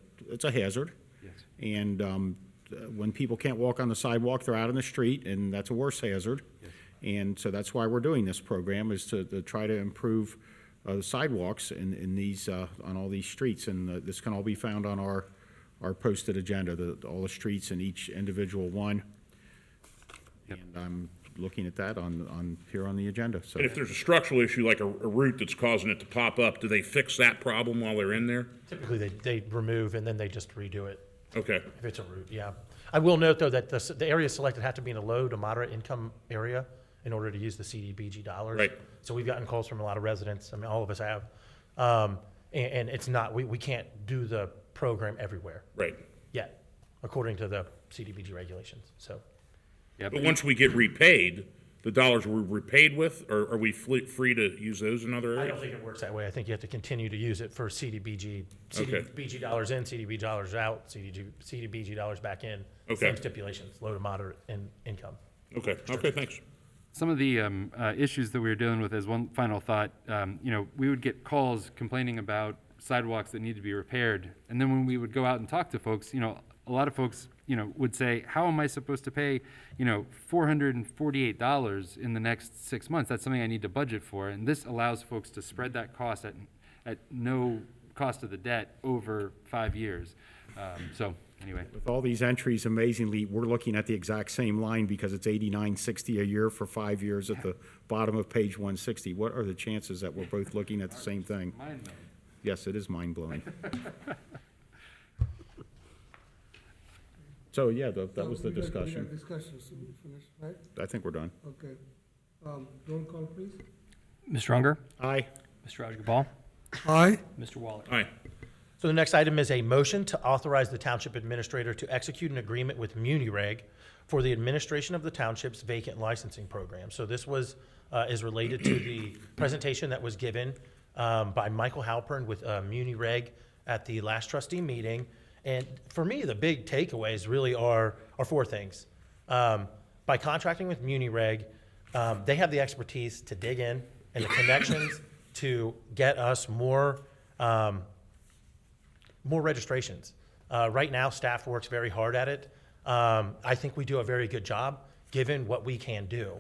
[SPEAKER 3] hazard.
[SPEAKER 2] Yes.
[SPEAKER 3] And when people can't walk on the sidewalk, they're out in the street, and that's a worse hazard.
[SPEAKER 2] Yes.
[SPEAKER 3] And so that's why we're doing this program, is to try to improve the sidewalks in these on all these streets, and this can all be found on our posted agenda, all the streets in each individual one.
[SPEAKER 2] Yep.
[SPEAKER 3] And I'm looking at that on here on the agenda. So
[SPEAKER 5] And if there's a structural issue like a root that's causing it to pop up, do they fix that problem while they're in there?
[SPEAKER 17] Typically, they remove and then they just redo it.
[SPEAKER 5] Okay.
[SPEAKER 17] If it's a route, yeah. I will note, though, that the areas selected have to be in a low to moderate income area in order to use the CDBG dollars.
[SPEAKER 5] Right.
[SPEAKER 17] So we've gotten calls from a lot of residents, I mean, all of us have. And it's not, we can't do the program everywhere
[SPEAKER 5] Right.
[SPEAKER 17] yet, according to the CDBG regulations, so.
[SPEAKER 2] Yep.
[SPEAKER 5] But once we get repaid, the dollars we're repaid with, or are we free to use those in other
[SPEAKER 17] I
[SPEAKER 5] areas?
[SPEAKER 17] don't think it works that way. I think you have to continue to use it for CDBG.
[SPEAKER 5] Okay.
[SPEAKER 17] CDBG dollars in, CDBG dollars out, CDBG dollars back in.
[SPEAKER 5] Okay.
[SPEAKER 17] Same stipulations, low to moderate income.
[SPEAKER 5] Okay, thanks.
[SPEAKER 2] Some of the issues that we were dealing with, as one final thought, we would get calls complaining about sidewalks that need to be repaired. And then when we would go out and talk to folks, a lot of folks, would say, how am I supposed to pay, $448 in the next 6 months? That's something I need to budget for. And this allows folks to spread that cost at no cost of the debt over 5 years. So anyway.
[SPEAKER 3] with all these entries, amazingly, we're looking at the exact same line because it's $89.60 a year for 5 years at the bottom of page 160. What are the chances that we're both looking at the same thing? Yes, it is mind-blowing. So, yeah, that was the discussion.
[SPEAKER 1] Discussion, so we finished, right?
[SPEAKER 3] I think we're done.
[SPEAKER 1] Okay. Roll call, please.
[SPEAKER 4] Mr. Unger?
[SPEAKER 3] Aye.
[SPEAKER 4] Mr. Rajagopal?
[SPEAKER 1] Aye.
[SPEAKER 4] Mr. Waller.
[SPEAKER 5] Aye.
[SPEAKER 17] So the next item is a motion to authorize the township administrator to execute an agreement with MuniReg for the administration of the township's vacant licensing program. So this was, is related to the presentation that was given by Michael Halpern with MuniReg at the last trustee meeting. And for me, the big takeaways really are four things. By contracting with MuniReg, they have the expertise to dig in and the connections to get us more registrations. Right now, staff works very hard at it. I think we do a very good job, given what we can do.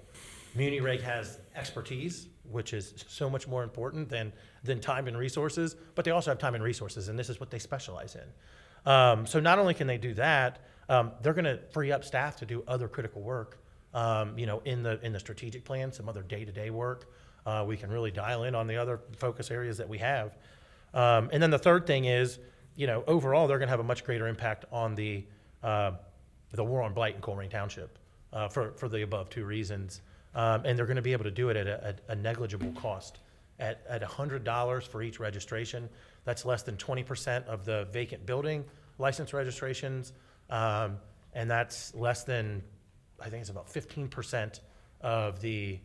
[SPEAKER 17] MuniReg has expertise, which is so much more important than time and resources, but they also have time and resources, and this is what they specialize in. So not only can they do that, they're going to free up staff to do other critical work, in the strategic plan, some other day-to-day work. We can really dial in on the other focus areas that we have. And then the third thing is, overall, they're going to have a much greater impact on the war on blight in Colerain Township for the above two reasons. And they're going to be able to do it at a negligible cost. At $100 for each registration, that's less than 20% of the vacant building license registrations, and that's less than, I think it's about 15% of the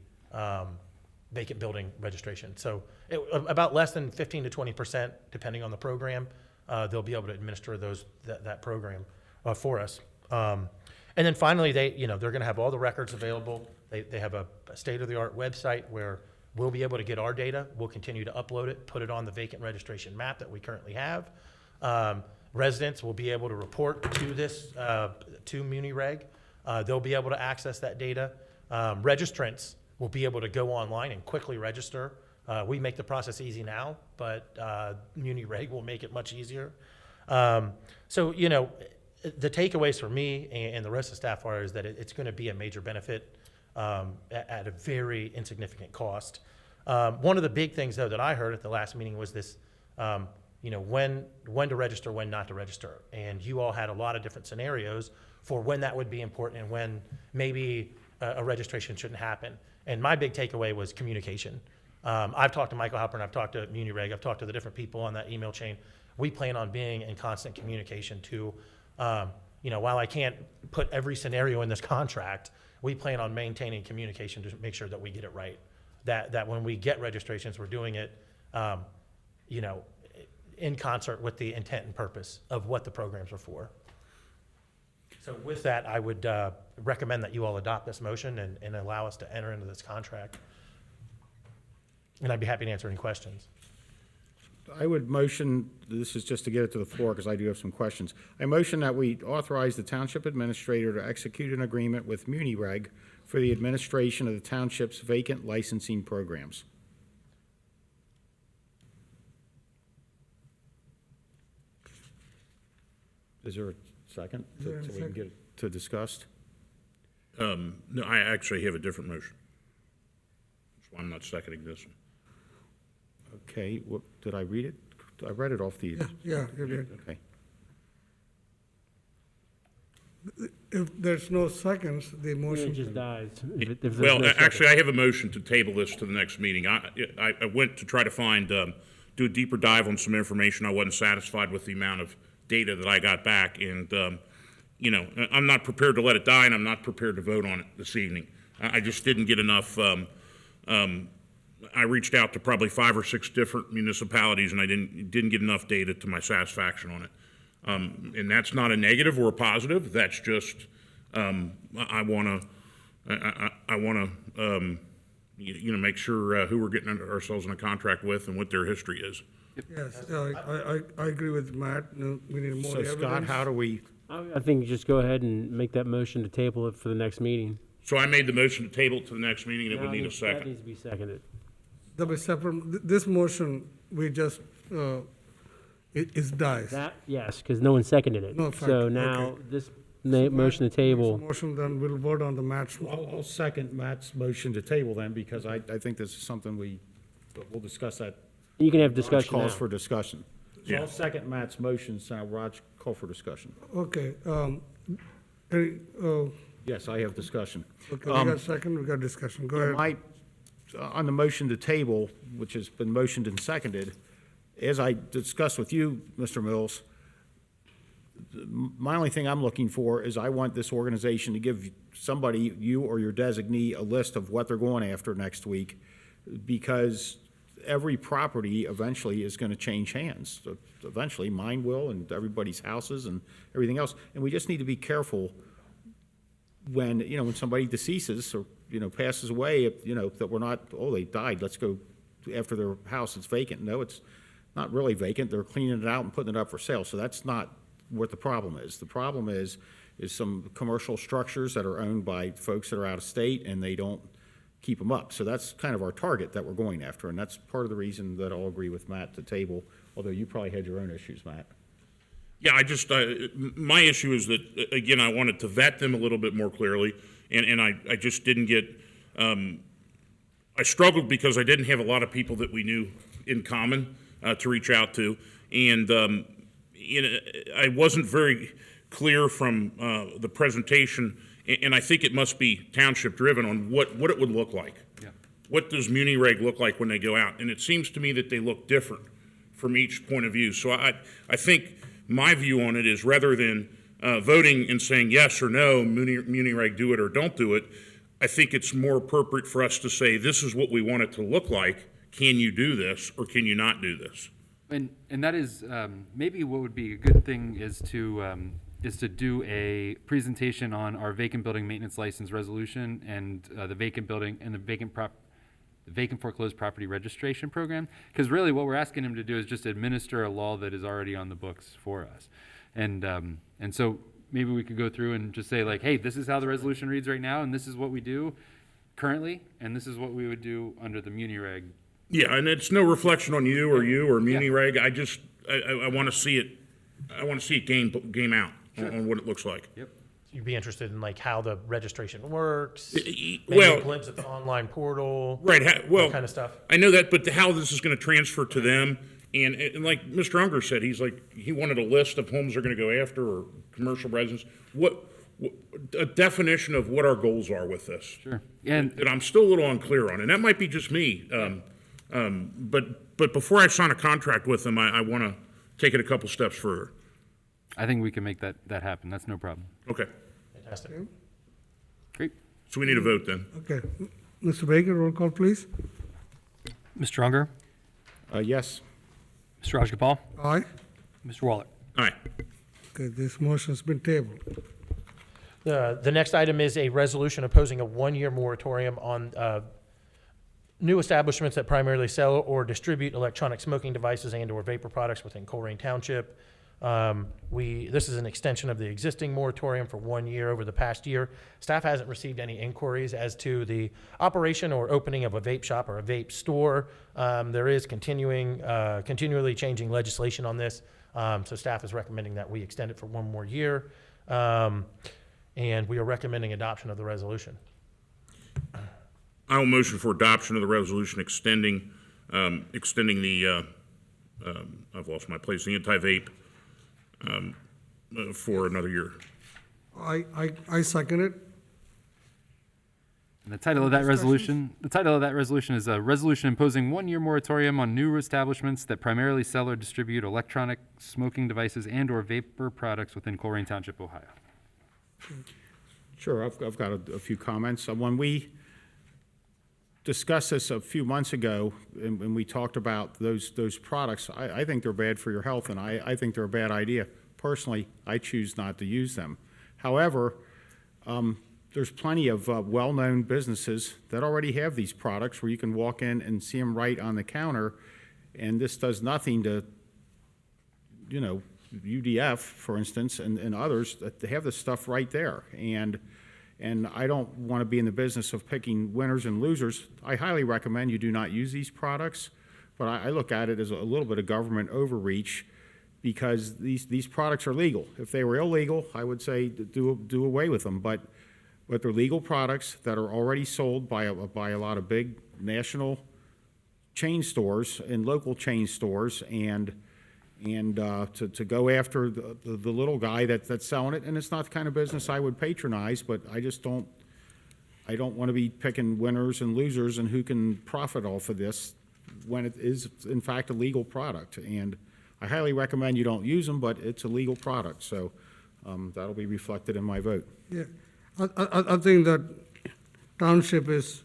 [SPEAKER 17] vacant building registration. So about less than 15 to 20%, depending on the program, they'll be able to administer that program for us. And then finally, they're going to have all the records available. They have a state-of-the-art website where we'll be able to get our data. We'll continue to upload it, put it on the vacant registration map that we currently have. Residents will be able to report to this, to MuniReg. They'll be able to access that data. Registrants will be able to go online and quickly register. We make the process easy now, but MuniReg will make it much easier. So, the takeaways for me and the rest of the staff is that it's going to be a major benefit at a very insignificant cost. One of the big things, though, that I heard at the last meeting was this, when to register, when not to register. And you all had a lot of different scenarios for when that would be important and when maybe a registration shouldn't happen. And my big takeaway was communication. I've talked to Michael Halpern, I've talked to MuniReg, I've talked to the different people on that email chain. We plan on being in constant communication to, while I can't put every scenario in this contract, we plan on maintaining communication to make sure that we get it right. That when we get registrations, we're doing it, in concert with the intent and purpose of what the programs are for. So with that, I would recommend that you all adopt this motion and allow us to enter into this contract. And I'd be happy to answer any questions.
[SPEAKER 3] I would motion, this is just to get it to the floor because I do have some questions. I motion that we authorize the township administrator to execute an agreement with MuniReg for the administration of the township's vacant licensing programs. Is there a second? So we can get it to discussed?
[SPEAKER 5] No, I actually have a different motion. That's why I'm not seconding this one.
[SPEAKER 3] Okay, did I read it? I read it off the.
[SPEAKER 1] Yeah, you did.
[SPEAKER 3] Okay.
[SPEAKER 1] If there's no seconds, the motion
[SPEAKER 16] It just dies. If there's
[SPEAKER 5] Well,
[SPEAKER 16] no
[SPEAKER 5] actually, I have a motion to table this to the next meeting. I went to try to find, do a deeper dive on some information. I wasn't satisfied with the amount of data that I got back, and, I'm not prepared to let it die, and I'm not prepared to vote on it this evening. I just didn't get enough, I reached out to probably 5 or 6 different municipalities, and I didn't get enough data to my satisfaction on it. And that's not a negative or a positive. That's just I want to make sure who we're getting ourselves in a contract with and what their history is.
[SPEAKER 1] Yes, I agree with Matt. No, we need more
[SPEAKER 3] So
[SPEAKER 1] evidence.
[SPEAKER 3] Scott, how do we,
[SPEAKER 16] I think you just go ahead and make that motion to table it for the next meeting.
[SPEAKER 5] So I made the motion to table it to the next meeting, and it would
[SPEAKER 16] Now
[SPEAKER 5] need a
[SPEAKER 16] That
[SPEAKER 5] second.
[SPEAKER 16] needs to be seconded.
[SPEAKER 1] There'll be separate, this motion, we just, it dies.
[SPEAKER 16] That, yes, because no one seconded it.
[SPEAKER 1] No, fine,
[SPEAKER 16] So now
[SPEAKER 1] okay.
[SPEAKER 16] this motion to table,
[SPEAKER 1] Motion, then we'll vote on the Matt's.
[SPEAKER 3] I'll second Matt's motion to table then, because I think this is something we'll discuss that.
[SPEAKER 16] you can have
[SPEAKER 3] Raj
[SPEAKER 16] discussion now.
[SPEAKER 3] calls for discussion. So
[SPEAKER 5] Yeah.
[SPEAKER 3] I'll second Matt's motion, so now Raj, call for discussion.
[SPEAKER 1] Okay,
[SPEAKER 3] Yes, I have discussion.
[SPEAKER 1] okay, we got second, we got discussion, go ahead.
[SPEAKER 3] On the motion to table, which has been motioned and seconded, as I discussed with you, Mr. Mills, my only thing I'm looking for is I want this organization to give somebody, you or your designee, a list of what they're going after next week, because every property eventually is going to change hands. Eventually, mine will, and everybody's houses and everything else. And we just need to be careful when, you know, when somebody deceases or, you know, passes away, you know, that we're not, oh, they died, let's go after their house is vacant. No, it's not really vacant. They're cleaning it out and putting it up for sale. So that's not what the problem is. The problem is some commercial structures that are owned by folks that are out of state and they don't keep them up. So that's kind of our target that we're going after, and that's part of the reason that I'll agree with Matt to table, although you probably had your own issues, Matt.
[SPEAKER 5] Yeah, I just, my issue is that, again, I wanted to vet them a little bit more clearly, and I just didn't get, I struggled because I didn't have a lot of people that we knew in common to reach out to, and you know, I wasn't very clear from the presentation, and I think it must be township driven on what it would look like.
[SPEAKER 2] Yeah.
[SPEAKER 5] What does muni-reg look like when they go out? And it seems to me that they look different from each point of view. So I think my view on it is, rather than voting and saying yes or no, muni-reg, do it or don't do it, I think it's more appropriate for us to say, this is what we want it to look like. Can you do this or can you not do this?
[SPEAKER 2] And that is, maybe what would be a good thing is to do a presentation on our vacant building maintenance license resolution and the vacant building and the vacant foreclosed property registration program. Because really what we're asking him to do is just administer a law that is already on the books for us. And so maybe we could go through and just say, like, hey, this is how the resolution reads right now, and this is what we do currently, and this is what we would do under the muni-reg.
[SPEAKER 5] Yeah, and it's no reflection on you or muni-reg. I just, I want to see it, I want to see it game out on what it looks like.
[SPEAKER 2] Yep.
[SPEAKER 17] You'd be interested in like how the registration works, maybe
[SPEAKER 5] well,
[SPEAKER 17] a glimpse at the online portal,
[SPEAKER 5] right? Well,
[SPEAKER 17] that kind of stuff.
[SPEAKER 5] I know that, but how this is going to transfer to them, and like Mr. Unger said, he's like, he wanted a list of homes they're going to go after or commercial residents. What a definition of what our goals are with this.
[SPEAKER 2] Sure. And
[SPEAKER 5] I'm still a little unclear on, and that might be just me. But before I sign a contract with them, I want to take it a couple steps further.
[SPEAKER 2] I think we can make that happen. That's no problem.
[SPEAKER 5] Okay.
[SPEAKER 17] Fantastic.
[SPEAKER 2] Great.
[SPEAKER 5] So we need a vote then.
[SPEAKER 1] Okay. Mr. Baker, roll call, please.
[SPEAKER 4] Mr. Unger,
[SPEAKER 3] Yes.
[SPEAKER 4] Mr. Rajagopal,
[SPEAKER 1] Aye.
[SPEAKER 4] Mr. Waller.
[SPEAKER 5] All right.
[SPEAKER 1] Okay, this motion's been tabled.
[SPEAKER 17] The next item is a resolution opposing a one-year moratorium on new establishments that primarily sell or distribute electronic smoking devices and/or vapor products within Colerain Township. This is an extension of the existing moratorium for 1 year over the past year. Staff hasn't received any inquiries as to the operation or opening of a vape shop or a vape store. There is continually changing legislation on this, so staff is recommending that we extend it for 1 more year, and we are recommending adoption of the resolution.
[SPEAKER 5] I will motion for adoption of the resolution extending the, I've lost my place, the anti-vape for another year.
[SPEAKER 1] I second it.
[SPEAKER 2] And the title of that resolution is a resolution imposing 1-year moratorium on new establishments that primarily sell or distribute electronic smoking devices and/or vapor products within Colerain Township, Ohio.
[SPEAKER 3] Sure, I've got a few comments. When we discussed this a few months ago, and we talked about those products, I think they're bad for your health, and I think they're a bad idea. Personally, I choose not to use them. However, there's plenty of well-known businesses that already have these products where you can walk in and see them right on the counter, and this does nothing to, you know, UDF, for instance, and others, that they have this stuff right there. And I don't want to be in the business of picking winners and losers. I highly recommend you do not use these products, but I look at it as a little bit of government overreach, because these products are legal. If they were illegal, I would say do away with them, but they're legal products that are already sold by a lot of big national chain stores and local chain stores, and to go after the little guy that's selling it, and it's not the kind of business I would patronize, but I don't want to be picking winners and losers and who can profit off of this, when it is in fact a legal product. And I highly recommend you don't use them, but it's a legal product, so that'll be reflected in my vote.
[SPEAKER 1] Yeah, I think that Township is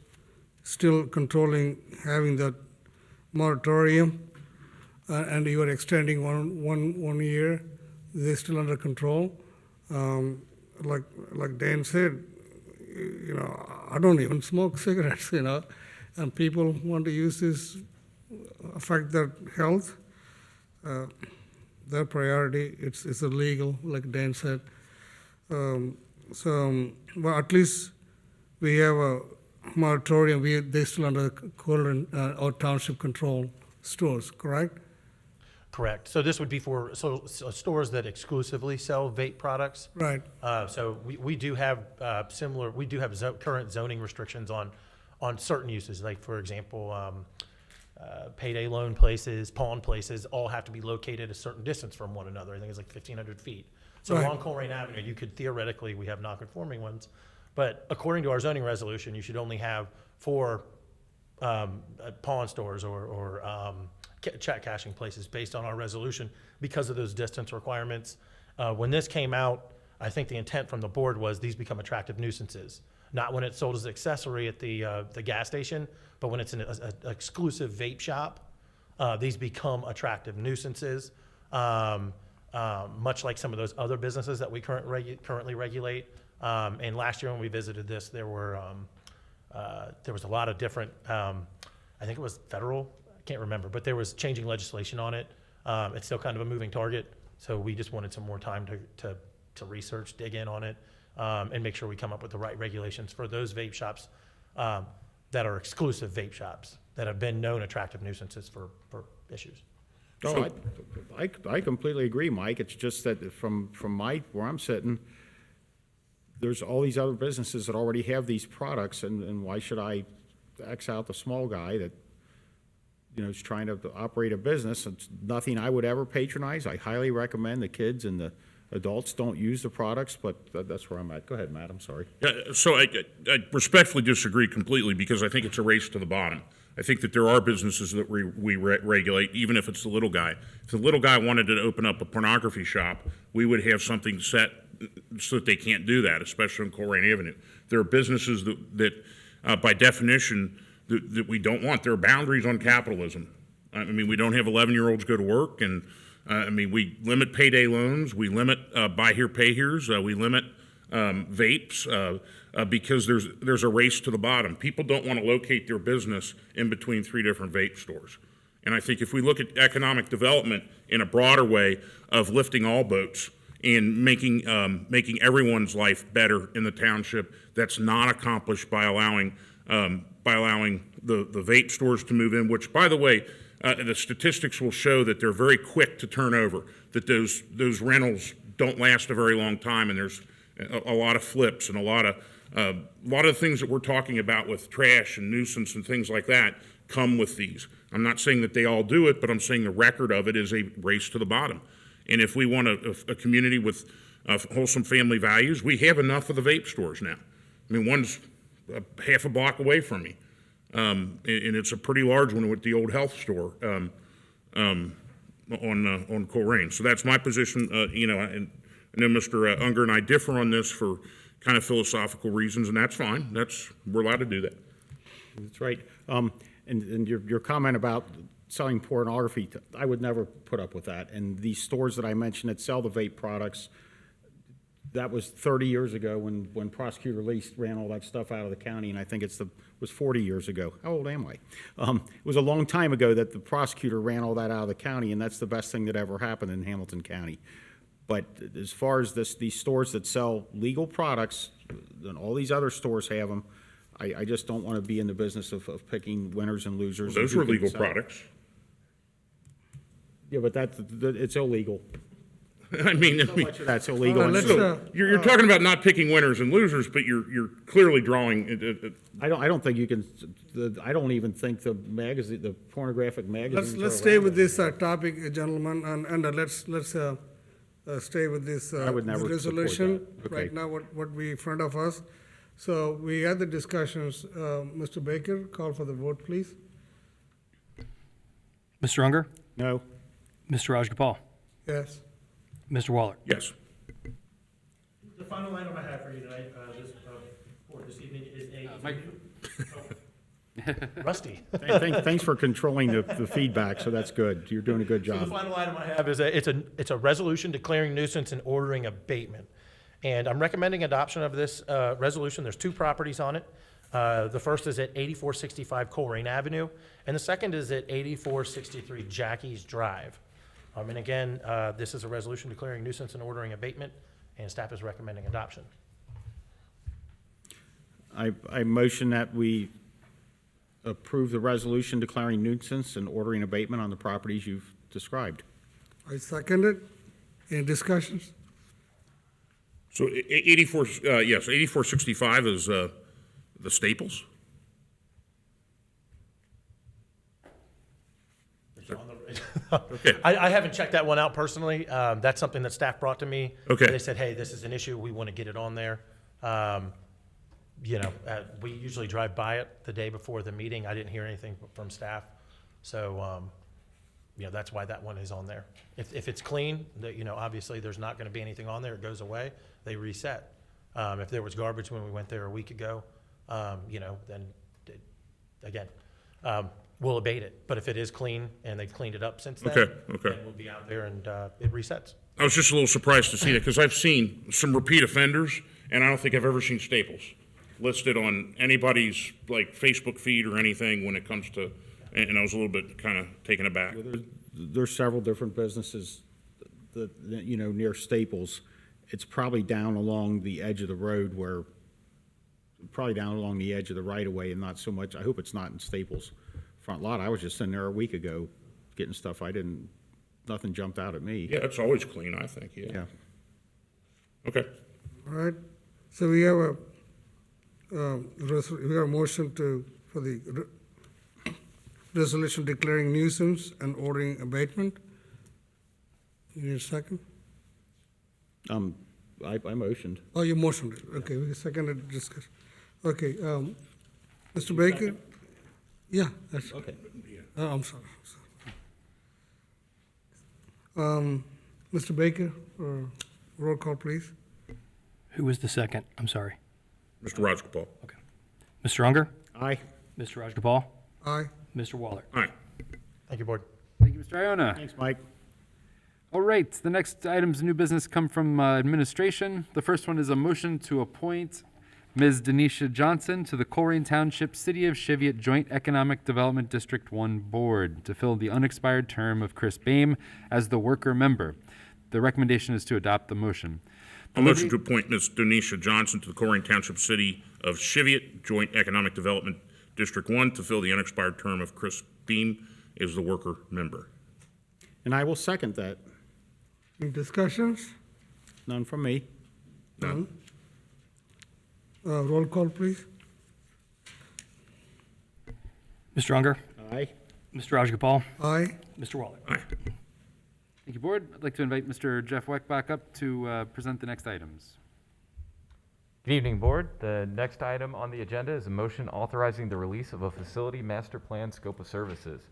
[SPEAKER 1] still controlling, having that moratorium, and you are extending one year. They're still under control. Like Dan said, you know, I don't even smoke cigarettes, you know, and people want to use this, affect their health. Their priority, it's illegal, like Dan said. Well, at least we have a moratorium. They're still under Colerain or Township control stores, correct?
[SPEAKER 17] Correct. So this would be for stores that exclusively sell vape products.
[SPEAKER 1] Right.
[SPEAKER 17] So we do have current zoning restrictions on certain uses, like for example, payday loan places, pawn places, all have to be located a certain distance from one another. I think it's like 1,500 feet. So
[SPEAKER 1] Right.
[SPEAKER 17] along Colerain Avenue, you could theoretically, we have non-conforming ones, but according to our zoning resolution, you should only have 4 pawn stores or check cashing places based on our resolution because of those distance requirements. When this came out, I think the intent from the board was these become attractive nuisances. Not when it's sold as an accessory at the gas station, but when it's an exclusive vape shop, these become attractive nuisances. Much like some of those other businesses that we currently regulate. And last year when we visited this, there was a lot of different, I think it was federal, I can't remember, but there was changing legislation on it. It's still kind of a moving target, so we just wanted some more time to research, dig in on it, and make sure we come up with the right regulations for those vape shops that are exclusive vape shops that have been known attractive nuisances for issues.
[SPEAKER 3] No, I completely agree, Mike. It's just that from where I'm sitting, there's all these other businesses that already have these products, and why should I X out the small guy that, you know, is trying to operate a business? It's nothing I would ever patronize. I highly recommend the kids and the adults don't use the products, but that's where I'm at. Go ahead, Matt, I'm sorry.
[SPEAKER 5] Yeah, so I respectfully disagree completely because I think it's a race to the bottom. I think that there are businesses that we regulate, even if it's the little guy. If the little guy wanted to open up a pornography shop, we would have something set so that they can't do that, especially on Colerain Avenue. There are businesses that by definition, that we don't want. There are boundaries on capitalism. I mean, we don't have 11-year-olds go to work, and I mean, we limit payday loans, we limit buy here, pay here's, we limit vapes, because there's a race to the bottom. People don't want to locate their business in between 3 different vape stores. And I think if we look at economic development in a broader way of lifting all boats and making everyone's life better in the township, that's not accomplished by allowing the vape stores to move in, which, by the way, the statistics will show that they're very quick to turn over, that those rentals don't last a very long time, and there's a lot of flips and a lot of things that we're talking about with trash and nuisance and things like that come with these. I'm not saying that they all do it, but I'm saying the record of it is a race to the bottom. And if we want a community with wholesome family values, we have enough of the vape stores now. I mean, one's half a block away from me, and it's a pretty large one with the old health store on Colerain. So that's my position. You know, and I know Mr. Unger and I differ on this for kind of philosophical reasons, and that's fine. We're allowed to do that.
[SPEAKER 3] That's right. And your comment about selling pornography, I would never put up with that. And these stores that I mentioned that sell the vape products, that was 30 years ago when Prosecutor Lee ran all that stuff out of the county, and I think was 40 years ago. How old am I? It was a long time ago that the prosecutor ran all that out of the county, and that's the best thing that ever happened in Hamilton County. But as far as these stores that sell legal products, and all these other stores have them, I just don't want to be in the business of picking winners and losers.
[SPEAKER 5] Those were legal products.
[SPEAKER 3] Yeah, but it's illegal.
[SPEAKER 5] I mean,
[SPEAKER 3] So much of that's illegal.
[SPEAKER 5] You're talking about not picking winners and losers, but you're clearly drawing.
[SPEAKER 3] I don't think you can. I don't even think the pornographic magazines.
[SPEAKER 1] Let's stay with this topic, gentlemen, and let's stay with this
[SPEAKER 3] I would never
[SPEAKER 1] resolution
[SPEAKER 3] support that. Okay.
[SPEAKER 1] right now. What we in front of us. So we had the discussions. Mr. Baker, call for the vote, please.
[SPEAKER 4] Mr. Unger,
[SPEAKER 3] No.
[SPEAKER 4] Mr. Rajagopal,
[SPEAKER 1] Yes.
[SPEAKER 4] Mr. Waller.
[SPEAKER 5] Yes.
[SPEAKER 17] The final item I have for you tonight, for this evening is
[SPEAKER 2] Mike.
[SPEAKER 17] Rusty.
[SPEAKER 3] Thanks for controlling the feedback, so that's good. You're doing a good
[SPEAKER 17] So the
[SPEAKER 3] job.
[SPEAKER 17] final item I have is it's a resolution declaring nuisance and ordering abatement. And I'm recommending adoption of this resolution. There's 2 properties on it. The first is at 8465 Colerain Avenue, and the second is at 8463 Jackie's Drive. And again, this is a resolution declaring nuisance and ordering abatement, and staff is recommending adoption.
[SPEAKER 3] I motion that we approve the resolution declaring nuisance and ordering abatement on the properties you've described.
[SPEAKER 1] I second it. Any discussions?
[SPEAKER 5] So 84, yes, 8465 is the Staples? Okay.
[SPEAKER 17] I haven't checked that one out personally. That's something that staff brought to me.
[SPEAKER 5] Okay.
[SPEAKER 17] They said, hey, this is an issue. We want to get it on there. We usually drive by it the day before the meeting. I didn't hear anything from staff. So, that's why that one is on there. If it's clean, obviously there's not going to be anything on there. It goes away. They reset. If there was garbage when we went there a week ago, then again, we'll abate it. But if it is clean and they've cleaned it up since then,
[SPEAKER 5] Okay.
[SPEAKER 17] then we'll be out there and it resets.
[SPEAKER 5] I was just a little surprised to see that because I've seen some repeat offenders, and I don't think I've ever seen Staples listed on anybody's like Facebook feed or anything when it comes to, and I was a little bit kind of taken aback.
[SPEAKER 3] There's several different businesses that, near Staples. It's probably down along the edge of the road probably down along the edge of the right of way and not so much, I hope it's not in Staples front lot. I was just in there a week ago getting stuff nothing jumped out at me.
[SPEAKER 5] Yeah, it's always clean, I think, yeah.
[SPEAKER 3] Yeah.
[SPEAKER 5] Okay.
[SPEAKER 1] All right. So we have a motion for the resolution declaring nuisance and ordering abatement. You need a second?
[SPEAKER 3] I motioned.
[SPEAKER 1] Oh, you motioned it. Okay, we seconded discussion. Okay, Mr. Baker? Yeah, that's,
[SPEAKER 3] Okay.
[SPEAKER 1] I'm sorry. Mr. Baker, roll call, please.
[SPEAKER 4] Who was the second? I'm sorry.
[SPEAKER 5] Mr. Rajagopal.
[SPEAKER 4] Okay. Mr. Unger,
[SPEAKER 3] Aye.
[SPEAKER 4] Mr. Rajagopal,
[SPEAKER 1] Aye.
[SPEAKER 4] Mr. Waller.
[SPEAKER 5] All right.
[SPEAKER 17] Thank you, Board.
[SPEAKER 2] Thank you, Mr. Iona.
[SPEAKER 3] Thanks, Mike.
[SPEAKER 2] All right, the next items of new business come from administration. The first one is a motion to appoint Ms. Denisha Johnson to the Colerain Township City of Cheviot Joint Economic Development District 1 Board to fill the unexpired term of Chris Boehm as the worker member. The recommendation is to adopt the motion.
[SPEAKER 5] A motion to appoint Ms. Denisha Johnson to the Colerain Township City of Cheviot Joint Economic Development District 1 to fill the unexpired term of Chris Beam as the worker member.
[SPEAKER 3] And I will second that.
[SPEAKER 1] Any discussions?
[SPEAKER 3] None from me.
[SPEAKER 5] None.
[SPEAKER 1] Roll call, please.
[SPEAKER 4] Mr. Unger,
[SPEAKER 3] Aye.
[SPEAKER 4] Mr. Rajagopal,
[SPEAKER 1] Aye.
[SPEAKER 4] Mr. Waller.
[SPEAKER 5] Aye.
[SPEAKER 2] Thank you, Board. I'd like to invite Mr. Jeff Weck back up to present the next items.
[SPEAKER 10] Good evening, Board. The next item on the agenda is a motion authorizing the release of a facility master plan scope of services.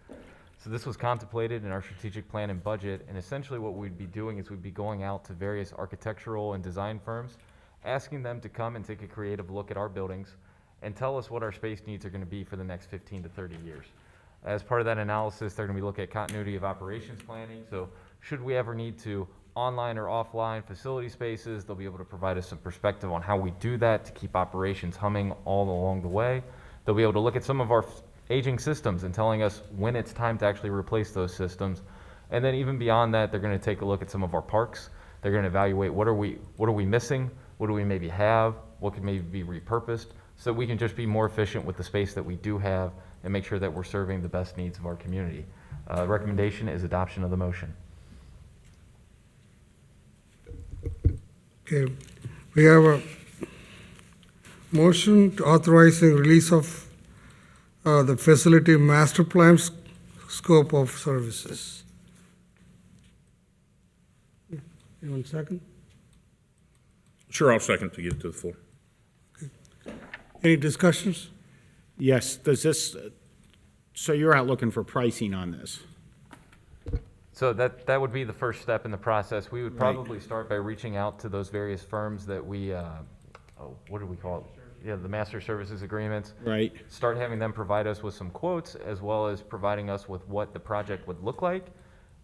[SPEAKER 10] So this was contemplated in our strategic plan and budget, and essentially what we'd be doing is we'd be going out to various architectural and design firms, asking them to come and take a creative look at our buildings and tell us what our space needs are going to be for the next 15 to 30 years. As part of that analysis, they're going to be looking at continuity of operations planning. So should we ever need to online or offline facility spaces, they'll be able to provide us some perspective on how we do that to keep operations humming all along the way. They'll be able to look at some of our aging systems and telling us when it's time to actually replace those systems. And then even beyond that, they're going to take a look at some of our parks. They're going to evaluate what are we missing, what do we maybe have, what could maybe be repurposed, so we can just be more efficient with the space that we do have and make sure that we're serving the best needs of our community. Recommendation is adoption of the motion.
[SPEAKER 1] Okay, we have a motion to authorizing release of the facility master plan scope of services. You want a second?
[SPEAKER 5] Sure, I'll second to get to the floor.
[SPEAKER 1] Any discussions?
[SPEAKER 3] Yes, so you're out looking for pricing on this?
[SPEAKER 10] So that would be the first step in the process. We would
[SPEAKER 1] Right.
[SPEAKER 10] probably start by reaching out to those various firms that we, what do we call it? Yeah, the master services agreements.
[SPEAKER 1] Right.
[SPEAKER 10] Start having them provide us with some quotes, as well as providing us with what the project would look like,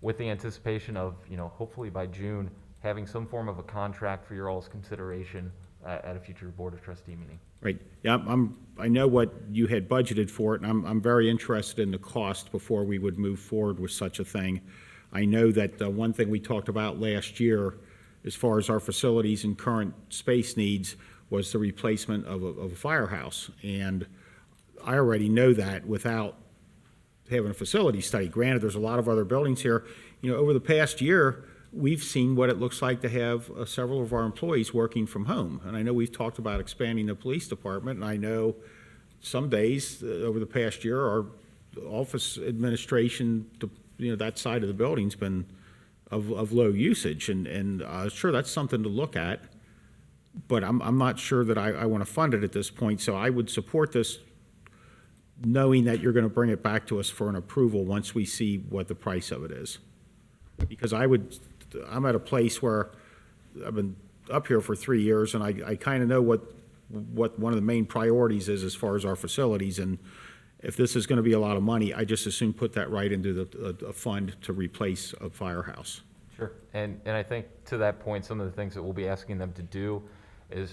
[SPEAKER 10] with the anticipation of, hopefully by June, having some form of a contract for your all's consideration at a future Board of Trustee meeting.
[SPEAKER 3] Right, yeah, I know what you had budgeted for it, and I'm very interested in the cost before we would move forward with such a thing. I know that one thing we talked about last year, as far as our facilities and current space needs, was the replacement of a firehouse. And I already know that without having a facility study. Granted, there's a lot of other buildings here. Over the past year, we've seen what it looks like to have several of our employees working from home. And I know we've talked about expanding the police department, and I know some days over the past year, our office administration, that side of the building's been of low usage. And sure, that's something to look at, but I'm not sure that I want to fund it at this point. So I would support this, knowing that you're going to bring it back to us for an approval once we see what the price of it is. Because I'm at a place where I've been up here for 3 years, and I kind of know what one of the main priorities is as far as our facilities. And if this is going to be a lot of money, I just as soon put that right into a fund to replace a firehouse.
[SPEAKER 10] Sure. And I think to that point, some of the things that we'll be asking them to do is,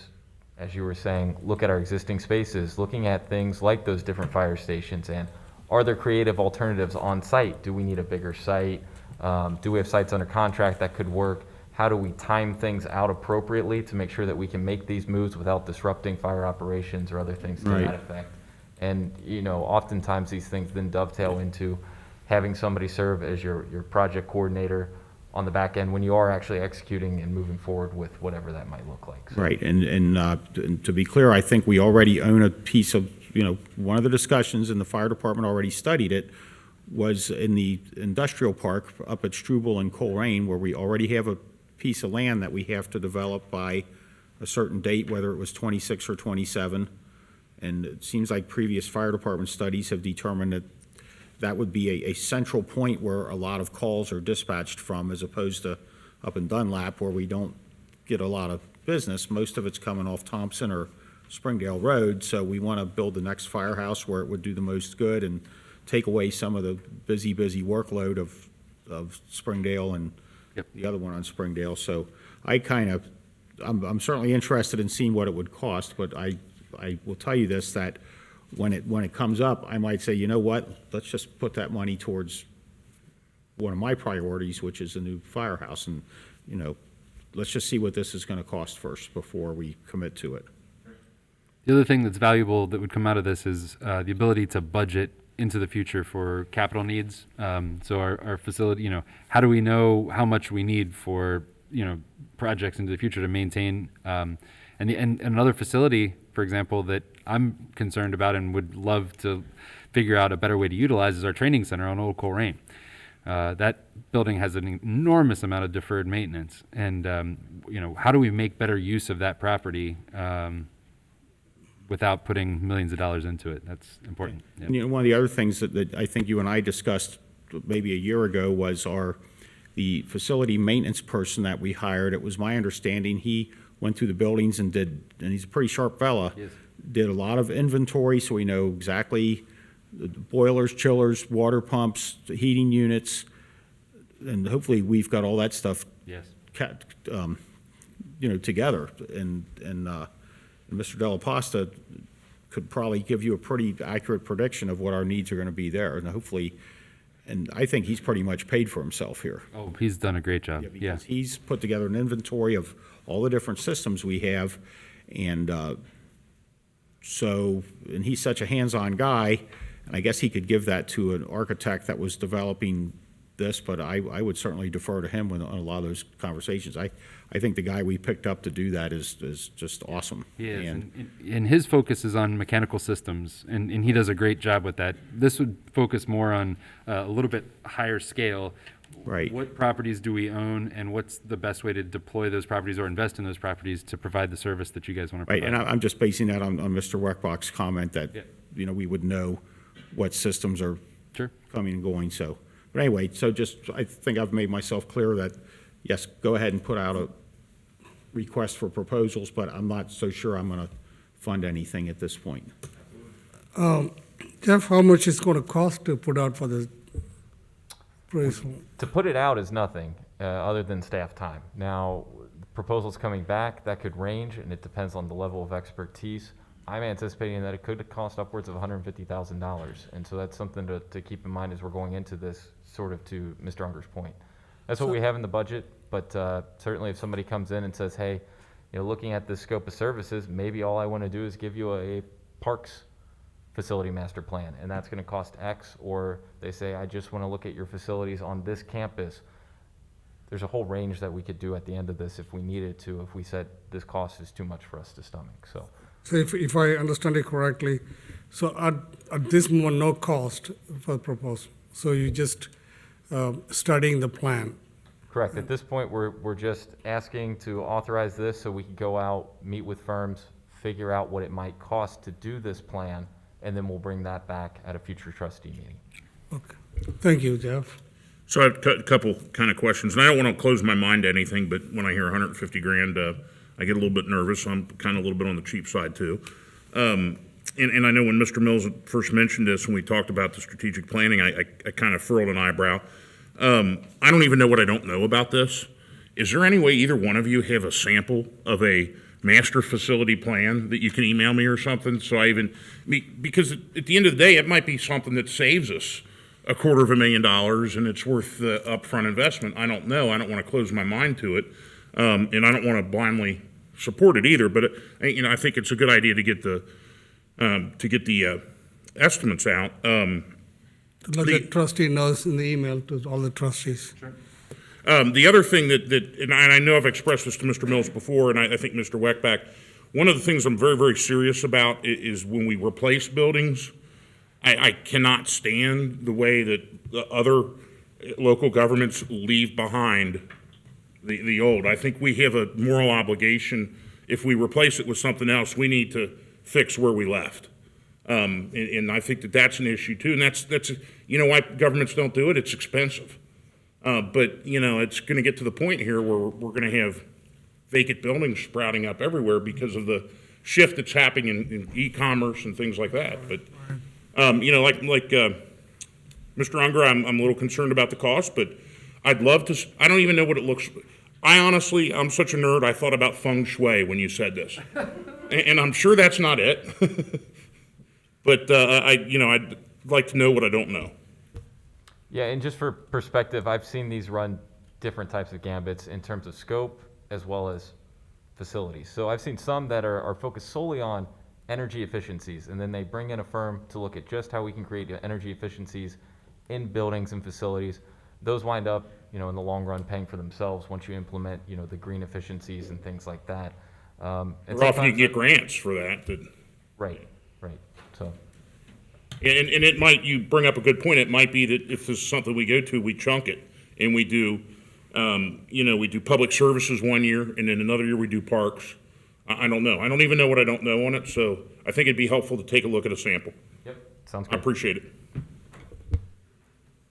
[SPEAKER 10] as you were saying, look at our existing spaces, looking at things like those different fire stations, and are there creative alternatives on site? Do we need a bigger site? Do we have sites under contract that could work? How do we time things out appropriately to make sure that we can make these moves without disrupting fire operations or other things to
[SPEAKER 3] Right.
[SPEAKER 10] that effect? And, oftentimes these things then dovetail into having somebody serve as your project coordinator on the back end when you are actually executing and moving forward with whatever that might look like. So,
[SPEAKER 3] Right, and to be clear, I think we already own a piece of, one of the discussions, and the fire department already studied it, was in the industrial park up at Struble and Colerain, where we already have a piece of land that we have to develop by a certain date, whether it was 26 or 27. And it seems like previous fire department studies have determined that that would be a central point where a lot of calls are dispatched from, as opposed to up in Dunlap, where we don't get a lot of business. Most of it's coming off Thompson or Springdale Road, so we want to build the next firehouse where it would do the most good and take away some of the busy workload of Springdale and
[SPEAKER 2] Yep.
[SPEAKER 3] the other one on Springdale. So I'm certainly interested in seeing what it would cost, but I will tell you this, that when it comes up, I might say, you know what, let's just put that money towards one of my priorities, which is a new firehouse. And, let's just see what this is going to cost first before we commit to it.
[SPEAKER 2] The other thing that's valuable that would come out of this is the ability to budget into the future for capital needs. So our facility, how do we know how much we need for, projects into the future to maintain? And another facility, for example, that I'm concerned about and would love to figure out a better way to utilize is our training center on Old Colerain. That building has an enormous amount of deferred maintenance. And, how do we make better use of that property without putting millions of dollars into it? That's important. Yep.
[SPEAKER 3] And, one of the other things that I think you and I discussed maybe a year ago was the facility maintenance person that we hired. It was my understanding he went through the buildings and he's a pretty sharp fella,
[SPEAKER 2] Yes.
[SPEAKER 3] did a lot of inventory, so we know exactly the boilers, chillers, water pumps, heating units, and hopefully we've got all that stuff
[SPEAKER 2] Yes.
[SPEAKER 3] together. And Mr. Della Pasta could probably give you a pretty accurate prediction of what our needs are going to be there. And hopefully, and I think he's pretty much paid for himself here.
[SPEAKER 2] Oh, he's done a great job. Yeah.
[SPEAKER 3] Because he's put together an inventory of all the different systems we have. And and he's such a hands-on guy, and I guess he could give that to an architect that was developing this, but I would certainly defer to him on a lot of those conversations. I think the guy we picked up to do that is just awesome.
[SPEAKER 2] He is, and his focus is on mechanical systems, and he does a great job with that. This would focus more on a little bit higher scale.
[SPEAKER 3] Right.
[SPEAKER 2] What properties do we own, and what's the best way to deploy those properties or invest in those properties to provide the service that you guys want to provide?
[SPEAKER 3] Right, and I'm just basing that on Mr. Weckbach's comment that,
[SPEAKER 2] Yeah.
[SPEAKER 3] we would know what systems are
[SPEAKER 2] Sure.
[SPEAKER 3] coming and going, so But anyway, so just, I think I've made myself clear that, yes, go ahead and put out a request for proposals, but I'm not so sure I'm going to fund anything at this point.
[SPEAKER 1] Jeff, how much is going to cost to put out for the appraisal?
[SPEAKER 2] To put it out is nothing, other than staff time. Now, proposals coming back, that could range, and it depends on the level of expertise. I'm anticipating that it could cost upwards of $150,000, and so that's something to keep in mind as we're going into this, sort of to Mr. Unger's point. That's what we have in the budget, but certainly if somebody comes in and says, hey, looking at the scope of services, maybe all I want to do is give you a parks facility master plan, and that's going to cost X, or they say, I just want to look at your facilities on this campus. There's a whole range that we could do at the end of this if we needed to, if we said this cost is too much for us to stomach. So
[SPEAKER 1] if I understand it correctly, so at this moment, no cost for the proposal. So you just studying the plan.
[SPEAKER 2] correct. At this point, we're just asking to authorize this so we can go out, meet with firms, figure out what it might cost to do this plan, and then we'll bring that back at a future trustee meeting.
[SPEAKER 1] Okay. Thank you, Jeff.
[SPEAKER 5] So I have a couple kind of questions, and I don't want to close my mind to anything, but when I hear 150 grand, I get a little bit nervous. I'm kind of a little bit on the cheap side too. And I know when Mr. Mills first mentioned this, when we talked about the strategic planning, I kind of furrowed an eyebrow. I don't even know what I don't know about this. Is there any way either one of you have a sample of a master facility plan that you can email me or something? So because at the end of the day, it might be something that saves us $250,000 and it's worth the upfront investment. I don't know. I don't want to close my mind to it. And I don't want to blindly support it either, but I think it's a good idea to get the estimates out.
[SPEAKER 1] Let the trustee knows in the email to all the trustees.
[SPEAKER 5] Sure. The other thing and I know I've expressed this to Mr. Mills before, and I think Mr. Weckback, one of the things I'm very, very serious about is when we replace buildings, I cannot stand the way that the other local governments leave behind the old. I think we have a moral obligation. If we replace it with something else, we need to fix where we left. And I think that's an issue too. And that's why governments don't do it. It's expensive. But it's going to get to the point here where we're going to have vacant buildings sprouting up everywhere because of the shift that's happening in e-commerce and things like that. But like Mr. Unger, I'm a little concerned about the cost, but I'd love to. I don't even know what it looks. I'm such a nerd. I thought about feng shui when you said this, and I'm sure that's not it. But I'd like to know what I don't know.
[SPEAKER 2] Yeah, and just for perspective, I've seen these run different types of gambits in terms of scope as well as facilities. So I've seen some that are focused solely on energy efficiencies, and then they bring in a firm to look at just how we can create energy efficiencies in buildings and facilities. Those wind up, in the long run, paying for themselves once you implement, the green efficiencies and things like that.
[SPEAKER 5] Or often you get grants for that.
[SPEAKER 2] Right. So.
[SPEAKER 5] And it might, you bring up a good point, it might be that if this is something we go to, we chunk it, and we do, we do public services one year, and then another year we do parks. I don't know. I don't even know what I don't know on it, so I think it'd be helpful to take a look at a sample.
[SPEAKER 2] Yep, sounds
[SPEAKER 5] I
[SPEAKER 2] good.
[SPEAKER 5] appreciate it.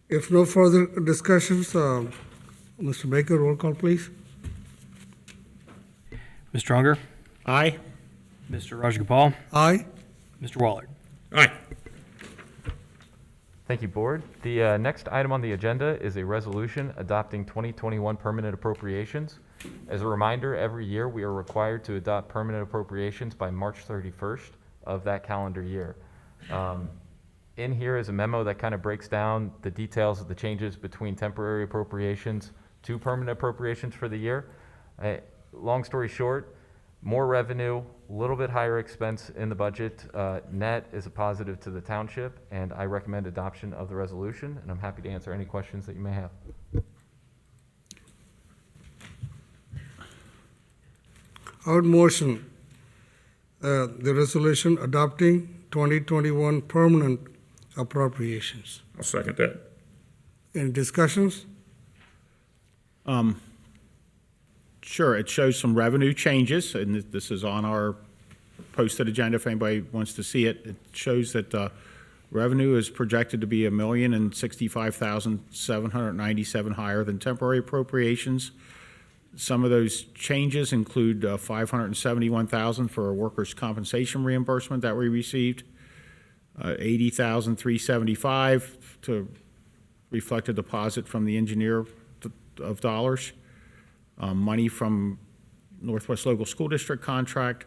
[SPEAKER 1] If no further discussions, Mr. Baker, roll call, please.
[SPEAKER 4] Mr. Unger,
[SPEAKER 3] Aye.
[SPEAKER 4] Mr. Rajagopal,
[SPEAKER 1] Aye.
[SPEAKER 4] Mr. Waller.
[SPEAKER 5] Aye.
[SPEAKER 2] Thank you, Board. The next item on the agenda is a resolution adopting 2021 permanent appropriations. As a reminder, every year we are required to adopt permanent appropriations by March 31st of that calendar year. In here is a memo that kind of breaks down the details of the changes between temporary appropriations to permanent appropriations for the year. Long story short, more revenue, a little bit higher expense in the budget. Net is a positive to the township, and I recommend adoption of the resolution, and I'm happy to answer any questions that you may have.
[SPEAKER 1] I would motion the resolution adopting 2021 permanent appropriations.
[SPEAKER 5] I'll second that.
[SPEAKER 1] Any discussions?
[SPEAKER 3] Sure, it shows some revenue changes, and this is on our posted agenda if anybody wants to see it. It shows that Revenue is projected to be $1,065,797 higher than temporary appropriations. Some of those changes include $571,000 for a workers' compensation reimbursement that we received, $80,375 to reflect a deposit from the engineer of dollars, money from Northwest Local School District contract,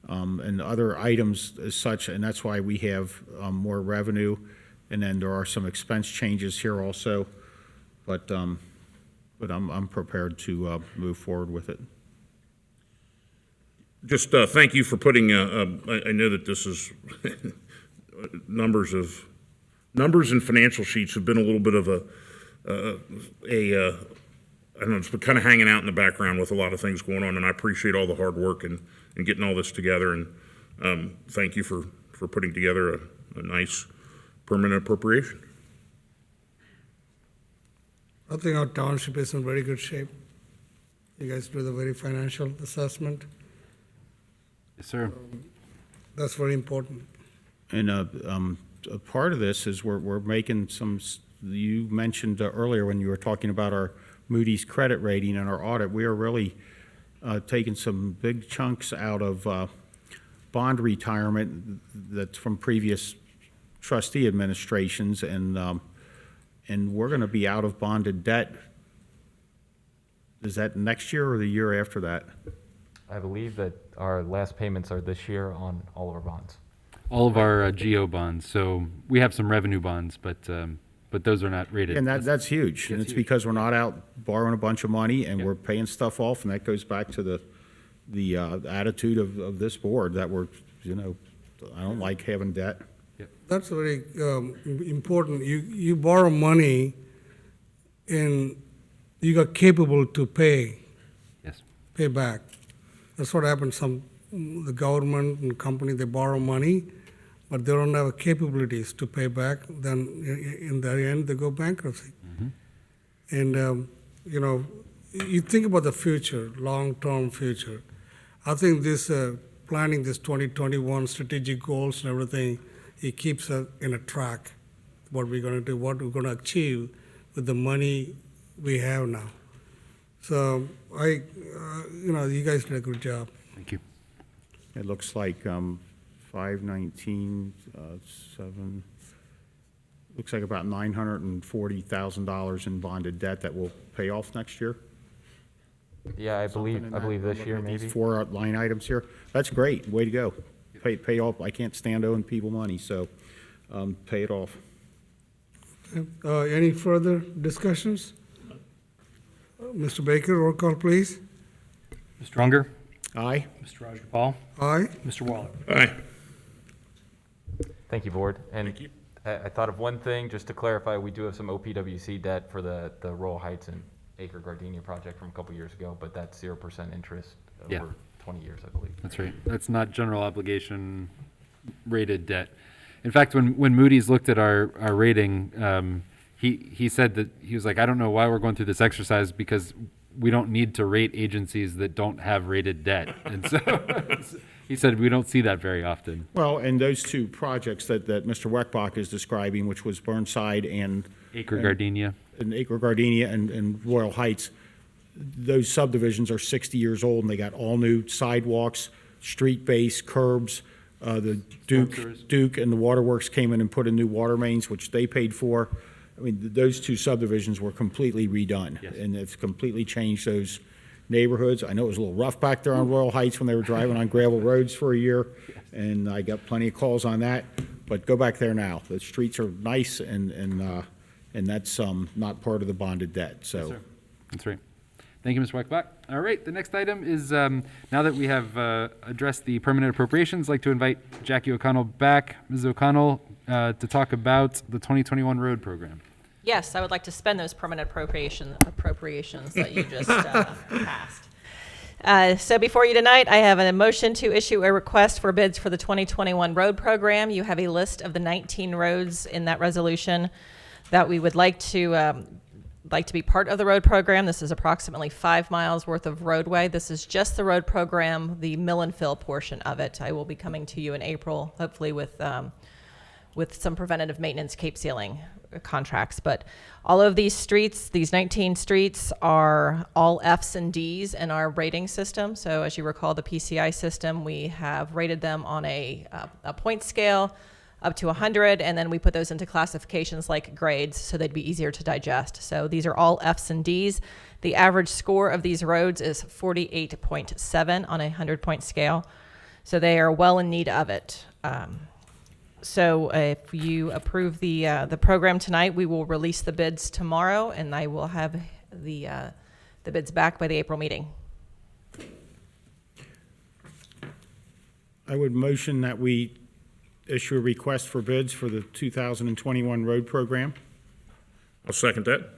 [SPEAKER 3] and other items as such, and that's why we have more revenue. And then there are some expense changes here also, but I'm prepared to move forward with it.
[SPEAKER 5] Just thank you for putting, I know that this is, numbers and financial sheets have been a little bit of I don't know, it's been kind of hanging out in the background with a lot of things going on, and I appreciate all the hard work and getting all this together, and thank you for putting together a nice permanent appropriation.
[SPEAKER 1] I think our township is in very good shape. You guys do the very financial assessment.
[SPEAKER 2] Yes, sir.
[SPEAKER 1] That's very important.
[SPEAKER 3] And a part of this is we're making some, you mentioned earlier when you were talking about our Moody's credit rating and our audit, we are really taking some big chunks out of bond retirement that's from previous trustee administrations, and we're going to be out of bonded debt. Is that next year or the year after that?
[SPEAKER 10] I believe that our last payments are this year on all of our bonds.
[SPEAKER 2] All of our GO bonds. So we have some revenue bonds, but those are not rated.
[SPEAKER 3] And that's huge. And it's because we're not out borrowing a bunch of money and we're paying stuff off, and that goes back to the attitude of this board that we're, I don't like having debt.
[SPEAKER 1] That's very important. You borrow money and you got capable to pay back. That's what happens. The government and company, they borrow money, but they don't have capabilities to pay back. Then in the end, they go bankruptcy. And you think about the future, long-term future. I think this planning this 2021 strategic goals and everything, it keeps us in a track. What we're going to do, what we're going to achieve with the money we have now. So you guys did a good job.
[SPEAKER 2] Thank you.
[SPEAKER 3] It looks like 519, 7, looks like about $940,000 in bonded debt that will pay off next year.
[SPEAKER 10] Yeah, I believe this year maybe.
[SPEAKER 3] These 4 line items here. That's great. Way to go. Pay off. I can't stand owing people money, so pay it off.
[SPEAKER 1] Any further discussions? Mr. Baker, roll call, please.
[SPEAKER 4] Mr. Unger?
[SPEAKER 3] Aye.
[SPEAKER 4] Mr. Rajagopal?
[SPEAKER 1] Aye.
[SPEAKER 4] Mr. Waller?
[SPEAKER 5] Aye.
[SPEAKER 10] Thank you, Board. And I thought of one thing, just to clarify, we do have some OPWC debt for the Royal Heights and Acre Gardenia project from a couple years ago, but that's 0% interest over 20 years, I believe.
[SPEAKER 2] That's right. That's not general obligation rated debt. In fact, when Moody's looked at our rating, he said that he was like, I don't know why we're going through this exercise because we don't need to rate agencies that don't have rated debt. And so he said we don't see that very often.
[SPEAKER 3] Well, and those 2 projects that Mr. Weckbach is describing, which was Burnside and
[SPEAKER 2] Acre Gardenia.
[SPEAKER 3] And Acre Gardenia and Royal Heights, those subdivisions are 60 years old, and they got all new sidewalks, street base, curbs. The Duke and the Waterworks came in and put in new water mains, which they paid for. I mean, those 2 subdivisions were completely redone, and it's completely changed those neighborhoods. I know it was a little rough back there on Royal Heights when they were driving on gravel roads for a year, and I got plenty of calls on that. But go back there now. The streets are nice, and that's not part of the bonded debt. So
[SPEAKER 2] Yes, sir. That's right. Thank you, Mr. Weckbach. All right, the next item is, now that we have addressed the permanent appropriations, I'd like to invite Jackie O'Connell back. Ms. O'Connell, to talk about the 2021 road program.
[SPEAKER 18] Yes, I would like to spend those permanent appropriations that you just passed. So before you tonight, I have a motion to issue a request for bids for the 2021 road program. You have a list of the 19 roads in that resolution that we would like to be part of the road program. This is approximately 5 miles worth of roadway. This is just the road program, the mill and fill portion of it. I will be coming to you in April, hopefully with with some preventative maintenance cape sealing contracts. But all of these streets, these 19 streets, are all Fs and Ds in our rating system. So as you recall, the PCI system, we have rated them on a point scale up to 100, and then we put those into classifications like grades so they'd be easier to digest. So these are all Fs and Ds. The average score of these roads is 48.7 on a 100-point scale. So they are well in need of it. So if you approve the program tonight, we will release the bids tomorrow, and I will have the bids back by the April meeting.
[SPEAKER 3] I would motion that we issue a request for bids for the 2021 road program.
[SPEAKER 5] I'll second that.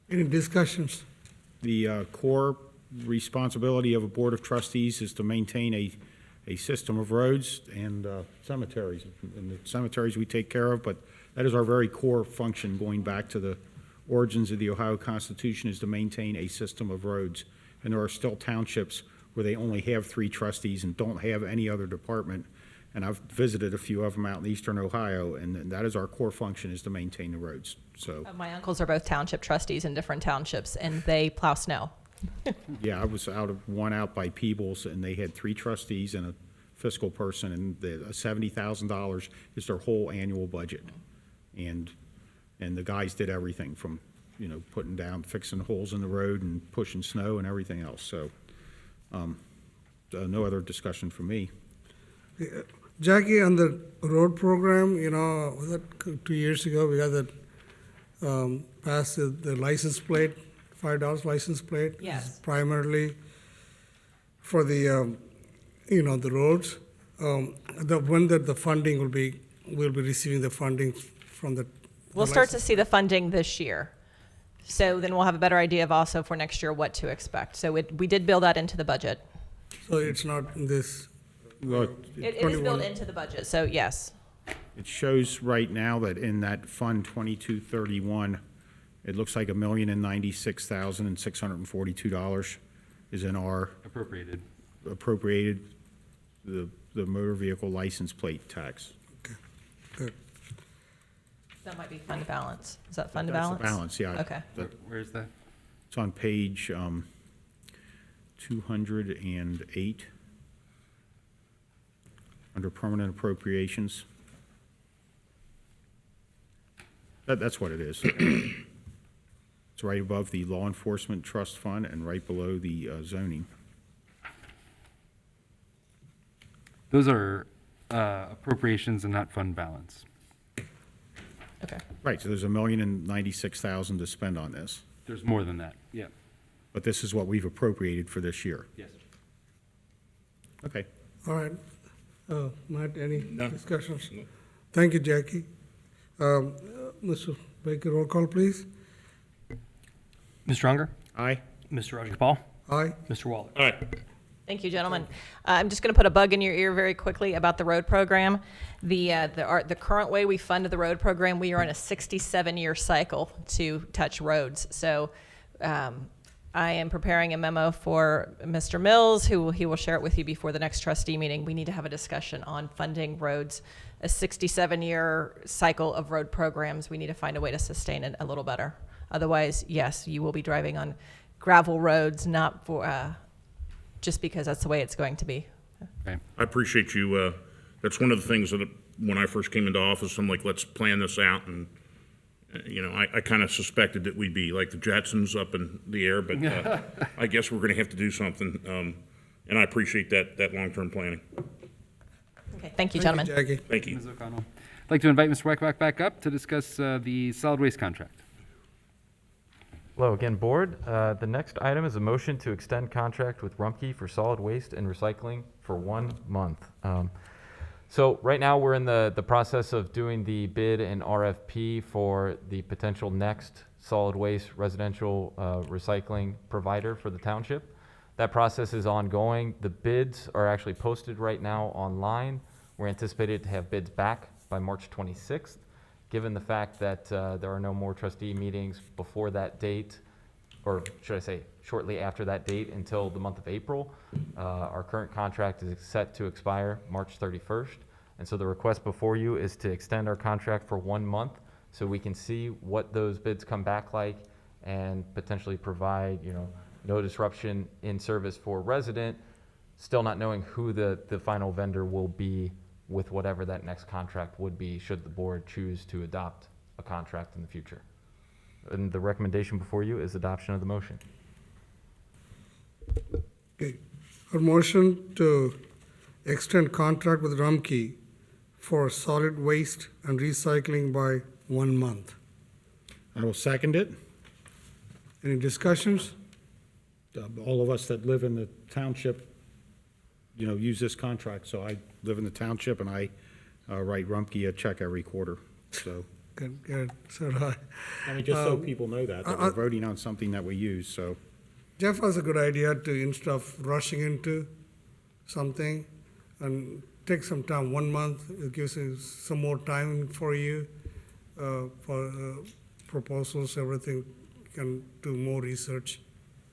[SPEAKER 1] Any discussions?
[SPEAKER 3] The core responsibility of a board of trustees is to maintain a system of roads and cemeteries. And the cemeteries we take care of, but that is our very core function, going back to the origins of the Ohio Constitution, is to maintain a system of roads. And there are still townships where they only have 3 trustees and don't have any other department. And I've visited a few of them out in eastern Ohio, and that is our core function, is to maintain the roads. So,
[SPEAKER 18] My uncles are both township trustees in different townships, and they plow snow.
[SPEAKER 3] yeah, I was one out by Peebles, and they had 3 trustees and a fiscal person, and $70,000 is their whole annual budget. And the guys did everything from, putting down, fixing holes in the road and pushing snow and everything else. So, no other discussion from me.
[SPEAKER 1] Jackie, on the road program, was that 2 years ago, we got that, passed the license plate, $5 license plate?
[SPEAKER 18] Yes.
[SPEAKER 1] Primarily for the, the roads. When that the funding we'll be receiving the funding from the.
[SPEAKER 18] We'll start to see the funding this year. So then we'll have a better idea of also for next year what to expect. So we did build that into the budget.
[SPEAKER 1] So it's not in this.
[SPEAKER 3] Well,
[SPEAKER 18] It is built into the budget, so yes.
[SPEAKER 3] it shows right now that in that Fund 2231, it looks like $1,096,642 is in our
[SPEAKER 2] Appropriated.
[SPEAKER 3] appropriated, the motor vehicle license plate tax.
[SPEAKER 1] Good.
[SPEAKER 18] That might be fund balance. Is that fund
[SPEAKER 3] That's the
[SPEAKER 18] balance?
[SPEAKER 3] balance, yeah.
[SPEAKER 18] Okay.
[SPEAKER 2] Where's that?
[SPEAKER 3] It's on page 208, under permanent appropriations. That's what it is. It's right above the law enforcement trust fund and right below the zoning.
[SPEAKER 2] Those are appropriations and not fund balance.
[SPEAKER 18] Okay.
[SPEAKER 3] Right, so there's $1,096,000 to spend on this,
[SPEAKER 2] There's more than that, yeah.
[SPEAKER 3] but this is what we've appropriated for this year.
[SPEAKER 2] Yes.
[SPEAKER 3] Okay.
[SPEAKER 1] All right. Matt, any discussions? Thank you, Jackie. Mr. Baker, roll call, please.
[SPEAKER 4] Mr. Unger?
[SPEAKER 3] Aye.
[SPEAKER 4] Mr. Roger Paul?
[SPEAKER 1] Aye.
[SPEAKER 4] Mr. Waller?
[SPEAKER 5] All right.
[SPEAKER 18] Thank you, gentlemen. I'm just going to put a bug in your ear very quickly about the road program. The current way we fund the road program, we are in a 67-year cycle to touch roads. So I am preparing a memo for Mr. Mills, he will share it with you before the next trustee meeting. We need to have a discussion on funding roads. A 67-year cycle of road programs, we need to find a way to sustain it a little better. Otherwise, yes, you will be driving on gravel roads, not for just because that's the way it's going to be.
[SPEAKER 2] Okay.
[SPEAKER 5] I appreciate you. That's one of the things that when I first came into office, I'm like, let's plan this out. And, I kind of suspected that we'd be like the Jetsons up in the air, but I guess we're going to have to do something. And I appreciate that long-term planning.
[SPEAKER 18] Okay, thank you, gentlemen.
[SPEAKER 1] Jackie.
[SPEAKER 5] Thank you.
[SPEAKER 2] Ms. O'Connell. I'd like to invite Mr. Weckbach back up to discuss the solid waste contract.
[SPEAKER 10] Hello again, Board. The next item is a motion to extend contract with Rumpke for solid waste and recycling for 1 month. So right now we're in the process of doing the bid and RFP for the potential next solid waste residential recycling provider for the township. That process is ongoing. The bids are actually posted right now online. We're anticipated to have bids back by March 26th. Given the fact that there are no more trustee meetings before that date, or should I say shortly after that date until the month of April, our current contract is set to expire March 31st,
[SPEAKER 2] And so the request before you is to extend our contract for 1 month so we can see what those bids come back like and potentially provide, no disruption in service for resident, still not knowing who the final vendor will be with whatever that next contract would be should the board choose to adopt a contract in the future. And the recommendation before you is adoption of the motion.
[SPEAKER 1] Okay. A motion to extend contract with Rumkey for solid waste and recycling by 1 month.
[SPEAKER 3] I will second it.
[SPEAKER 1] Any discussions?
[SPEAKER 3] All of us that live in the township, use this contract. So I live in the township and I write Rumpke a check every quarter. So,
[SPEAKER 1] Good. So do I.
[SPEAKER 3] I mean, just so people know that we're voting on something that we use, so.
[SPEAKER 1] Jeff has a good idea to, instead of rushing into something, and take some time, 1 month, it gives you some more time for you, for proposals, everything, can do more research.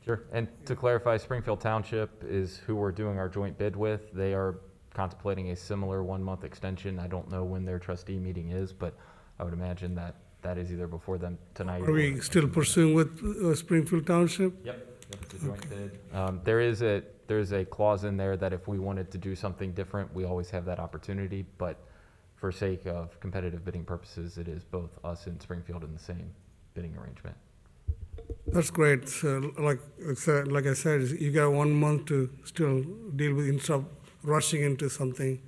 [SPEAKER 2] Sure. And to clarify, Springfield Township is who we're doing our joint bid with. They are contemplating a similar 1 month extension. I don't know when their trustee meeting is, but I would imagine that that is either before them tonight.
[SPEAKER 1] Are we still pursuing with Springfield Township?
[SPEAKER 2] Yep, it's a joint bid. There is a clause in there that if we wanted to do something different, we always have that opportunity, but for sake of competitive bidding purposes, it is both us and Springfield in the same bidding arrangement.
[SPEAKER 1] That's great. So like I said, you got 1 month to still deal with, instead of rushing into something.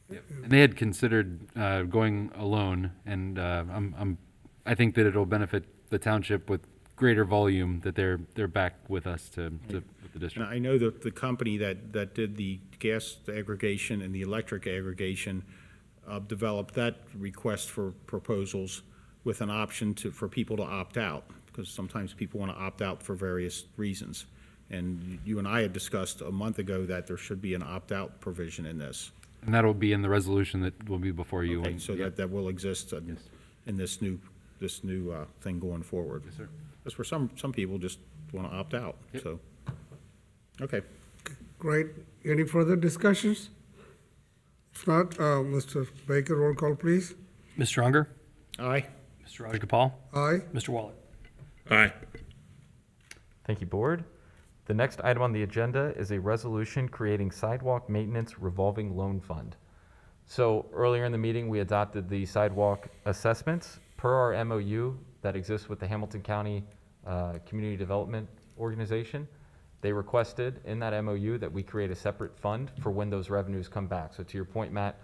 [SPEAKER 2] And they had considered going alone, and I think that it'll benefit the township with greater volume that they're back with us with the
[SPEAKER 3] And
[SPEAKER 2] district.
[SPEAKER 3] I know that the company that did the gas aggregation and the electric aggregation developed that request for proposals with an option for people to opt out, because sometimes people want to opt out for various reasons. And you and I had discussed a month ago that there should be an opt-out provision in this.
[SPEAKER 2] And that'll be in the resolution that will be before you.
[SPEAKER 3] Okay, so that will exist in this new thing going forward.
[SPEAKER 2] Yes, sir.
[SPEAKER 3] Because for some people just want to opt out,
[SPEAKER 2] Yep.
[SPEAKER 3] so. Okay.
[SPEAKER 1] Great. Any further discussions? If not, Mr. Baker, roll call, please.
[SPEAKER 4] Mr. Unger?
[SPEAKER 3] Aye.
[SPEAKER 4] Mr. Rajagopal?
[SPEAKER 1] Aye.
[SPEAKER 4] Mr. Waller?
[SPEAKER 5] Aye.
[SPEAKER 2] Thank you, Board. The next item on the agenda is a resolution creating sidewalk maintenance revolving loan fund. So earlier in the meeting, we adopted the sidewalk assessments per our MOU that exists with the Hamilton County Community Development Organization. They requested in that MOU that we create a separate fund for when those revenues come back. So to your point, Matt,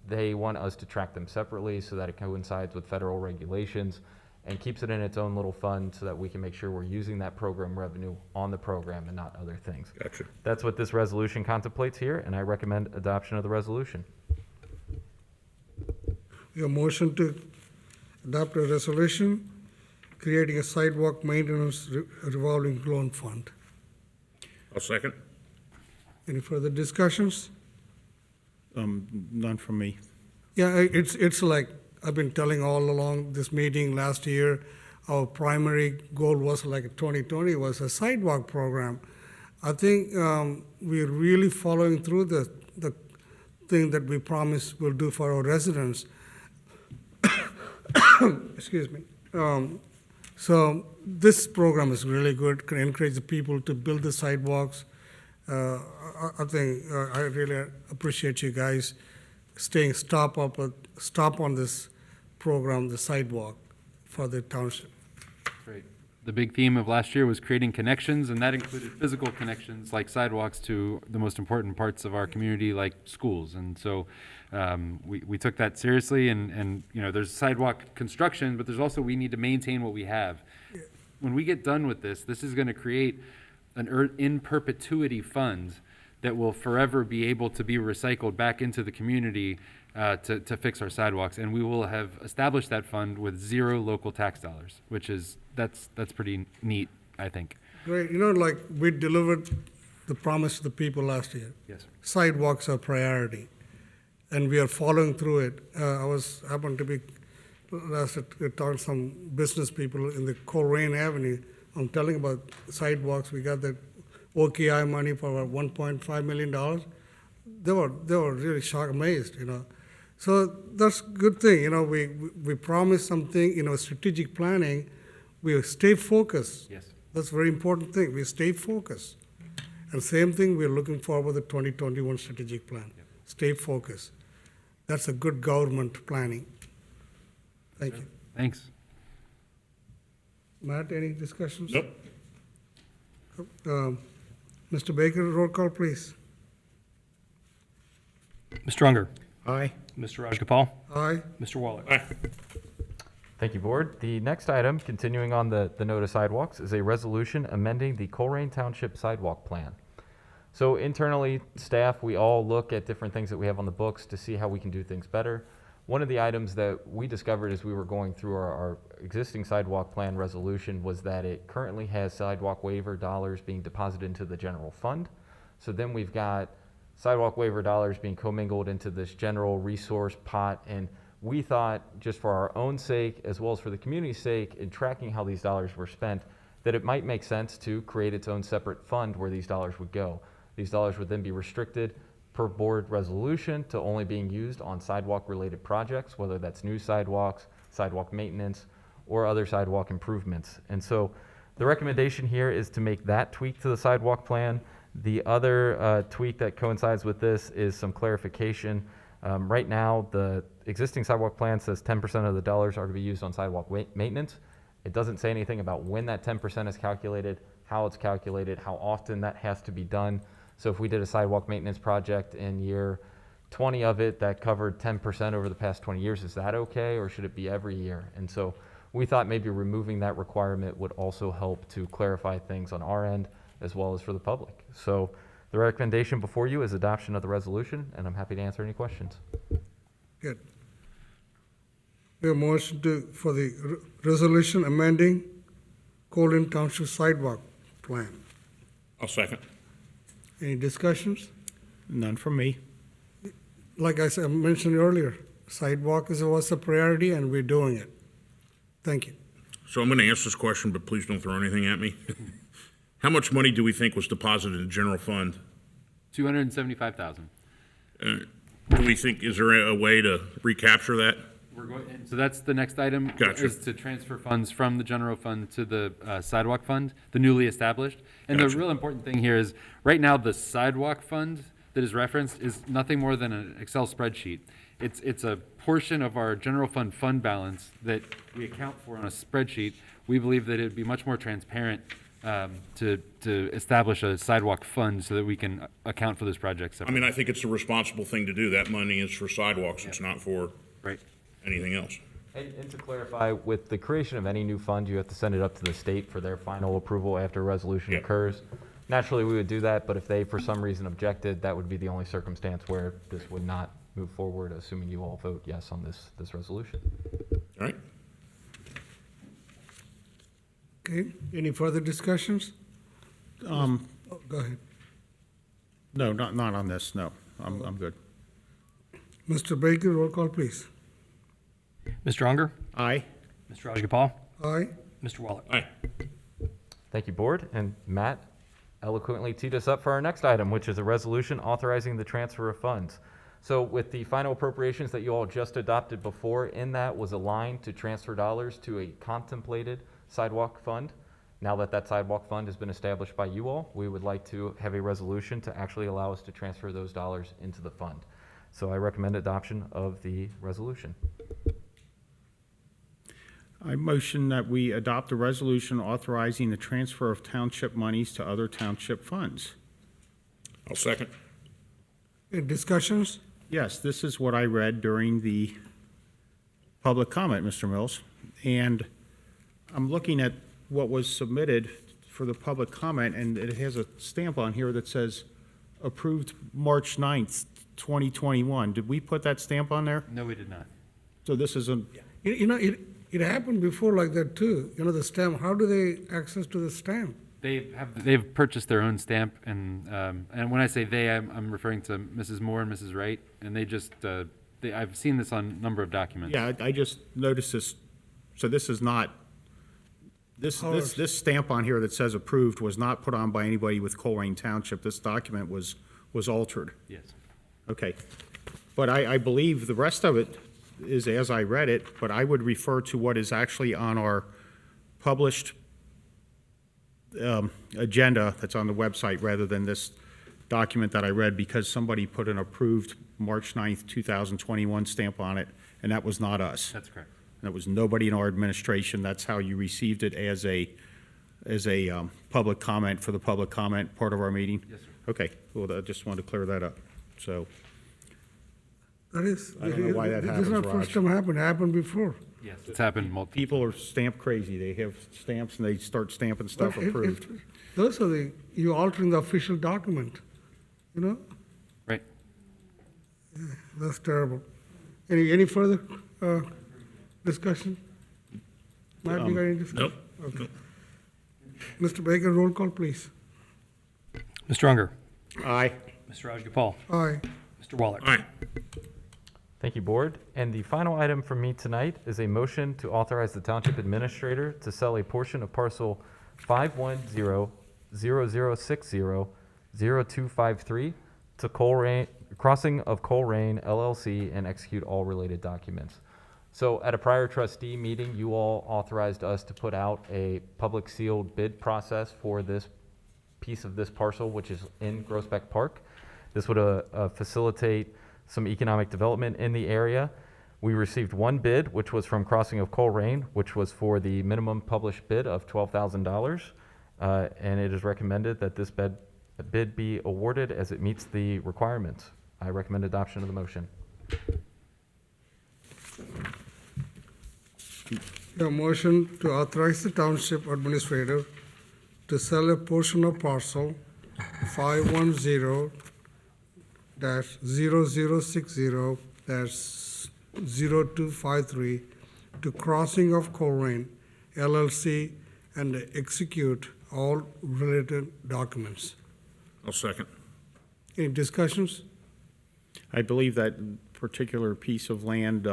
[SPEAKER 2] they want us to track them separately so that it coincides with federal regulations and keeps it in its own little fund so that we can make sure we're using that program revenue on the program and not other things.
[SPEAKER 5] Gotcha.
[SPEAKER 2] That's what this resolution contemplates here, and I recommend adoption of the resolution.
[SPEAKER 1] Your motion to adopt a resolution creating a sidewalk maintenance revolving loan fund.
[SPEAKER 5] I'll second.
[SPEAKER 1] Any further discussions?
[SPEAKER 3] None from me.
[SPEAKER 1] Yeah, it's like I've been telling all along this meeting last year, our primary goal was like 2020 was a sidewalk program. I think we're really following through the thing that we promised we'll do for our residents. Excuse me. So this program is really good, can encourage the people to build the sidewalks. I think I really appreciate you guys staying stop on this program, the sidewalk for the township.
[SPEAKER 2] Great. The big theme of last year was creating connections, and that included physical connections like sidewalks to the most important parts of our community, like schools. And so we took that seriously, and there's sidewalk construction, but there's also we need to maintain what we have. When we get done with this is going to create an in perpetuity fund that will forever be able to be recycled back into the community to fix our sidewalks, and we will have established that fund with 0 local tax dollars, which is that's pretty neat, I think.
[SPEAKER 1] Great. Like we delivered the promise to the people last year.
[SPEAKER 2] Yes, sir.
[SPEAKER 1] Sidewalks are priority, and we are following through it. I happened to be last talking to some business people in the Colerain Avenue. I'm telling about sidewalks. We got the OKI money for about $1.5 million. They were really shocked, amazed, So that's a good thing, we promise something, strategic planning, we stay focused.
[SPEAKER 2] Yes.
[SPEAKER 1] That's a very important thing, we stay focused. And same thing, we're looking forward to the 2021 strategic plan. Stay focused. That's a good government planning. Thank you.
[SPEAKER 2] Thanks.
[SPEAKER 1] Matt, any discussions?
[SPEAKER 5] Nope.
[SPEAKER 1] Mr. Baker, roll call, please.
[SPEAKER 4] Mr. Unger.
[SPEAKER 3] Aye.
[SPEAKER 4] Mr. Rajagopal.
[SPEAKER 1] Aye.
[SPEAKER 4] Mr. Waller.
[SPEAKER 5] Aye.
[SPEAKER 19] Thank you, Board. The next item, continuing on the note of sidewalks, is a resolution amending the Colerain Township sidewalk plan. So internally, staff, we all look at different things that we have on the books to see how we can do things better. One of the items that we discovered as we were going through our existing sidewalk plan resolution was that it currently has sidewalk waiver dollars being deposited into the general fund. So then we've got sidewalk waiver dollars being commingled into this general resource pot, and we thought, just for our own sake, as well as for the community's sake, in tracking how these dollars were spent, that it might make sense to create its own separate fund where these dollars would go. These dollars would then be restricted per board resolution to only being used on sidewalk-related projects, whether that's new sidewalks, sidewalk maintenance, or other sidewalk improvements. And so the recommendation here is to make that tweak to the sidewalk plan. The other tweak that coincides with this is some clarification. Right now, the existing sidewalk plan says 10% of the dollars are to be used on sidewalk maintenance. It doesn't say anything about when that 10% is calculated, how it's calculated, how often that has to be done. So if we did a sidewalk maintenance project in year 20 of it that covered 10% over the past 20 years, is that okay, or should it be every year? And so we thought maybe removing that requirement would also help to clarify things on our end as well as for the public. So the recommendation before you is adoption of the resolution, and I'm happy to answer any questions.
[SPEAKER 1] Good. We have motion for the resolution amending Colerain Township sidewalk plan.
[SPEAKER 5] I'll second.
[SPEAKER 1] Any discussions?
[SPEAKER 3] None from me.
[SPEAKER 1] Like I said, mentioned earlier, sidewalk was a priority and we're doing it. Thank you.
[SPEAKER 5] So I'm going to ask this question, but please don't throw anything at me. How much money do we think was deposited in the general fund?
[SPEAKER 2] $275,000.
[SPEAKER 5] Do we think, is there a way to recapture that?
[SPEAKER 2] So that's the next item.
[SPEAKER 5] Gotcha.
[SPEAKER 2] Is to transfer funds from the general fund to the sidewalk fund, the newly established. And the real important thing here is, right now, the sidewalk fund that is referenced is nothing more than an Excel spreadsheet. It's a portion of our general fund balance that we account for on a spreadsheet. We believe that it'd be much more transparent to establish a sidewalk fund so that we can account for those projects
[SPEAKER 5] I
[SPEAKER 2] separately.
[SPEAKER 5] mean, I think it's a responsible thing to do. That money is for sidewalks. It's not for
[SPEAKER 2] Right.
[SPEAKER 5] anything else.
[SPEAKER 19] And to clarify, with the creation of any new fund, you have to send it up to the state for their final approval after a resolution
[SPEAKER 5] Yep.
[SPEAKER 19] occurs. Naturally, we would do that, but if they, for some reason, objected, that would be the only circumstance where this would not move forward, assuming you all vote yes on this resolution.
[SPEAKER 5] All right?
[SPEAKER 1] Okay, any further discussions? Oh, go ahead.
[SPEAKER 3] No, not on this, no. I'm good.
[SPEAKER 1] Mr. Baker, roll call, please.
[SPEAKER 4] Mr. Unger.
[SPEAKER 3] Aye.
[SPEAKER 4] Mr. Rajagopal.
[SPEAKER 1] Aye.
[SPEAKER 4] Mr. Waller.
[SPEAKER 5] Aye.
[SPEAKER 19] Thank you, Board. And Matt eloquently teed us up for our next item, which is a resolution authorizing the transfer of funds. So with the final appropriations that you all just adopted before, in that was a line to transfer dollars to a contemplated sidewalk fund. Now that that sidewalk fund has been established by you all, we would like to have a resolution to actually allow us to transfer those dollars into the fund. So I recommend adoption of the resolution.
[SPEAKER 3] I motion that we adopt a resolution authorizing the transfer of township monies to other township funds.
[SPEAKER 5] I'll second.
[SPEAKER 1] Any discussions?
[SPEAKER 3] Yes, this is what I read during the public comment, Mr. Mills. And I'm looking at what was submitted for the public comment, and it has a stamp on here that says approved March 9th, 2021. Did we put that stamp on there?
[SPEAKER 2] No, we did not.
[SPEAKER 3] So this is a,
[SPEAKER 1] It happened before like that too. The stamp, how do they access to the stamp?
[SPEAKER 2] They've purchased their own stamp, and when I say they, I'm referring to Mrs. Moore and Mrs. Wright, and they just I've seen this on a number of documents.
[SPEAKER 3] yeah, I just noticed this. So this is not, this stamp on here that says approved was not put on by anybody with Colerain Township. This document was altered.
[SPEAKER 2] Yes.
[SPEAKER 3] Okay. But I believe the rest of it is as I read it, but I would refer to what is actually on our published agenda that's on the website rather than this document that I read, because somebody put an approved March 9th, 2021 stamp on it, and that was not us.
[SPEAKER 2] That's correct.
[SPEAKER 3] That was nobody in our administration. That's how you received it as a public comment for the public comment part of our meeting?
[SPEAKER 2] Yes, sir.
[SPEAKER 3] Okay, well, I just wanted to clear that up. So,
[SPEAKER 1] That is.
[SPEAKER 3] I don't know why that
[SPEAKER 1] This
[SPEAKER 3] happens,
[SPEAKER 1] is not
[SPEAKER 3] Raj.
[SPEAKER 1] first time happened, it happened before.
[SPEAKER 2] Yes, it's happened multiple.
[SPEAKER 3] people are stamp crazy. They have stamps and they start stamping stuff
[SPEAKER 1] But if-
[SPEAKER 3] approved.
[SPEAKER 1] Those are you altering the official document, you know?
[SPEAKER 2] Right.
[SPEAKER 1] That's terrible. Any further discussion? Matt, you got any discussion?
[SPEAKER 5] Nope.
[SPEAKER 1] Okay. Mr. Baker, roll call, please.
[SPEAKER 4] Mr. Unger.
[SPEAKER 3] Aye.
[SPEAKER 4] Mr. Rajagopal.
[SPEAKER 1] Aye.
[SPEAKER 4] Mr. Waller.
[SPEAKER 5] Aye.
[SPEAKER 19] Thank you, Board. And the final item from me tonight is a motion to authorize the Township Administrator to sell a portion of parcel 510-0060-0253 to Colerain, Crossing of Colerain LLC, and execute all related documents. So at a prior trustee meeting, you all authorized us to put out a public sealed bid process for this piece of this parcel, which is in Groesbeck Park. This would facilitate some economic development in the area. We received one bid, which was from Crossing of Colerain, which was for the minimum published bid of $12,000. And it is recommended that this bid be awarded as it meets the requirements. I recommend adoption of the motion.
[SPEAKER 1] A motion to authorize the township administrator to sell a portion of parcel 510-0060-0253 to Crossing of Colerain LLC and execute all related documents.
[SPEAKER 5] I'll second.
[SPEAKER 1] Any discussions?
[SPEAKER 3] I believe that particular piece of land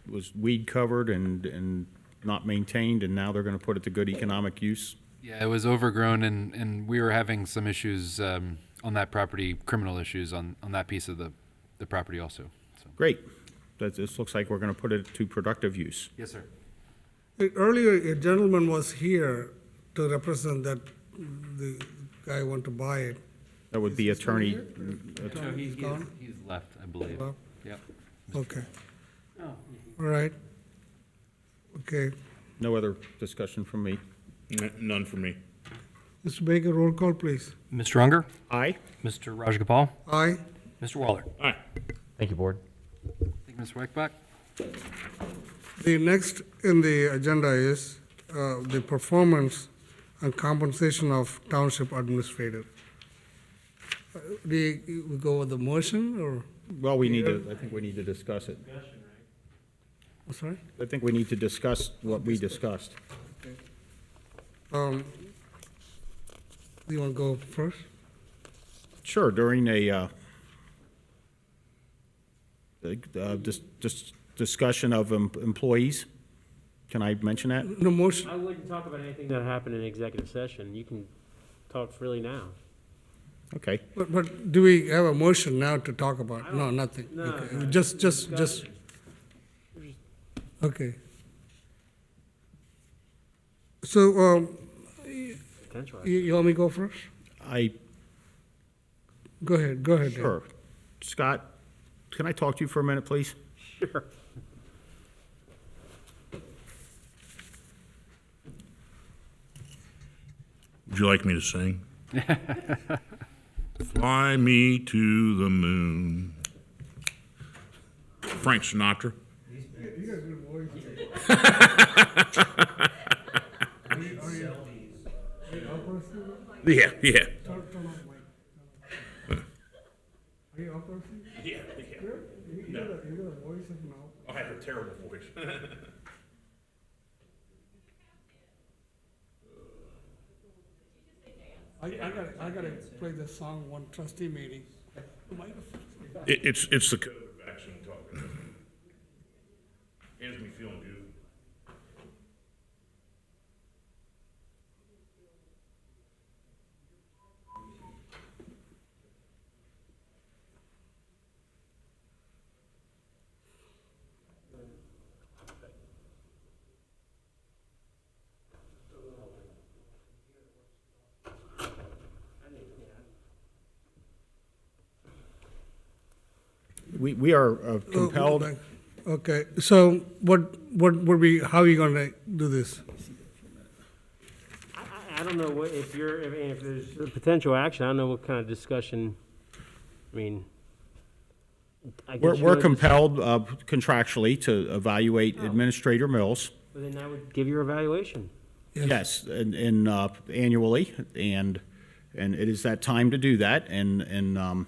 [SPEAKER 3] was weed covered and not maintained, and now they're going to put it to good economic use.
[SPEAKER 2] Yeah, it was overgrown, and we were having some issues on that property, criminal issues on that piece of the property also. So.
[SPEAKER 3] Great. This looks like we're going to put it to productive use.
[SPEAKER 2] Yes, sir.
[SPEAKER 1] Earlier, a gentleman was here to represent that the guy want to buy it.
[SPEAKER 3] That would be attorney.
[SPEAKER 2] No, he's
[SPEAKER 1] gone?
[SPEAKER 2] he's left, I believe.
[SPEAKER 1] Left?
[SPEAKER 2] Yep.
[SPEAKER 1] Okay. All right. Okay.
[SPEAKER 3] No other discussion from me.
[SPEAKER 5] None for me.
[SPEAKER 1] Mr. Baker, roll call, please.
[SPEAKER 4] Mr. Unger.
[SPEAKER 3] Aye.
[SPEAKER 4] Mr. Rajagopal.
[SPEAKER 1] Aye.
[SPEAKER 4] Mr. Waller.
[SPEAKER 5] Aye.
[SPEAKER 19] Thank you, Board.
[SPEAKER 2] Thank you, Mr. Weckbach.
[SPEAKER 1] The next in the agenda is the performance and compensation of township administrator. We go with the motion or?
[SPEAKER 3] Well, I think we need to discuss it.
[SPEAKER 1] I'm sorry?
[SPEAKER 3] I think we need to discuss what we discussed.
[SPEAKER 1] Do you want to go first?
[SPEAKER 3] Sure, during a discussion of employees. Can I mention that?
[SPEAKER 1] No motion.
[SPEAKER 16] I wouldn't talk about anything that happened in executive session. You can talk freely now.
[SPEAKER 3] Okay.
[SPEAKER 1] But do we have a motion now to talk about? No, nothing.
[SPEAKER 16] No,
[SPEAKER 1] Okay.
[SPEAKER 16] no.
[SPEAKER 1] Just,
[SPEAKER 16] Discussion.
[SPEAKER 1] okay. So,
[SPEAKER 16] Potential.
[SPEAKER 1] you want me to go first? Go ahead, Dan.
[SPEAKER 3] Sure. Scott, can I talk to you for a minute, please?
[SPEAKER 16] Sure.
[SPEAKER 5] Would you like me to sing? Fly me to the moon. Frank Sinatra. Yeah, yeah.
[SPEAKER 1] Are you up or something?
[SPEAKER 5] Yeah,
[SPEAKER 1] You got a voice of now.
[SPEAKER 5] I have a terrible voice.
[SPEAKER 1] I gotta play this song one trustee meeting.
[SPEAKER 5] It's the code of action talking. Has me feeling good.
[SPEAKER 3] We are compelled.
[SPEAKER 1] Okay, so what would be, how are you gonna do this?
[SPEAKER 16] I don't know what, if there's a potential action, I don't know what kind of discussion, I mean. I guess
[SPEAKER 3] We're
[SPEAKER 16] you're
[SPEAKER 3] compelled contractually to evaluate Administrator Mills.
[SPEAKER 16] Well, then I would give your evaluation.
[SPEAKER 3] Yes, and annually, and it is that time to do that. And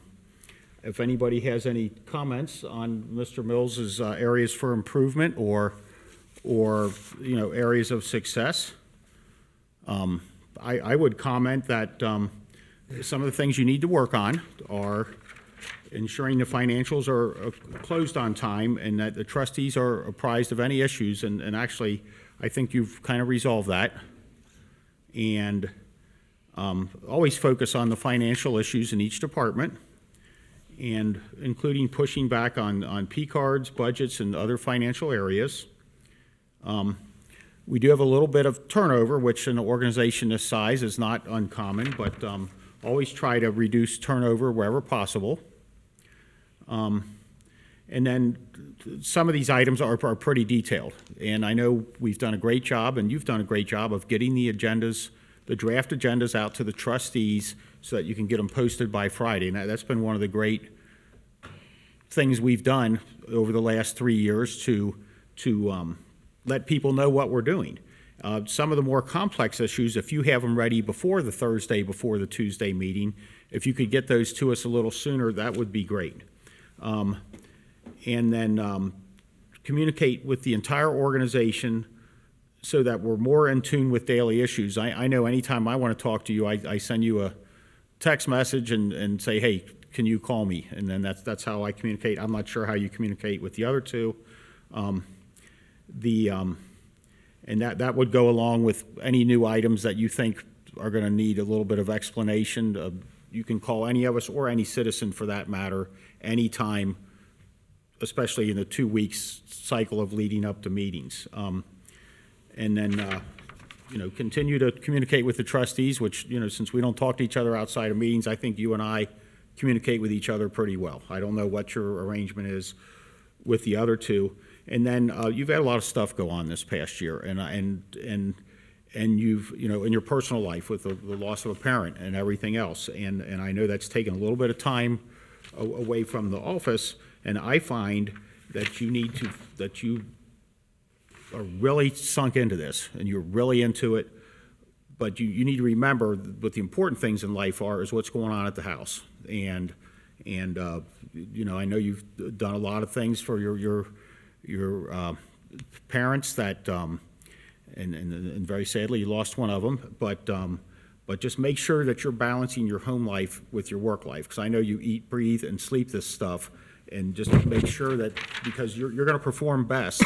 [SPEAKER 3] if anybody has any comments on Mr. Mills's areas for improvement or areas of success, I would comment that some of the things you need to work on are ensuring the financials are closed on time and that the trustees are apprised of any issues. And actually, I think you've kind of resolved that. And always focus on the financial issues in each department, and including pushing back on P cards, budgets, and other financial areas. We do have a little bit of turnover, which in an organization this size is not uncommon, but always try to reduce turnover wherever possible. And then some of these items are pretty detailed. And I know we've done a great job, and you've done a great job of getting the agendas, the draft agendas out to the trustees so that you can get them posted by Friday. And that's been one of the great things we've done over the last 3 years to let people know what we're doing. Some of the more complex issues, if you have them ready before the Thursday, before the Tuesday meeting, if you could get those to us a little sooner, that would be great. And then communicate with the entire organization so that we're more in tune with daily issues. I know anytime I want to talk to you, I send you a text message and say, hey, can you call me? And then that's how I communicate. I'm not sure how you communicate with the other two. And that would go along with any new items that you think are going to need a little bit of explanation. You can call any of us or any citizen for that matter anytime, especially in the 2 weeks cycle of leading up to meetings. And then, continue to communicate with the trustees, which, since we don't talk to each other outside of meetings, I think you and I communicate with each other pretty well. I don't know what your arrangement is with the other two. And then you've had a lot of stuff go on this past year, and you've, in your personal life with the loss of a parent and everything else. And I know that's taken a little bit of time away from the office, and I find that you are really sunk into this, and you're really into it, but you need to remember what the important things in life is what's going on at the house. And I know you've done a lot of things for your parents that, and very sadly, you lost one of them, but just make sure that you're balancing your home life with your work life, because I know you eat, breathe, and sleep this stuff, and just make sure that, because you're going to perform best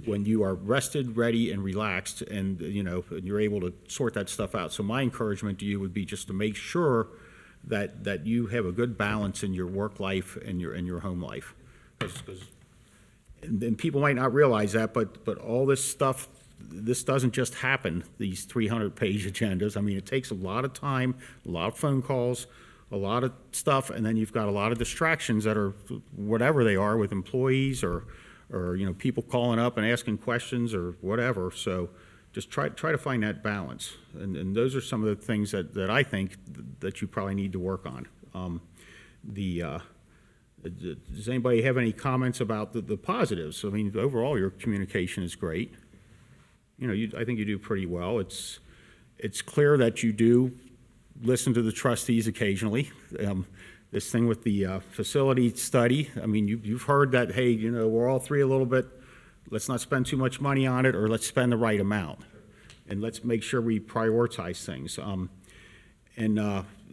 [SPEAKER 3] when you are rested, ready, and relaxed, and you're able to sort that stuff out. So my encouragement to you would be just to make sure that you have a good balance in your work life and your home life, and people might not realize that, but all this stuff. This doesn't just happen, these 300-page agendas. I mean, it takes a lot of time, a lot of phone calls, a lot of stuff, and then you've got a lot of distractions that are whatever they are with employees or people calling up and asking questions or whatever. So just try to find that balance. And those are some of the things that I think that you probably need to work on. Does anybody have any comments about the positives? I mean, overall, your communication is great. I think you do pretty well. It's clear that you do listen to the trustees occasionally. This thing with the facility study, I mean, you've heard that, hey, we're all three a little bit, let's not spend too much money on it, or let's spend the right amount. And let's make sure we prioritize things.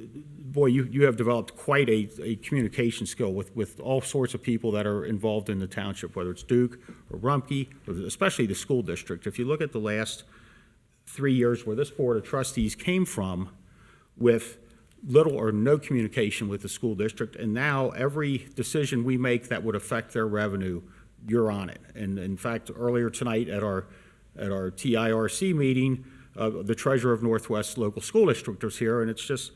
[SPEAKER 3] Boy, you have developed quite a communication skill with all sorts of people that are involved in the township, whether it's Duke or Rumpke, or especially the school district. If you look at the last 3 years where this board of trustees came from with little or no communication with the school district, and now every decision we make that would affect their revenue, you're on it. And in fact, earlier tonight at our TIRC meeting, the treasurer of Northwest Local School District was here, and it's just,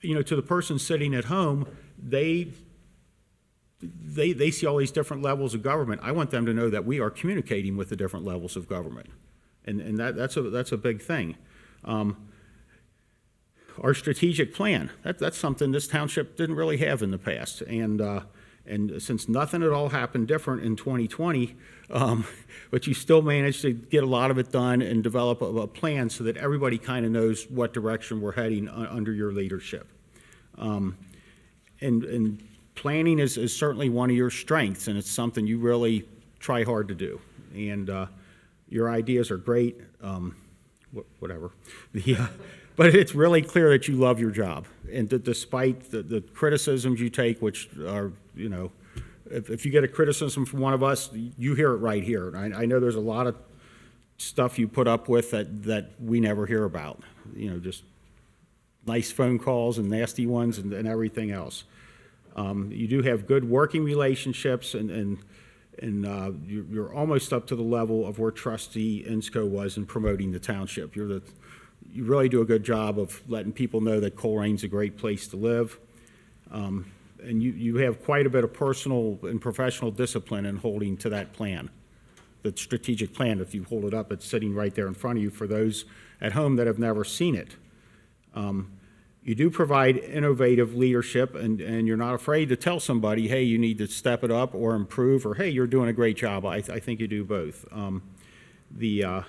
[SPEAKER 3] to the person sitting at home, they they see all these different levels of government. I want them to know that we are communicating with the different levels of government. And that's a big thing. Our strategic plan, that's something this township didn't really have in the past. And since nothing at all happened different in 2020, but you still managed to get a lot of it done and develop a plan so that everybody kind of knows what direction we're heading under your leadership. And planning is certainly one of your strengths, and it's something you really try hard to do. And your ideas are great, whatever. But it's really clear that you love your job. And despite the criticisms you take, which are, you know, if you get a criticism from one of us, you hear it right here. I know there's a lot of stuff you put up with that we never hear about. You know, just nice phone calls and nasty ones and everything else. You do have good working relationships, and you're almost up to the level of where Trustee Insco was in promoting the township. You really do a good job of letting people know that Colerain's a great place to live. And you have quite a bit of personal and professional discipline in holding to that plan. The strategic plan, if you hold it up, it's sitting right there in front of you for those at home that have never seen it. You do provide innovative leadership, and you're not afraid to tell somebody, hey, you need to step it up or improve, or hey, you're doing a great job. I think you do both. The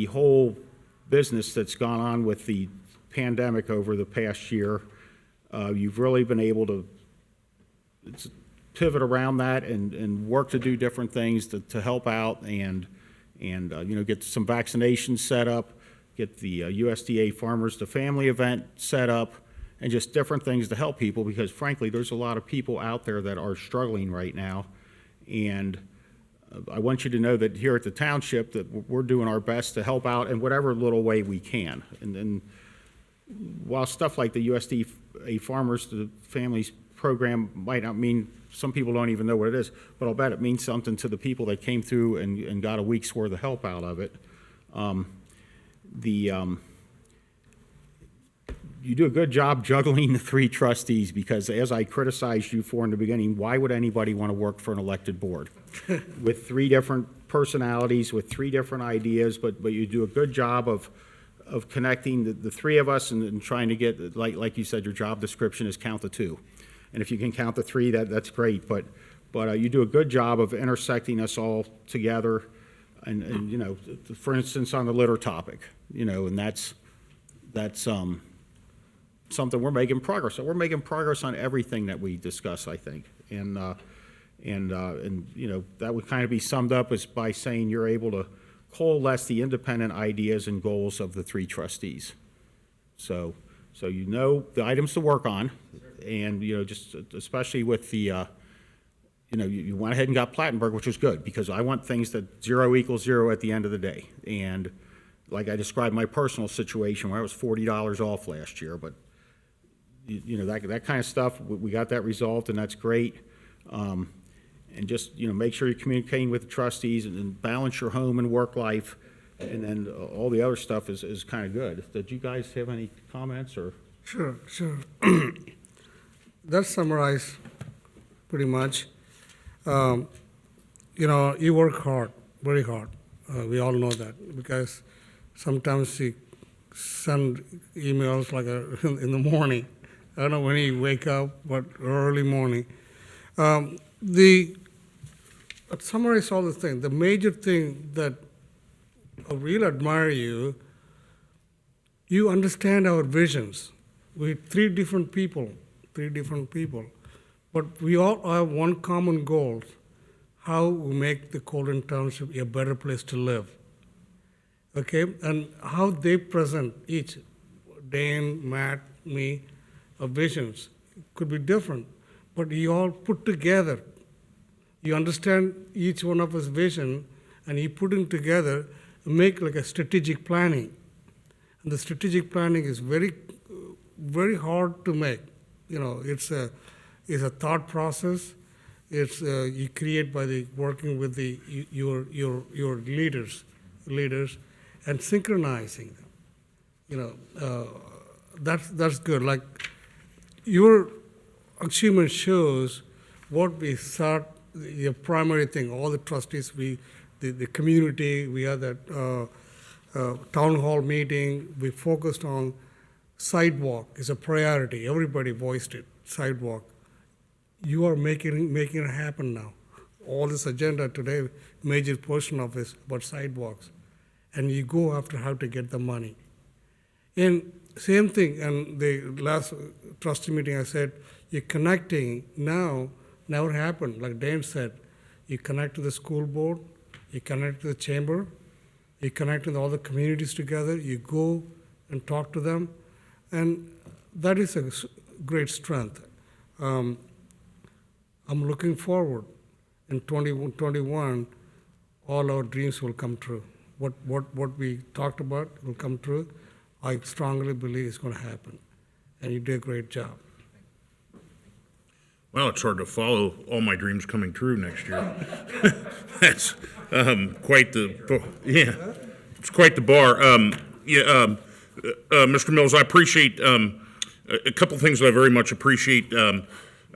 [SPEAKER 3] whole business that's gone on with the pandemic over the past year, you've really been able to pivot around that and work to do different things to help out and you know, get some vaccinations set up, get the USDA Farmers to Family event set up, and just different things to help people, because frankly, there's a lot of people out there that are struggling right now. And I want you to know that here at the township that we're doing our best to help out in whatever little way we can. And while stuff like the USDA Farmers to Families program might not mean, some people don't even know what it is, but I'll bet it means something to the people that came through and got a week's worth of help out of it. You do a good job juggling the three trustees, because as I criticized you for in the beginning, why would anybody want to work for an elected board? With three different personalities, with three different ideas, but you do a good job of connecting the three of us and trying to get, like you said, your job description is count to two. And if you can count to three, that's great, but you do a good job of intersecting us all together. And you know, for instance, on the litter topic, you know, and that's something we're making progress on. We're making progress on everything that we discuss, I think. And you know, that would kind of be summed up as by saying you're able to coalesce the independent ideas and goals of the three trustees. So you know the items to work on, and you know, just especially with the you know, you went ahead and got Plattenberg, which was good, because I want things that 0 equals 0 at the end of the day. And like I described my personal situation where I was $40 off last year, but you know, that kind of stuff, we got that resolved, and that's great. And just, you know, make sure you're communicating with the trustees and balance your home and work life, and then all the other stuff is kind of good. Did you guys have any comments or?
[SPEAKER 1] Sure. That's summarized pretty much. You know, you work hard, very hard. We all know that, because sometimes you send emails like in the morning. I don't know when you wake up, but early morning. Summarize all the things. The major thing that I really admire you understand our visions. We're three different people, but we all have one common goal: how we make the Colerain Township a better place to live. Okay, and how they present each, Dan, Matt, me, our visions could be different, but you all put together. You understand each one of us vision, and you put them together and make like a strategic planning. And the strategic planning is very, very hard to make. You know, it's a thought process. It's you create by the working with your leaders, and synchronizing them. You know, that's good. Like your achievement shows what we start, the primary thing, all the trustees, the community, we had that town hall meeting, we focused on sidewalk is a priority. Everybody voiced it, sidewalk. You are making it happen now. All this agenda today, major portion of it about sidewalks. And you go after how to get the money. And same thing, and the last trustee meeting I said, you're connecting now, never happened. Like Dan said, you connect to the school board, you connect to the chamber, you connect with all the communities together, you go and talk to them, and that is a great strength. I'm looking forward in 2021, all our dreams will come true. What we talked about will come true. I strongly believe it's going to happen, and you did a great job.
[SPEAKER 5] Well, it's hard to follow all my dreams coming true next year. That's quite the, yeah, it's quite the bar. Mr. Mills, I appreciate a couple things that I very much appreciate. I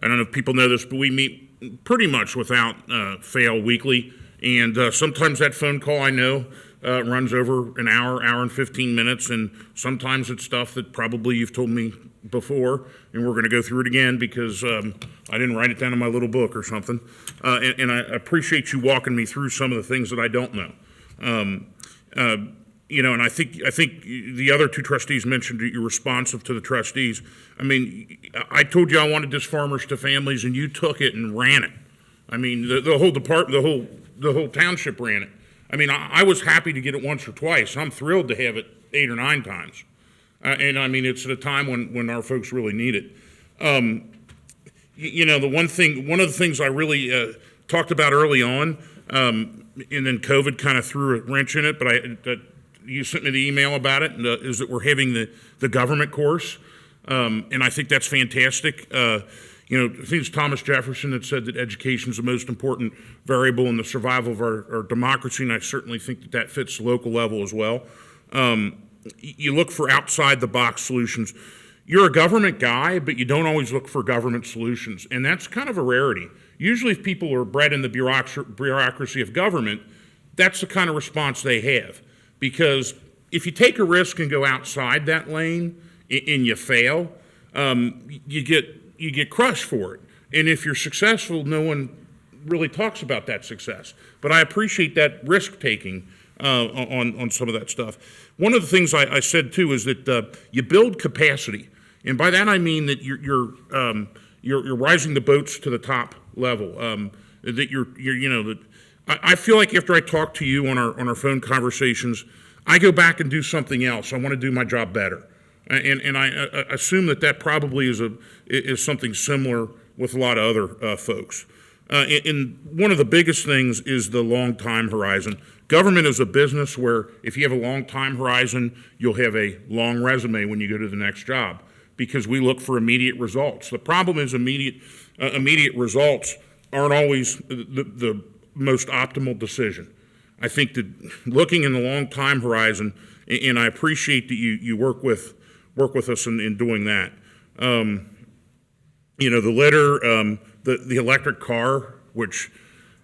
[SPEAKER 5] don't know if people know this, but we meet pretty much without fail weekly, and sometimes that phone call I know runs over an hour and 15 minutes, and sometimes it's stuff that probably you've told me before, and we're going to go through it again because I didn't write it down in my little book or something. And I appreciate you walking me through some of the things that I don't know. You know, and I think the other two trustees mentioned that you're responsive to the trustees. I mean, I told you I wanted this farmers to families, and you took it and ran it. I mean, the whole department, the whole township ran it. I mean, I was happy to get it once or twice. I'm thrilled to have it 8 or 9 times. And I mean, it's at a time when our folks really need it. You know, one of the things I really talked about early on, and then COVID kind of threw a wrench in it, but you sent me the email about it, is that we're having the government course, and I think that's fantastic. You know, I think it's Thomas Jefferson that said that education is the most important variable in the survival of our democracy, and I certainly think that fits the local level as well. You look for outside-the-box solutions. You're a government guy, but you don't always look for government solutions, and that's kind of a rarity. Usually if people are bred in the bureaucracy of government, that's the kind of response they have. Because if you take a risk and go outside that lane and you fail, you get crushed for it. And if you're successful, no one really talks about that success. But I appreciate that risk-taking on some of that stuff. One of the things I said, too, is that you build capacity. And by that I mean that you're rising the boats to the top level. That you know, that I feel like after I talk to you on our phone conversations, I go back and do something else. I want to do my job better. And I assume that probably is something similar with a lot of other folks. And one of the biggest things is the long time horizon. Government is a business where if you have a long time horizon, you'll have a long resume when you go to the next job because we look for immediate results. The problem is immediate results aren't always the most optimal decision. I think that looking in the long time horizon, and I appreciate that you work with us in doing that. You know, the litter, the electric car, which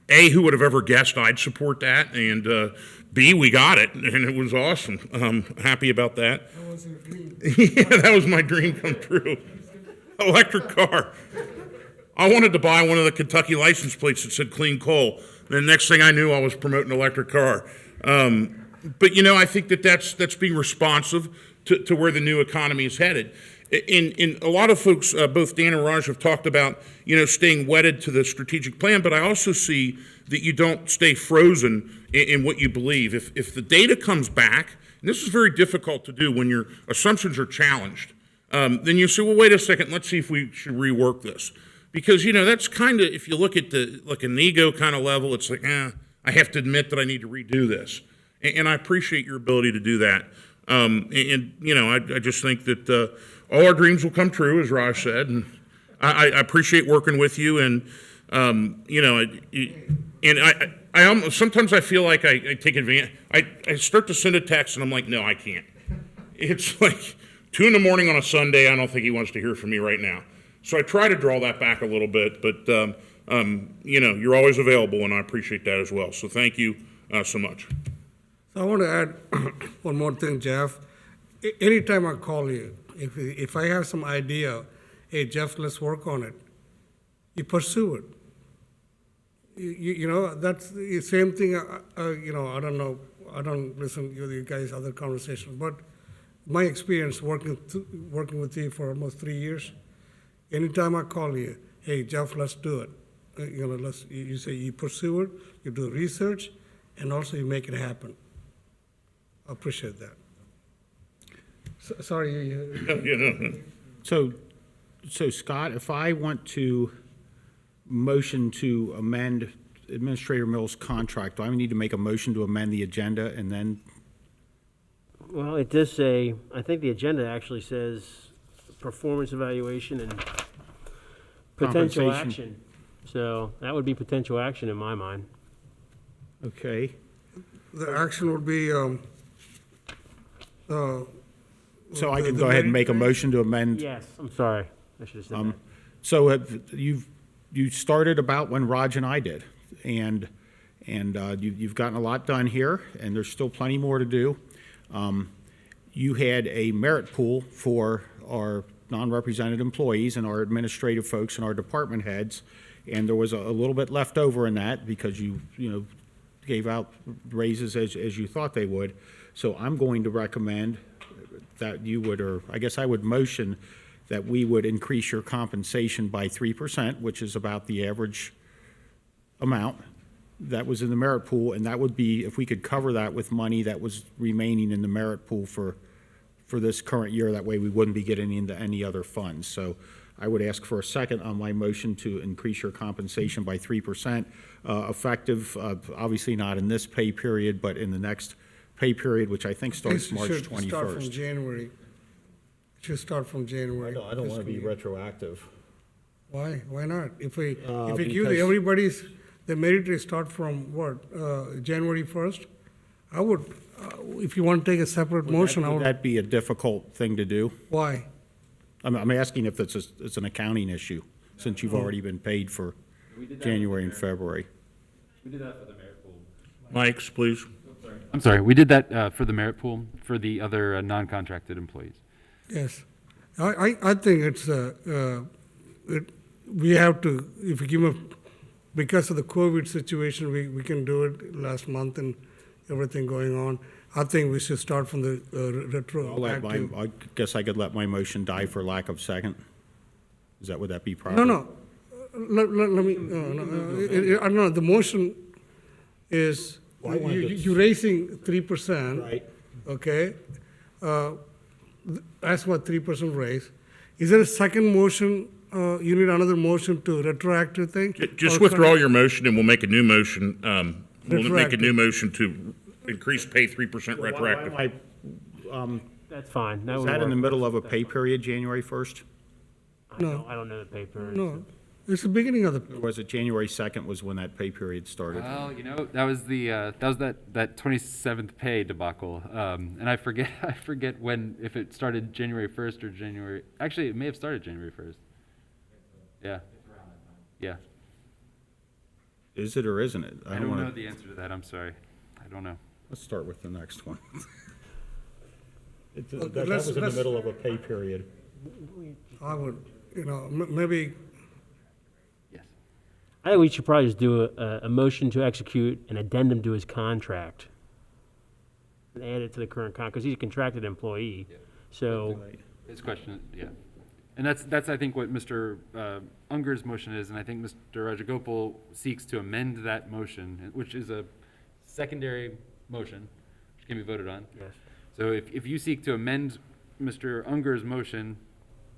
[SPEAKER 5] A, who would have ever guessed I'd support that, and B, we got it, and it was awesome. Happy about that.
[SPEAKER 1] That was your dream.
[SPEAKER 5] Yeah, that was my dream come true. Electric car. I wanted to buy one of the Kentucky license plates that said clean coal. The next thing I knew, I was promoting an electric car. But, you know, I think that's being responsive to where the new economy is headed. In a lot of folks, both Dan and Raj have talked about, you know, staying wedded to the strategic plan, but I also see that you don't stay frozen in what you believe. If the data comes back, and this is very difficult to do when your assumptions are challenged, then you say, well, wait a second, let's see if we should rework this. Because, you know, that's kind of, if you look at like an ego kind of level, it's like, I have to admit that I need to redo this. And I appreciate your ability to do that. And you know, I just think that all our dreams will come true, as Raj said. And I appreciate working with you. And, you know, and I almost, sometimes I feel like I take advantage. I start to send a text and I'm like, no, I can't. It's like 2 a.m. on a Sunday. I don't think he wants to hear from me right now. So I try to draw that back a little bit, but you're always available, and I appreciate that as well. So thank you so much.
[SPEAKER 1] So I want to add one more thing, Jeff. Anytime I call you, if I have some idea, hey, Jeff, let's work on it, you pursue it. That's the same thing, I don't know, I don't listen to you guys' other conversations, but my experience working with you for almost 3 years, anytime I call you, hey, Jeff, let's do it. You say you pursue it, you do research, and also you make it happen. I appreciate that. Sorry.
[SPEAKER 3] No. So Scott, if I want to motion to amend Administrator Mills' contract, do I need to make a motion to amend the agenda and then?
[SPEAKER 16] Well, it does say, I think the agenda actually says performance evaluation and potential
[SPEAKER 3] Compensation.
[SPEAKER 16] action. So that would be potential action in my mind.
[SPEAKER 3] Okay.
[SPEAKER 1] The action would be,
[SPEAKER 3] So I can
[SPEAKER 1] the
[SPEAKER 3] go ahead and make a
[SPEAKER 1] merit
[SPEAKER 3] motion to amend.
[SPEAKER 16] Yes, I'm sorry. I should have said that.
[SPEAKER 3] So you started about when Raj and I did, and you've gotten a lot done here, and there's still plenty more to do. You had a merit pool for our non-represented employees and our administrative folks and our department heads, and there was a little bit left over in that because you gave out raises as you thought they would. So I'm going to recommend that you would, or I guess I would motion that we would increase your compensation by 3%, which is about the average amount that was in the merit pool, and that would be, if we could cover that with money that was remaining in the merit pool for this current year, that way we wouldn't be getting into any other funds. So I would ask for a second on my motion to increase your compensation by 3%, effective, obviously not in this pay period, but in the next pay period, which I think starts March 21st.
[SPEAKER 1] It should start from January. It should start from January.
[SPEAKER 3] I don't want to be retroactive.
[SPEAKER 1] Why? Why not? If we give
[SPEAKER 3] Because-
[SPEAKER 1] everybody's, the merit rate start from what, January 1st? I would, if you want to take a separate motion, I
[SPEAKER 3] Would
[SPEAKER 1] would,
[SPEAKER 3] that be a difficult thing to do?
[SPEAKER 1] why?
[SPEAKER 3] I'm asking if it's an accounting issue, since you've already been paid for January and February.
[SPEAKER 19] We did that for the merit pool.
[SPEAKER 5] Mics, please.
[SPEAKER 2] I'm sorry, we did that for the merit pool for the other non-contracted employees.
[SPEAKER 1] Yes. I think it's, we have to, if we give them, because of the COVID situation, we can do it last month and everything going on. I think we should start from the retroactive.
[SPEAKER 3] I guess I could let my motion die for lack of second. Would that be proper?
[SPEAKER 1] No. Let me, I don't know, the motion is,
[SPEAKER 3] Well, I wanted to-
[SPEAKER 1] you're raising 3%.
[SPEAKER 3] Right.
[SPEAKER 1] Okay? That's what 3% raise. Is there a second motion, you need another motion to retroactive thing?
[SPEAKER 5] Just
[SPEAKER 1] Or
[SPEAKER 5] withdraw your motion, and we'll make a new motion. We'll make a
[SPEAKER 1] Retroactive.
[SPEAKER 5] new motion to increase pay 3% retroactive.
[SPEAKER 16] That's fine.
[SPEAKER 3] Is that in the middle of a pay period, January 1st?
[SPEAKER 1] No.
[SPEAKER 16] I don't know the paper.
[SPEAKER 1] No, it's the beginning of the,
[SPEAKER 3] Or was it January 2nd was when that pay period started?
[SPEAKER 2] Well, that was that 27th pay debacle, and I forget when, if it started January 1st or January. Actually, it may have started January 1st. Yeah. Yeah.
[SPEAKER 3] Is it or isn't it?
[SPEAKER 2] I don't
[SPEAKER 3] wanna-
[SPEAKER 2] know the answer to that. I'm sorry. I don't know.
[SPEAKER 3] Let's start with the next one.
[SPEAKER 1] let's-
[SPEAKER 3] That was in the
[SPEAKER 1] let's-
[SPEAKER 3] middle of a pay period.
[SPEAKER 1] I would, maybe,
[SPEAKER 2] Yes.
[SPEAKER 16] I think we should probably just do a motion to execute an addendum to his contract and add it to the current contract, because he's a contracted employee. So,
[SPEAKER 2] His question, yeah. And that's I think what Mr. Unger's motion is, and I think Mr. Rajagopal seeks to amend that motion, which is a secondary motion, which can be voted on.
[SPEAKER 16] yes.
[SPEAKER 2] So if you seek to amend Mr. Unger's motion,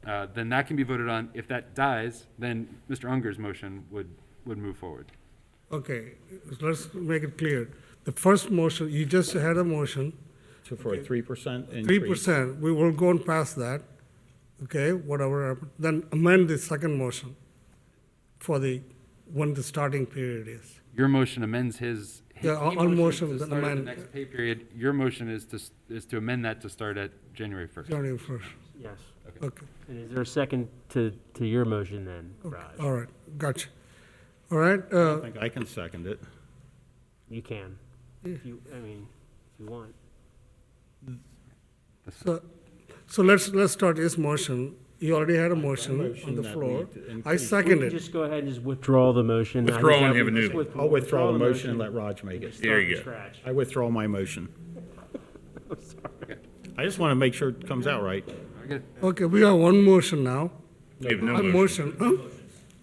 [SPEAKER 2] then that can be voted on. If that dies, then Mr. Unger's motion would move forward.
[SPEAKER 1] okay, let's make it clear. The first motion, you just had a motion,
[SPEAKER 3] So for a 3% increase.
[SPEAKER 1] 3%, we will go and pass that, okay, whatever, then amend the second motion for when the starting period is.
[SPEAKER 2] Your motion amends his.
[SPEAKER 1] Yeah,
[SPEAKER 2] he
[SPEAKER 1] our
[SPEAKER 2] motioned
[SPEAKER 1] motion,
[SPEAKER 2] to
[SPEAKER 1] then
[SPEAKER 2] start at the
[SPEAKER 1] amend.
[SPEAKER 2] next pay period. Your motion is to amend that to start at January 1st.
[SPEAKER 1] January 1st,
[SPEAKER 16] Yes.
[SPEAKER 1] okay.
[SPEAKER 16] And is there a second to your motion then, Raj?
[SPEAKER 1] All right, gotcha. All right,
[SPEAKER 3] I don't think I can second it.
[SPEAKER 16] You can, if you, I mean, if you want.
[SPEAKER 1] so let's start his motion. You already had a motion on the
[SPEAKER 3] that
[SPEAKER 1] floor.
[SPEAKER 3] we
[SPEAKER 1] I
[SPEAKER 3] increase-
[SPEAKER 1] second it.
[SPEAKER 16] Just go ahead and just withdraw the motion.
[SPEAKER 5] Withdraw and have a new-
[SPEAKER 3] I'll withdraw the motion and let Raj make it.
[SPEAKER 5] There you go.
[SPEAKER 16] Scratch.
[SPEAKER 3] I withdraw my motion. I just want to make sure it comes out right.
[SPEAKER 1] Okay, we have one motion now.
[SPEAKER 5] We have no
[SPEAKER 1] A
[SPEAKER 5] motion.
[SPEAKER 1] motion, huh?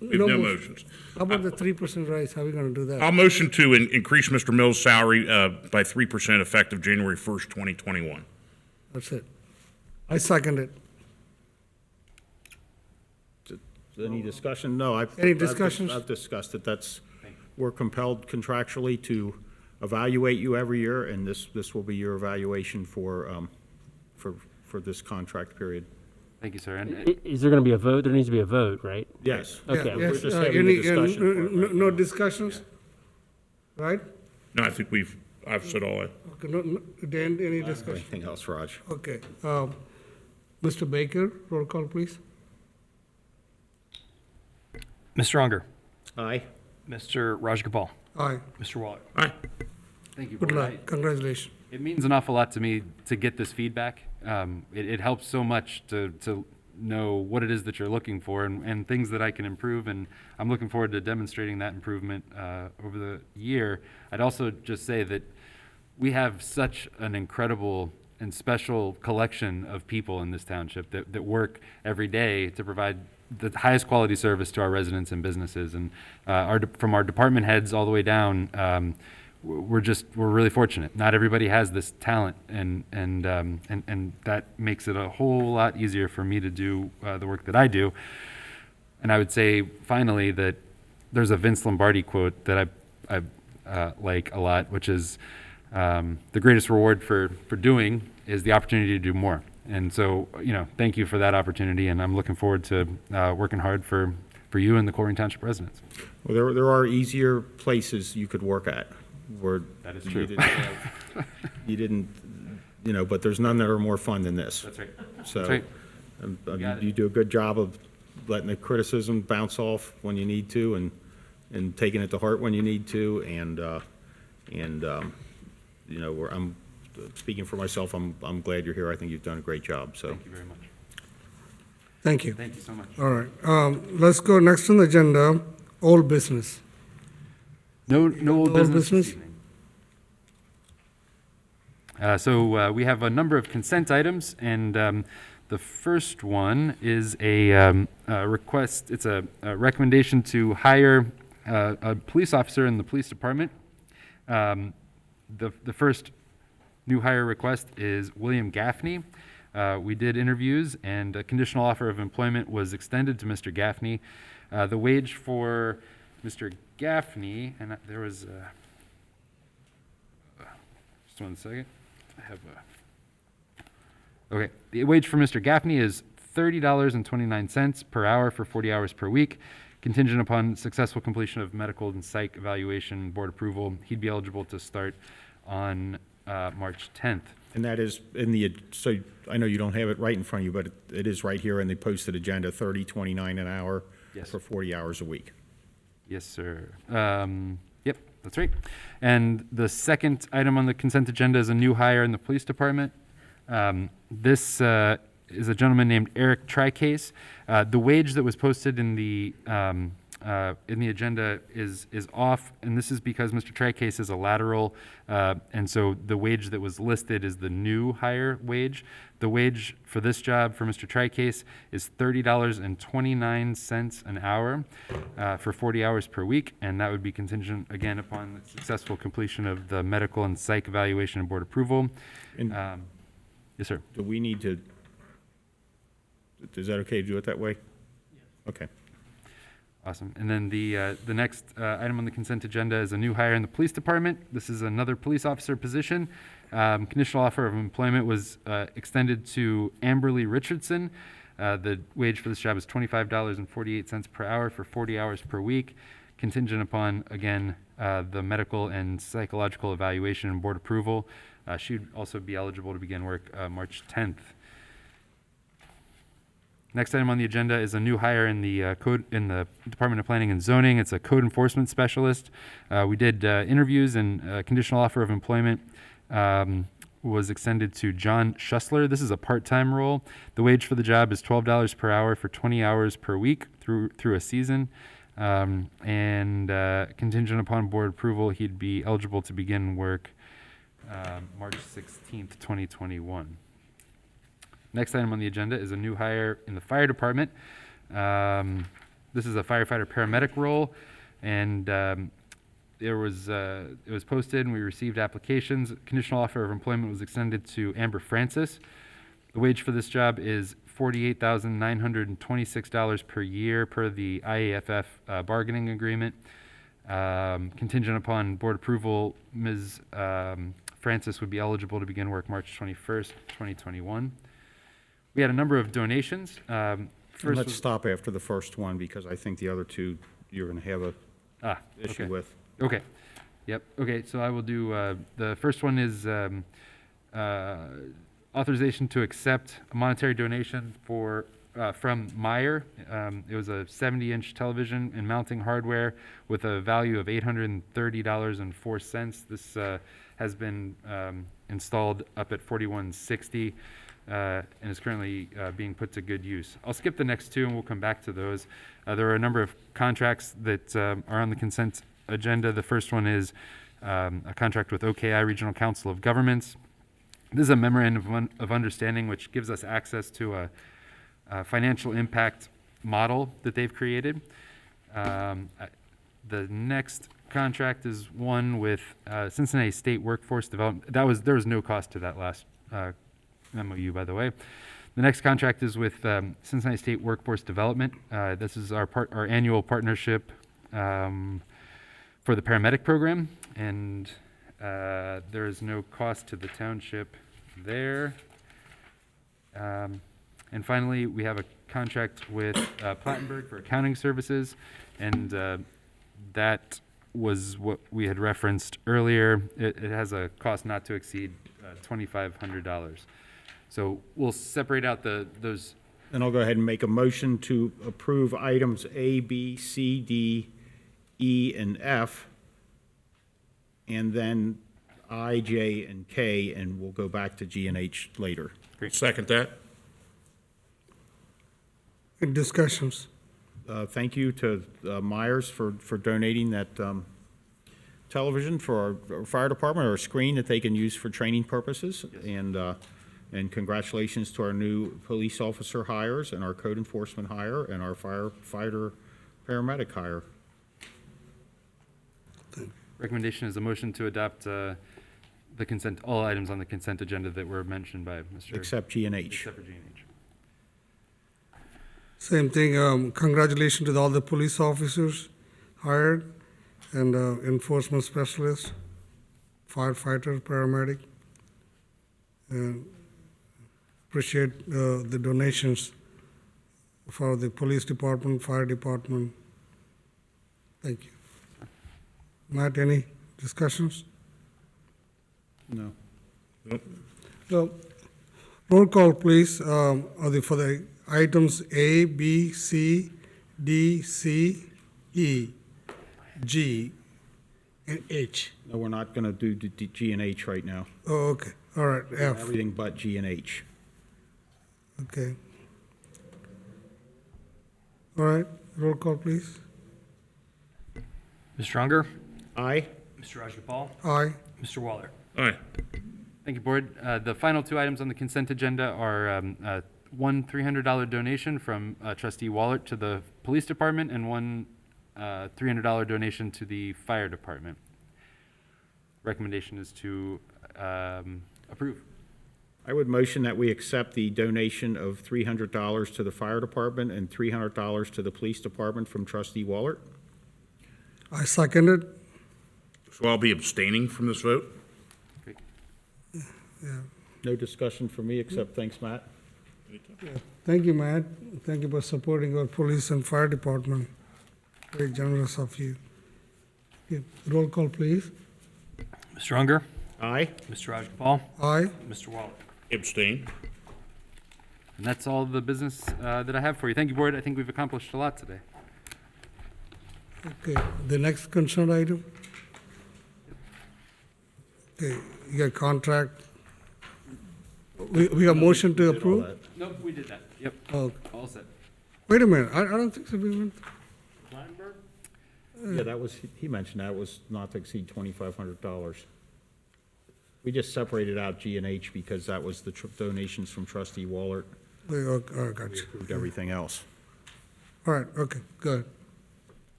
[SPEAKER 5] We have no motions.
[SPEAKER 1] How about the 3% raise? How are we gonna do that?
[SPEAKER 5] I'll motion to increase Mr. Mills' salary by 3% effective January 1st, 2021.
[SPEAKER 1] That's it. I second it.
[SPEAKER 3] Any discussion? No,
[SPEAKER 1] Any discussions?
[SPEAKER 3] I've discussed it. We're compelled contractually to evaluate you every year, and this will be your evaluation for this contract period.
[SPEAKER 2] Thank you, sir. And
[SPEAKER 16] Is there gonna be a vote? There needs to be a vote, right?
[SPEAKER 3] Yes.
[SPEAKER 16] Okay.
[SPEAKER 1] Yeah,
[SPEAKER 3] We're
[SPEAKER 1] yes,
[SPEAKER 3] just having a discussion for it right
[SPEAKER 1] no discussions? Right?
[SPEAKER 5] No, I think I've said all I.
[SPEAKER 1] Okay, Dan, any discussion?
[SPEAKER 3] Anything else, Raj?
[SPEAKER 1] Okay, Mr. Baker, roll call, please.
[SPEAKER 4] Mr. Unger,
[SPEAKER 3] Aye.
[SPEAKER 4] Mr. Rajagopal,
[SPEAKER 1] Aye,
[SPEAKER 4] Mr. Waller.
[SPEAKER 5] Aye.
[SPEAKER 2] thank you,
[SPEAKER 1] good
[SPEAKER 2] Board.
[SPEAKER 1] luck, congratulations.
[SPEAKER 2] It means an awful lot to me to get this feedback. It helps so much to know what it is that you're looking for and things that I can improve, and I'm looking forward to demonstrating that improvement over the year. I'd also just say that we have such an incredible and special collection of people in this township that work every day to provide the highest quality service to our residents and businesses. And from our department heads all the way down, we're really fortunate. Not everybody has this talent, and that makes it a whole lot easier for me to do the work that I do. And I would say finally that there's a Vince Lombardi quote that I like a lot, which is the greatest reward for doing is the opportunity to do more. And so, thank you for that opportunity, and I'm looking forward to working hard for you and the Colerain Township residents.
[SPEAKER 3] Well, there are easier places you could work at where
[SPEAKER 2] That is
[SPEAKER 3] you
[SPEAKER 2] true.
[SPEAKER 3] didn't, but there's none that are more fun than this.
[SPEAKER 2] That's right.
[SPEAKER 3] So
[SPEAKER 2] That's right. Got it.
[SPEAKER 3] you do a good job of letting the criticism bounce off when you need to and taking it to heart when you need to. I'm speaking for myself, I'm glad you're here. I think you've done a great job, so.
[SPEAKER 2] Thank you very much.
[SPEAKER 1] Thank you.
[SPEAKER 2] Thank you so much.
[SPEAKER 1] All right, let's go next on the agenda, old business.
[SPEAKER 2] No old business this
[SPEAKER 1] business?
[SPEAKER 2] evening. So we have a number of consent items, and the first one is a request. It's a recommendation to hire a police officer in the police department. The first new hire request is William Gaffney. We did interviews, and a conditional offer of employment was extended to Mr. Gaffney. The wage for Mr. Gaffney, and there was, just 1 second. I have okay. The wage for Mr. Gaffney is $30.29 per hour for 40 hours per week, contingent upon successful completion of medical and psych evaluation, board approval. He'd be eligible to start on March 10th.
[SPEAKER 3] And that is so I know you don't have it right in front of you, but it is right here in the posted agenda, $30.29 an hour
[SPEAKER 2] Yes.
[SPEAKER 3] for 40 hours a week.
[SPEAKER 2] Yes, sir. Yep, that's right. And the second item on the consent agenda is a new hire in the police department. This is a gentleman named Eric Tricase. The wage that was posted in the agenda is off, and this is because Mr. Tricase is a lateral, and so the wage that was listed is the new hire wage. The wage for this job for Mr. Tricase is $30.29 an hour for 40 hours per week, and that would be contingent, again, upon the successful completion of the medical and psych evaluation and board approval.
[SPEAKER 3] And
[SPEAKER 2] yes, sir.
[SPEAKER 3] do we need to, is that okay to do it that way? Yes. Okay.
[SPEAKER 2] Awesome. And then the next item on the consent agenda is a new hire in the police department. This is another police officer position. Conditional offer of employment was extended to Amberly Richardson. The wage for this job is $25.48 per hour for 40 hours per week, contingent upon, again, the medical and psychological evaluation and board approval. She would also be eligible to begin work March 10th. Next item on the agenda is a new hire in the Department of Planning and Zoning. It's a code enforcement specialist. We did interviews, and conditional offer of employment was extended to John Schussler. This is a part-time role. The wage for the job is $12 per hour for 20 hours per week through a season. And contingent upon board approval, he'd be eligible to begin work March 16th, 2021. Next item on the agenda is a new hire in the fire department. This is a firefighter paramedic role, and it was posted, and we received applications. Conditional offer of employment was extended to Amber Francis. The wage for this job is $48,926 per year per the IAFF bargaining agreement. Contingent upon board approval, Ms. Francis would be eligible to begin work March 21st, 2021. We had a number of donations. First
[SPEAKER 3] Let's
[SPEAKER 2] was-
[SPEAKER 3] stop after the first one, because I think the other two you're going to have a issue
[SPEAKER 2] okay.
[SPEAKER 3] with.
[SPEAKER 2] Okay. Yep. Okay. So I will do, the first one is authorization to accept a monetary donation from Meyer. It was a 70-inch television and mounting hardware with a value of $830.04. This has been installed up at 4160 and is currently being put to good use. I'll skip the next two and we'll come back to those. There are a number of contracts that are on the consent agenda. The first one is a contract with OKI Regional Council of Governments. This is a memorandum of understanding which gives us access to a financial impact model that they've created. The next contract is one with Cincinnati State Workforce Development. There was no cost to that last MOU, by the way. The next contract is with Cincinnati State Workforce Development. This is our annual partnership for the paramedic program, and there is no cost to the township there. And finally, we have a contract with Plattenberg for accounting services, and that was what we had referenced earlier. It has a cost not to exceed $2,500. So we'll separate out those.
[SPEAKER 3] And I'll go ahead and make a motion to approve items A, B, C, D, E, and F, and then I, J, and K, and we'll go back to G and H later.
[SPEAKER 5] Second that.
[SPEAKER 1] In discussions.
[SPEAKER 3] Thank you to Myers for donating that television for our fire department, or a screen that they can use for training purposes. And congratulations to our new police officer hires, and our code enforcement hire, and our firefighter paramedic hire.
[SPEAKER 2] Recommendation is a motion to adopt the consent, all items on the consent agenda that were mentioned by Mr.
[SPEAKER 3] Except G and H.
[SPEAKER 2] Except for G and H.
[SPEAKER 1] Same thing, congratulations to all the police officers hired, and enforcement specialist, firefighter, paramedic. And appreciate the donations for the police department, fire department. Thank you. Matt, any discussions?
[SPEAKER 3] No.
[SPEAKER 1] So, roll call, please, for the items A, B, C, D, C, E, G, and H.
[SPEAKER 3] No, we're not going to do G and H right now.
[SPEAKER 1] Oh, okay, all right, F,
[SPEAKER 3] Everything but G and H.
[SPEAKER 1] okay. All right, roll call, please.
[SPEAKER 4] Ms. Strunger?
[SPEAKER 3] Aye.
[SPEAKER 4] Mr. Rajagopal?
[SPEAKER 1] Aye.
[SPEAKER 4] Mr. Waller?
[SPEAKER 5] Aye.
[SPEAKER 2] Thank you, Board. The final two items on the consent agenda are one $300 donation from Trustee Wallert to the Police Department, and one $300 donation to the Fire Department. Recommendation is to approve.
[SPEAKER 3] I would motion that we accept the donation of $300 to the fire department and $300 to the police department from Trustee Wallert.
[SPEAKER 1] I second it.
[SPEAKER 5] So I'll be abstaining from this vote?
[SPEAKER 2] Great.
[SPEAKER 3] No discussion for me, except thanks, Matt.
[SPEAKER 1] Thank you, Matt. Thank you for supporting our police and fire department. Very generous of you. Okay, roll call, please.
[SPEAKER 4] Ms. Strunger?
[SPEAKER 3] Aye.
[SPEAKER 4] Mr. Rajagopal?
[SPEAKER 1] Aye.
[SPEAKER 4] Mr. Waller?
[SPEAKER 5] Abstain.
[SPEAKER 2] And that's all the business that I have for you. Thank you, Board. I think we've accomplished a lot today.
[SPEAKER 1] Okay, the next concern item. Okay, you got contract. We have motion to approve?
[SPEAKER 2] Nope, we did that. Yep,
[SPEAKER 1] Oh,
[SPEAKER 2] all set.
[SPEAKER 1] wait a minute, I don't think so. We went.
[SPEAKER 3] Yeah, that was, he mentioned that was not to exceed $2,500. We just separated out G and H because that was the donations from trustee Wallert.
[SPEAKER 1] Oh, got
[SPEAKER 3] We
[SPEAKER 1] you.
[SPEAKER 3] approved everything else.
[SPEAKER 1] All right, okay, good.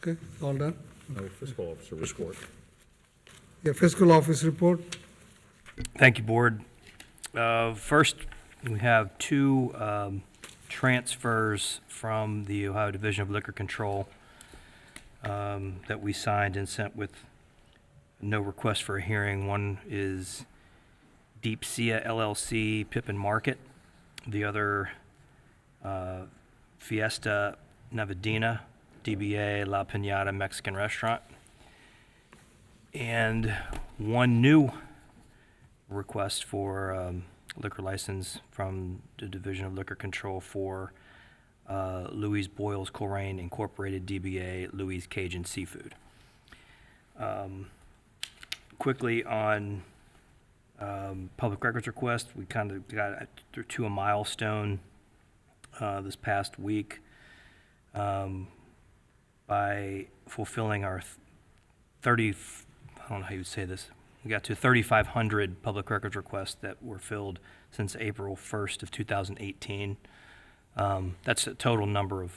[SPEAKER 1] Okay, all done?
[SPEAKER 3] No fiscal officer report.
[SPEAKER 1] Yeah, fiscal office report.
[SPEAKER 4] Thank you, Board. First, we have two transfers from the Ohio Division of Liquor Control that we signed and sent with no request for a hearing. One is Deep Sea LLC, Pippin Market. The other, Fiesta Navidina, DBA La Piñata Mexican Restaurant. And one new request for liquor license from the Division of Liquor Control for Louise Boyle's Colerain Incorporated, DBA Louise Cajun Seafood. Quickly on public records request, we kind of got to a milestone this past week by fulfilling our 30, I don't know how you would say this, we got to 3,500 public records requests that were filled since April 1st of 2018. That's a total number of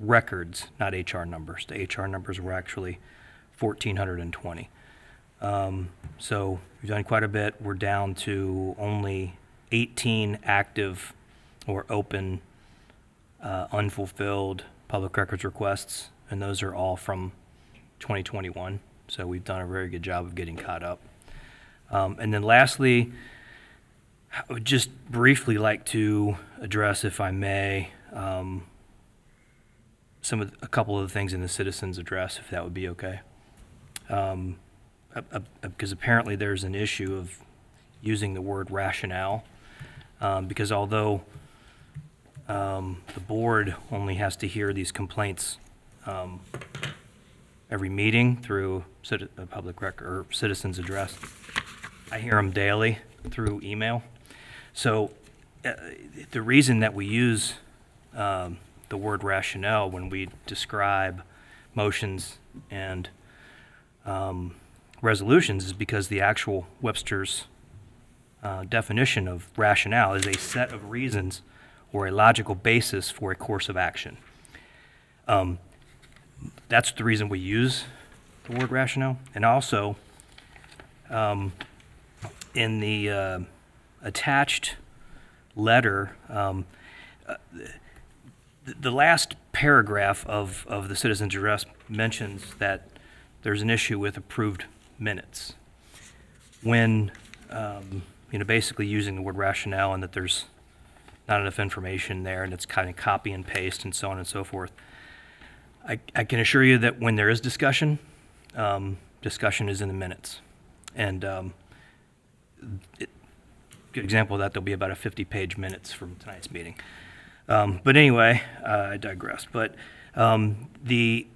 [SPEAKER 4] records, not HR numbers. The HR numbers were actually 1,420. So we've done quite a bit. We're down to only 18 active or open unfulfilled public records requests, and those are all from 2021. So we've done a very good job of getting caught up. And then lastly, I would just briefly like to address, if I may, a couple of the things in the citizens' address, if that would be okay. Because apparently there's an issue of using the word rationale, because although the board only has to hear these complaints every meeting through a public record or citizens' address, I hear them daily through email. So the reason that we use the word rationale when we describe motions and resolutions is because the actual Webster's definition of rationale is a set of reasons or a logical basis for a course of action. That's the reason we use the word rationale. And also, in the attached letter, the last paragraph of the citizens' address mentions that there's an issue with approved minutes. When, basically using the word rationale and that there's not enough information there and it's kind of copy and paste and so on and so forth. I can assure you that when there is discussion, discussion is in the minutes. And good example of that, there'll be about a 50-page minutes from tonight's meeting. But anyway, I digress. But the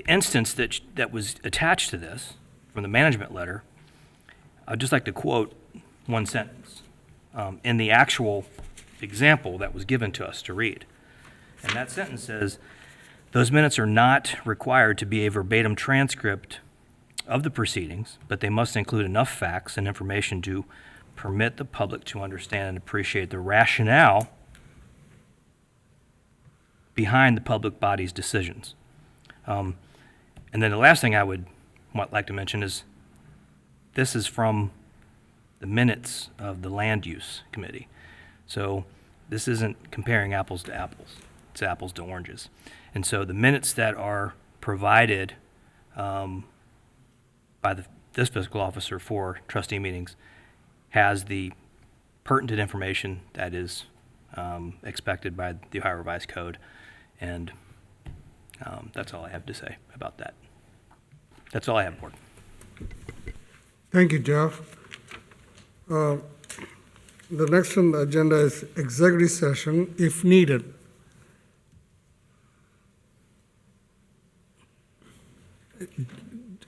[SPEAKER 4] instance that was attached to this from the management letter, I'd just like to quote one sentence in the actual example that was given to us to read. And that sentence says, "Those minutes are not required to be a verbatim transcript of the proceedings, but they must include enough facts and information to permit the public to understand and appreciate the rationale behind the public body's decisions." And then the last thing I would like to mention is this is from the minutes of the Land Use Committee. So this isn't comparing apples to apples. It's apples to oranges. And so the minutes that are provided by this fiscal officer for trustee meetings has the pertinent information that is expected by the Ohio Revised Code. And that's all I have to say about that. That's all I have, Board.
[SPEAKER 1] Thank you, Jeff. The next on the agenda is executive session, if needed.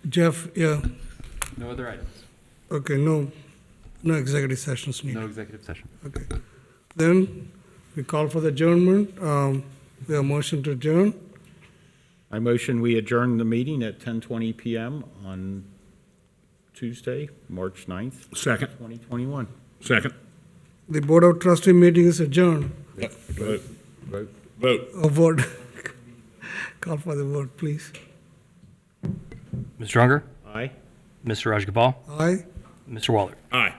[SPEAKER 1] Jeff, yeah,
[SPEAKER 2] No other items.
[SPEAKER 1] okay, no executive sessions needed.
[SPEAKER 2] No executive session.
[SPEAKER 1] Okay. Then we call for the adjournment. We have a motion to adjourn.
[SPEAKER 3] I motion we adjourn the meeting at 10:20 PM on Tuesday, March 9th,
[SPEAKER 5] Second.
[SPEAKER 3] 2021.
[SPEAKER 5] Second.
[SPEAKER 1] The Board of Trustee meeting is adjourned.
[SPEAKER 5] Vote.
[SPEAKER 3] Vote.
[SPEAKER 5] Vote.
[SPEAKER 1] A vote. Call for the vote, please.
[SPEAKER 2] Mr. Unger,
[SPEAKER 3] Aye.
[SPEAKER 2] Mr. Rajagopal,
[SPEAKER 1] Aye.
[SPEAKER 2] Mr. Waller.
[SPEAKER 5] Aye.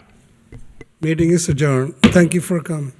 [SPEAKER 1] Meeting is adjourned. Thank you for coming.